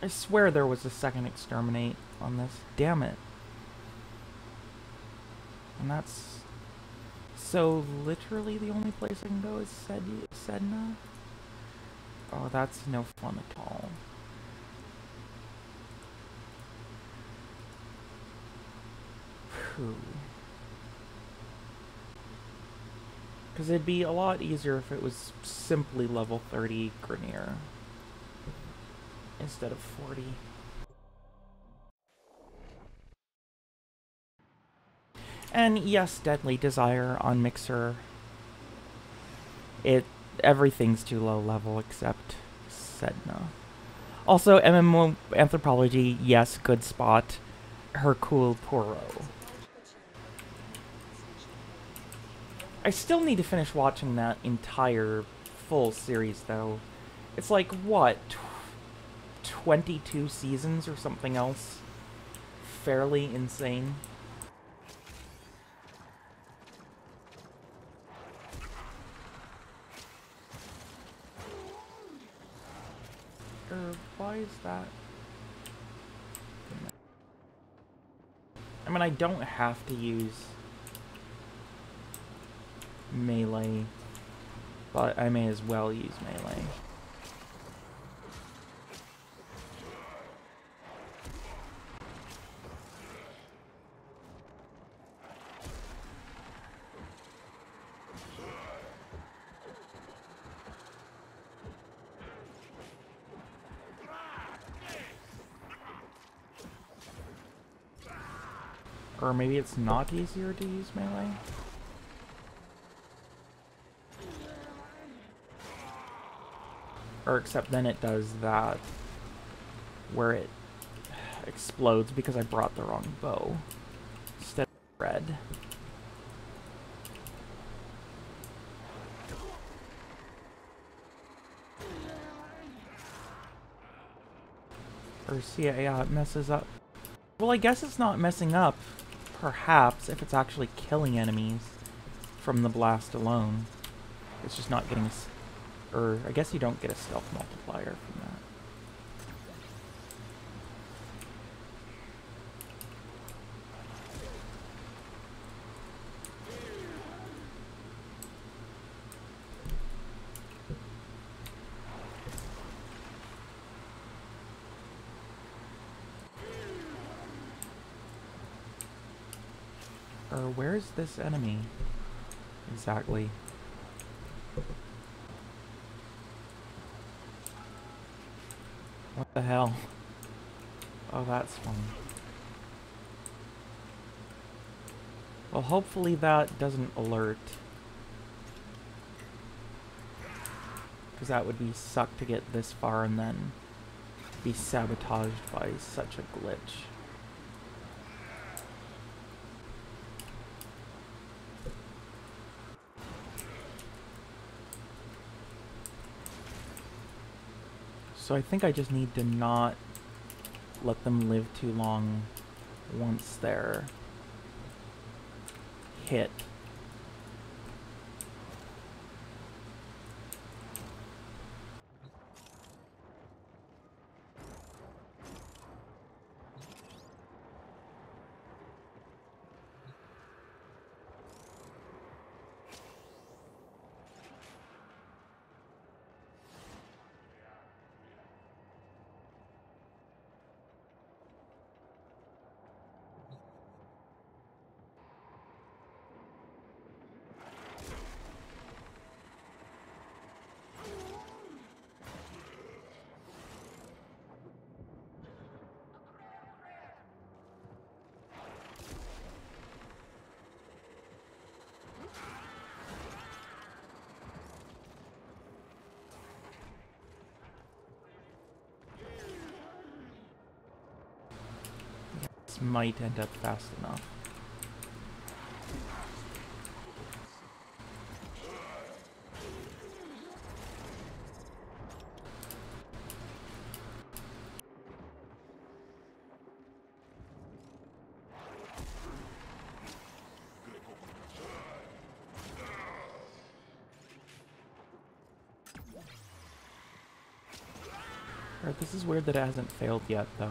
I swear there was a second exterminate on this. Damn it. And that's... so literally the only place I can go is Sedna? Oh, that's no fun at all. Phew. Because it'd be a lot easier if it was simply level 30 Grenier instead of 40. And yes, Deadly Desire on Mixer. Everything's too low level except Sedna. Also, MMO Anthropology, yes, good spot. Hercule Poirot. I still need to finish watching that entire full series, though. It's like, what, 22 seasons or something else? Fairly insane. Why is that? I mean, I don't have to use melee, but I may as well use melee. Or maybe it's not easier to use melee? Or except then it does that where it explodes because I brought the wrong bow instead of red. Or see, yeah, it messes up. Well, I guess it's not messing up, perhaps, if it's actually killing enemies from the blast alone. It's just not getting or I guess you don't get a stealth multiplier from that. Or where's this enemy exactly? What the hell? Oh, that's fun. Well, hopefully that doesn't alert. Because that would be suck to get this far and then be sabotaged by such a glitch. So I think I just need to not let them live too long once they're hit. This might end up fast enough. Alright, this is weird that it hasn't failed yet, though.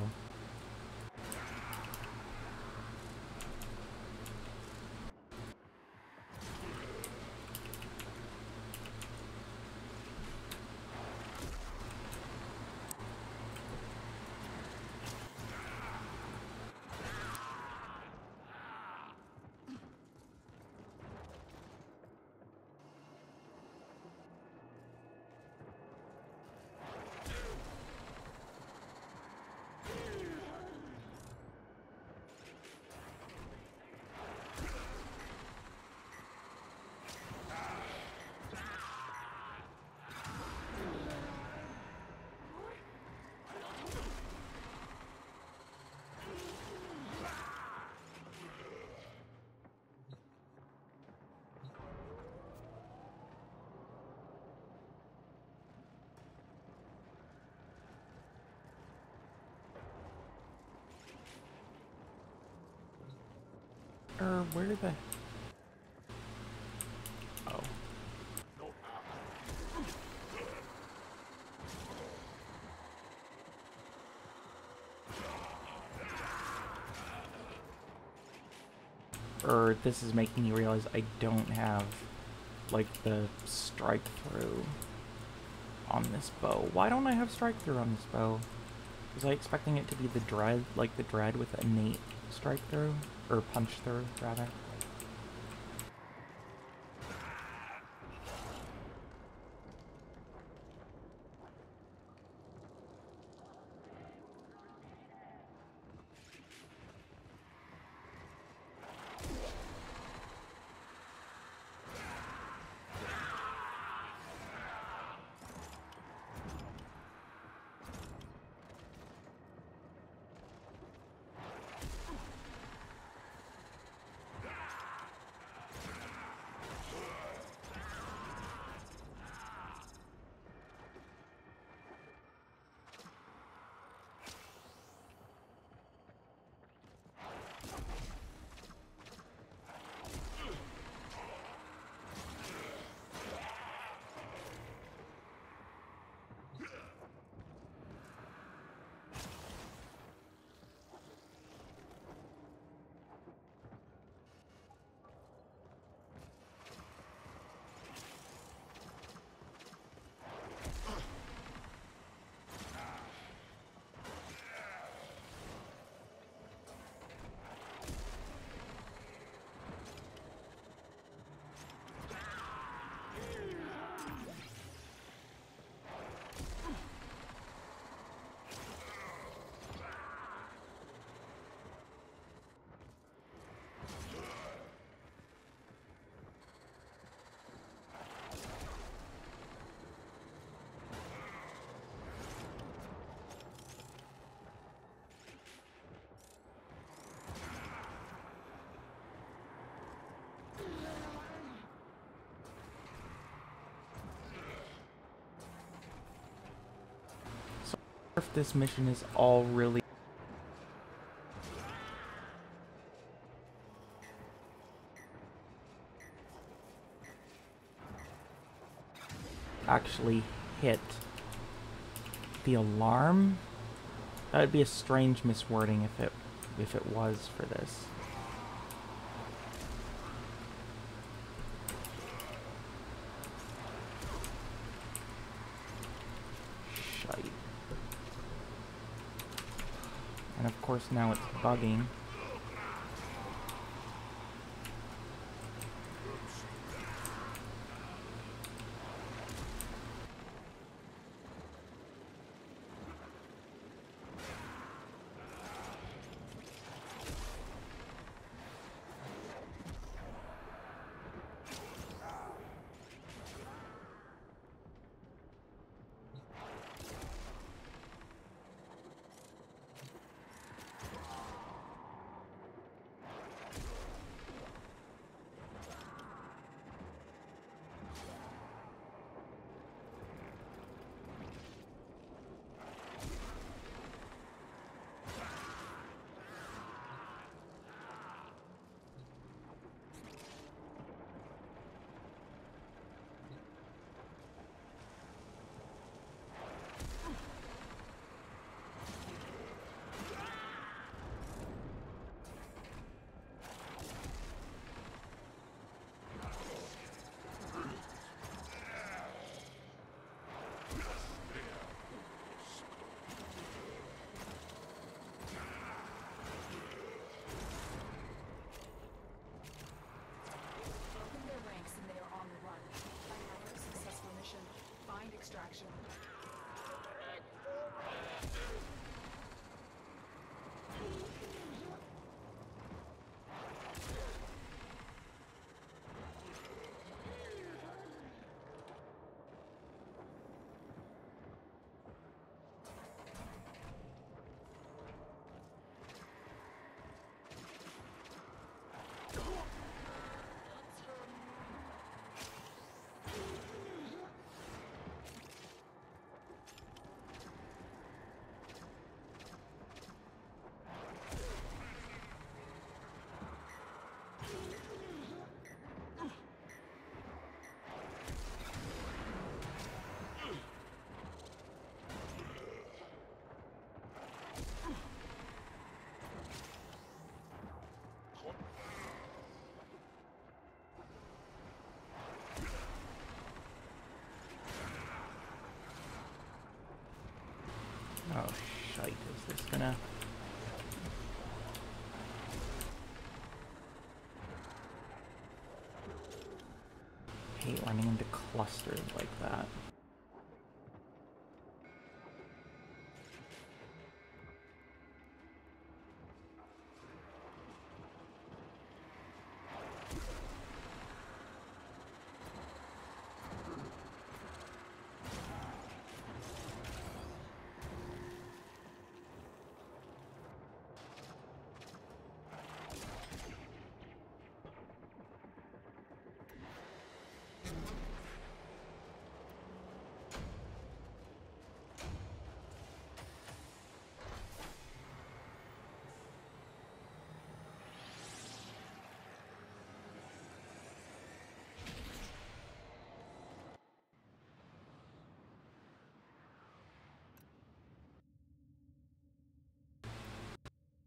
Where the... Oh. Or this is making me realize I don't have, like, the strike through on this bow. Why don't I have strike through on this bow? Was I expecting it to be the dread, like the dread with innate strike through? Or punch through, rather. If this mission is all really actually hit the alarm, that would be a strange miswording if it was for this. Shite. And of course now it's bugging. Extraction. Oh, shite. Is this gonna... hate running into clusters like that.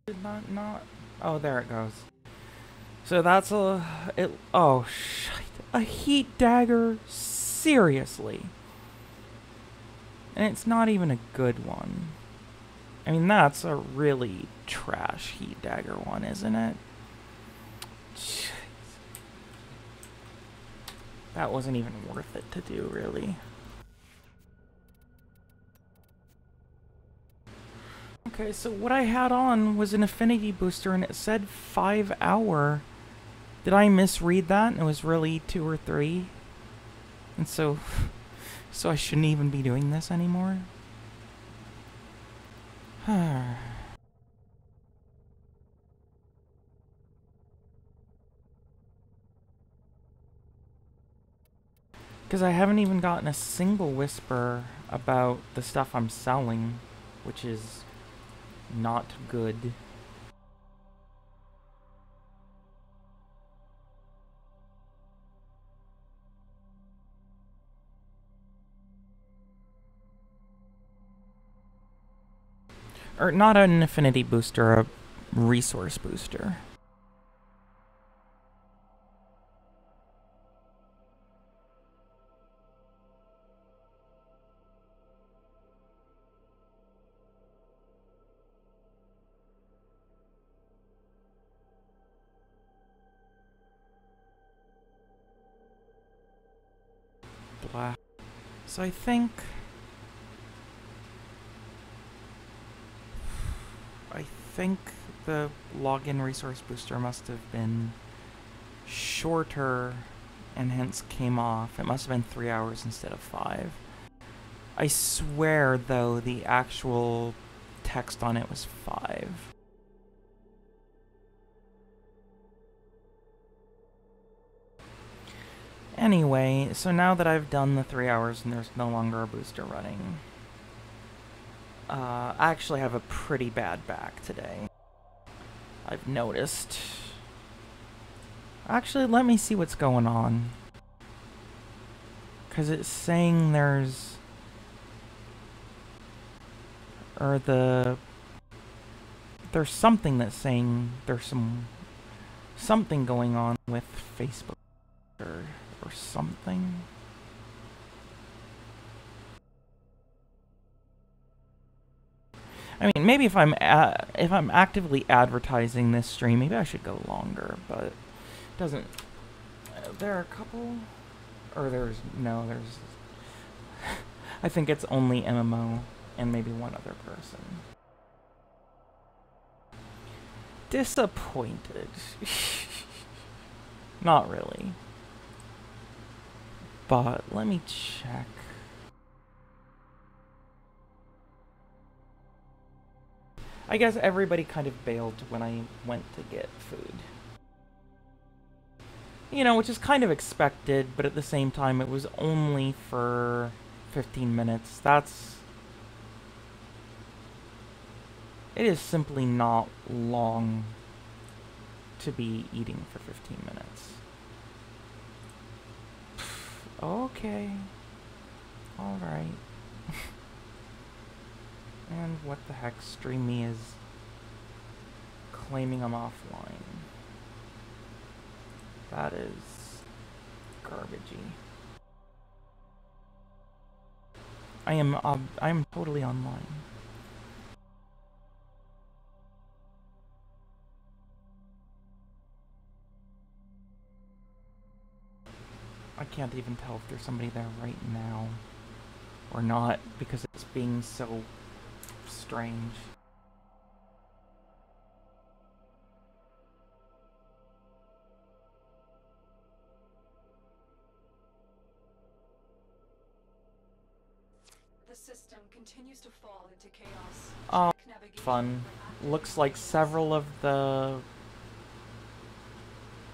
Did not... Oh, there it goes. So that's oh, shite. A heat dagger? Seriously? And it's not even a good one. I mean, that's a really trash heat dagger one, isn't it? Jeez. That wasn't even worth it to do, really. Okay, so what I had on was an affinity booster and it said 5 hour. Did I misread that? It was really 2 or 3. And so I shouldn't even be doing this anymore. Because I haven't even gotten a single whisper about the stuff I'm selling, which is not good. Or not an affinity booster, a resource booster. Blah. So I think the login resource booster must have been shorter and hence came off. It must have been 3 hours instead of 5. I swear, though, the actual text on it was 5. Anyway, so now that I've done the 3 hours and there's no longer a booster running, I actually have a pretty bad back today. I've noticed. Actually, let me see what's going on. Because it's saying there's... Or there's something that's saying there's something going on with Facebook or something. I mean, maybe if I'm actively advertising this stream, maybe I should go longer, but it doesn't. There are a couple, or there's I think it's only MMO and maybe one other person. Disappointed. Not really. But let me check. I guess everybody kind of bailed when I went to get food. You know, which is kind of expected, but at the same time, it was only for 15 minutes. It is simply not long to be eating for 15 minutes. Okay. Alright. And what the heck, StreamMe is claiming I'm offline. That is garbagey. I am totally online. can't even tell if there's somebody there right now or not because it's being so strange. The system continues to fall into chaos. Oh, Check navigation fun. for Looks like several of the...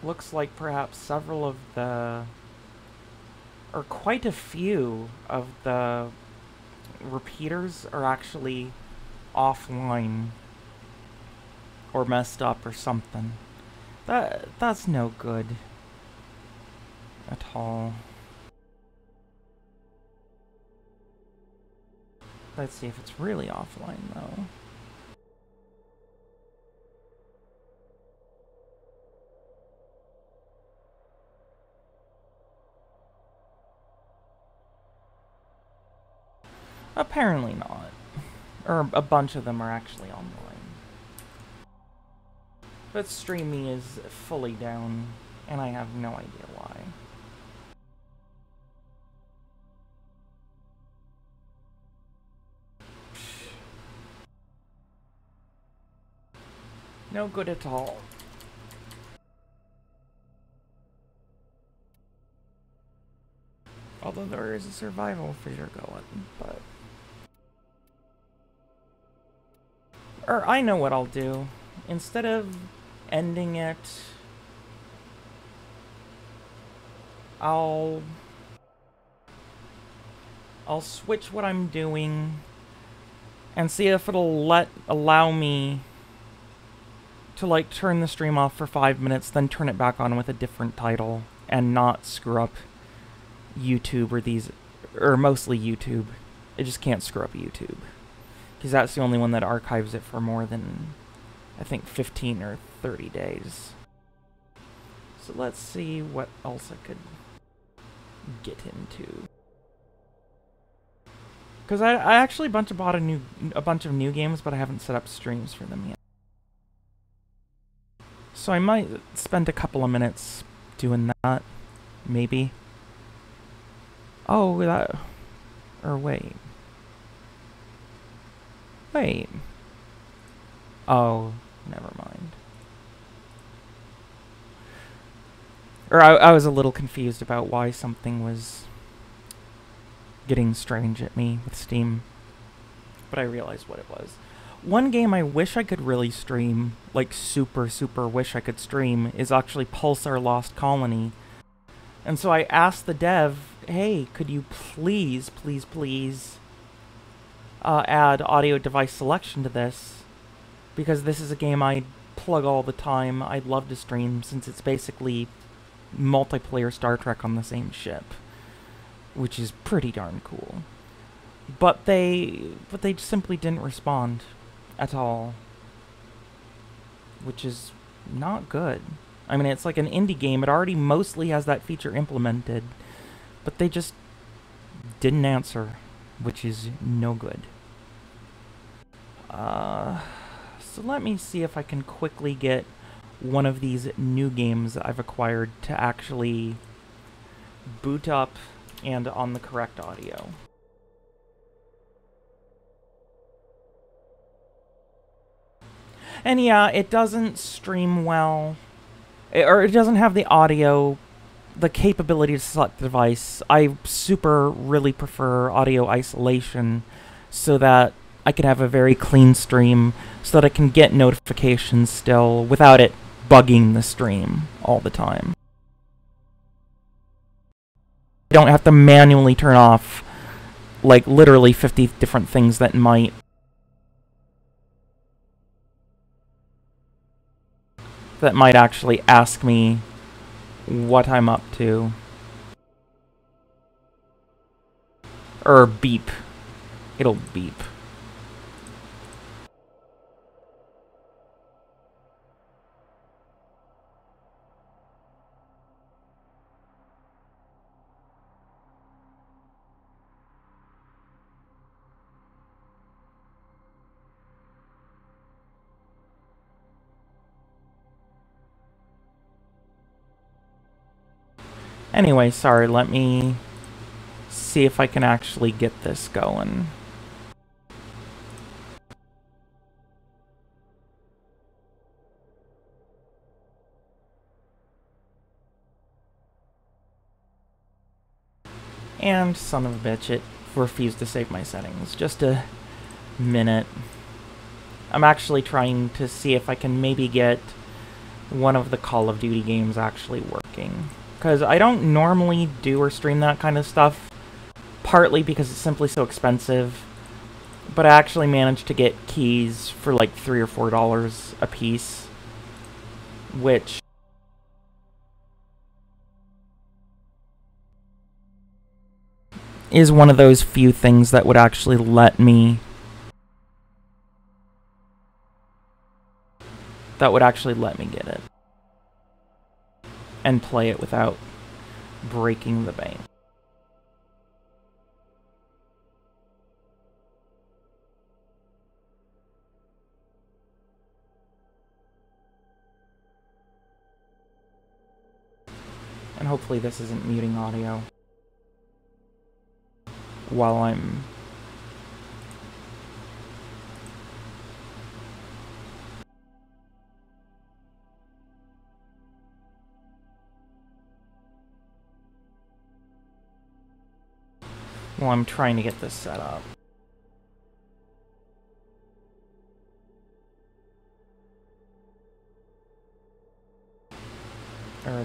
Looks like perhaps several of the... or quite a few of the repeaters are actually offline or messed up or something. That's no good at all. Let's see if it's really offline though. Apparently not. Or a bunch of them are actually online. But streaming is fully down, and I have no idea why. No good at all. Although there is a survival feature going, but... Or I know what I'll do. Instead of ending it, I'll switch what I'm doing and see if it'll allow me to like turn the stream off for 5 minutes, then turn it back on with a different title and not screw up YouTube or mostly YouTube. It just can't screw up YouTube. Because that's the only one that archives it for more than, I think, 15 or 30 days. So let's see what else I could get into. Because I actually bought a bunch of new games, but I haven't set up streams for them yet. So I might spend a couple of minutes doing that, maybe. Oh, that... Or wait. Wait. Oh, never mind. Or I was a little confused about why something was getting strange at me with Steam. But I realized what it was. One game I wish I could really stream, like super wish I could stream, is actually Pulsar Lost Colony. And so I asked the dev, hey, could you please add audio device selection to this? Because this is a game I plug all the time. I'd love to stream since it's basically multiplayer Star Trek on the same ship, which is pretty darn cool. But they simply didn't respond at all, which is not good. I mean, it's like an indie game. It already mostly has that feature implemented, but they just didn't answer, which is no good. So let me see if I can quickly get one of these new games I've acquired to actually boot up and on the correct audio. And yeah, it doesn't stream well, or it doesn't have the audio, the capability to select the device. I really prefer audio isolation so that I can have a very clean stream, so that I can get notifications still without it bugging the stream all the time. I don't have to manually turn off, like, literally 50 different things that might actually ask me what I'm up to. Or beep. It'll beep. Anyway, sorry, let me see if I can actually get this going. And son of a bitch, it refused to save my settings. Just a minute. I'm actually trying to see if I can maybe get one of the Call of Duty games actually working. Because I don't normally do or stream that kind of stuff, partly because it's simply so expensive, but I actually managed to get keys for like $3 or $4 a piece, which is one of those few things that would actually let me get it and play it without breaking the bank. And hopefully this isn't muting audio while I'm... while I'm trying to get this set up.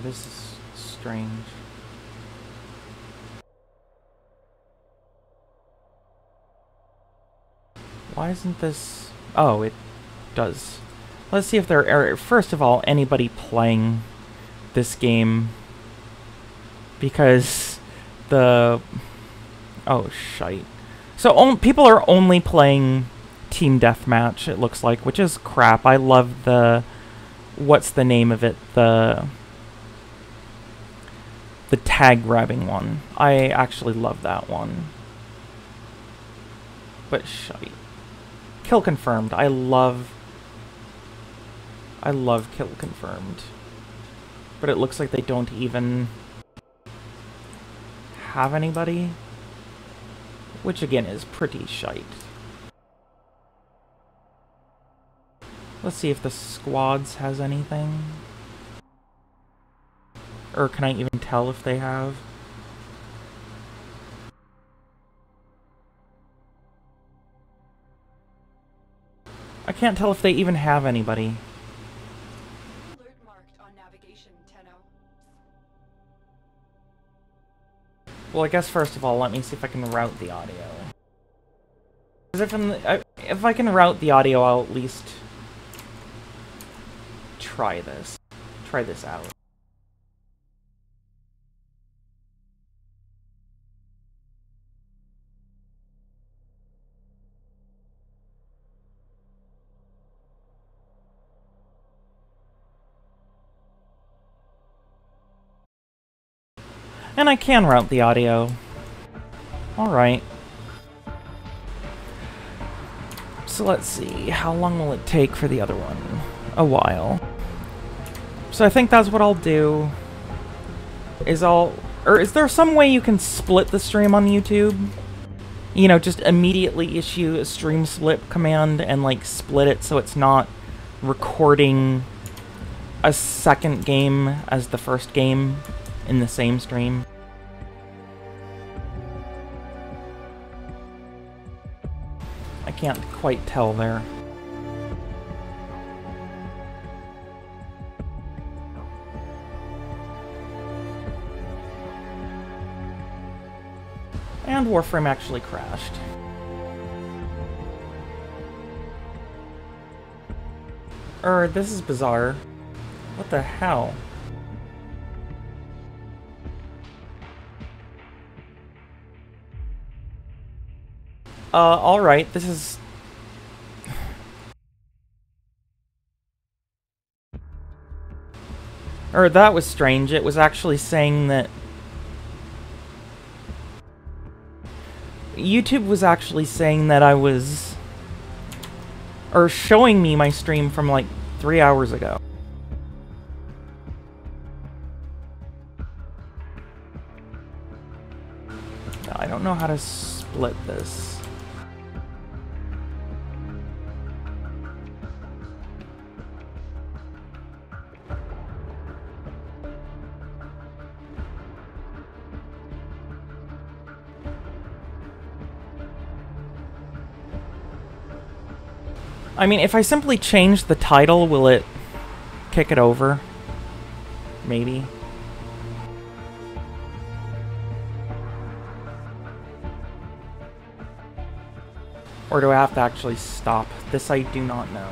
This is strange. Why isn't this... Oh, it does. Let's see if there are, first of all, anybody playing this game. Because the... Oh, shite. So people are only playing Team Deathmatch, it looks like, which is crap. I love the... What's the name of it? The tag grabbing one. I actually love that one. But shite. Kill confirmed. I love kill confirmed. But it looks like they don't even have anybody. Which again is pretty shite. Let's see if the squads has anything. Or can I even tell if they have? I can't tell if they even have anybody. Alert marked on navigation, Tenno. Well, I guess first of all, let me see if I can route the audio. Because if I can route the audio, I'll at least try this. Try this out. And I can route the audio. Alright. So let's see, how long will it take for the other one? A while. So I think that's what I'll do. Is there some way you can split the stream on YouTube? You know, just immediately issue a stream split command and like split it so it's not recording a second game as the first game in the same stream. I can't quite tell there. And Warframe actually crashed. This is bizarre. What the hell? Alright, this is... that was strange. It was actually saying that... YouTube was actually saying that I was... showing me my stream from, like, 3 hours ago. how to split this. I mean, if I simply change the title, will it kick it over? Maybe. Or do I have to actually stop? This I do not know.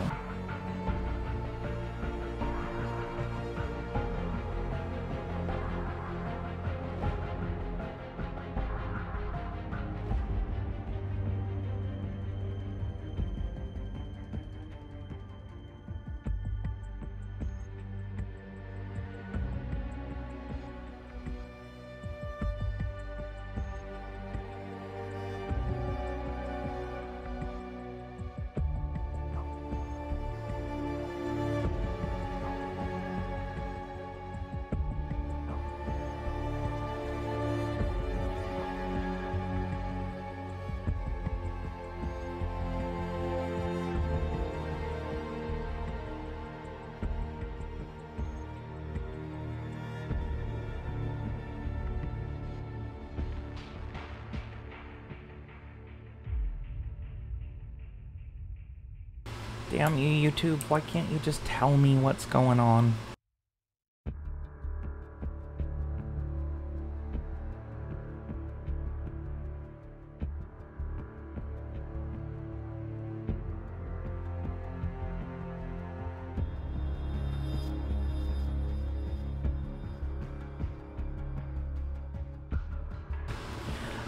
Damn you, YouTube, why can't you just tell me what's going on?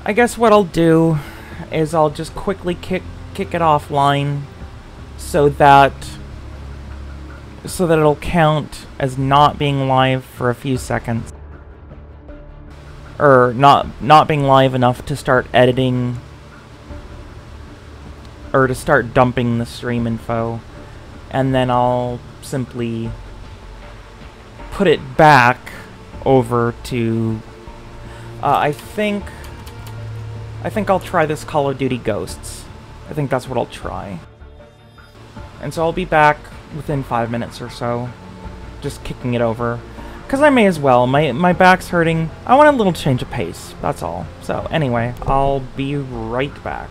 I guess what I'll do is I'll just quickly kick it offline so that it'll count as not being live for a few seconds. Or not being live enough to start editing or to start dumping the stream info. And then I'll simply put it back over to I think I'll try this Call of Duty Ghosts. I think that's what I'll try. And so I'll be back within 5 minutes or so, just kicking it over. Because I may as well. My back's hurting. I want a little change of pace, that's all. So anyway, I'll be right back.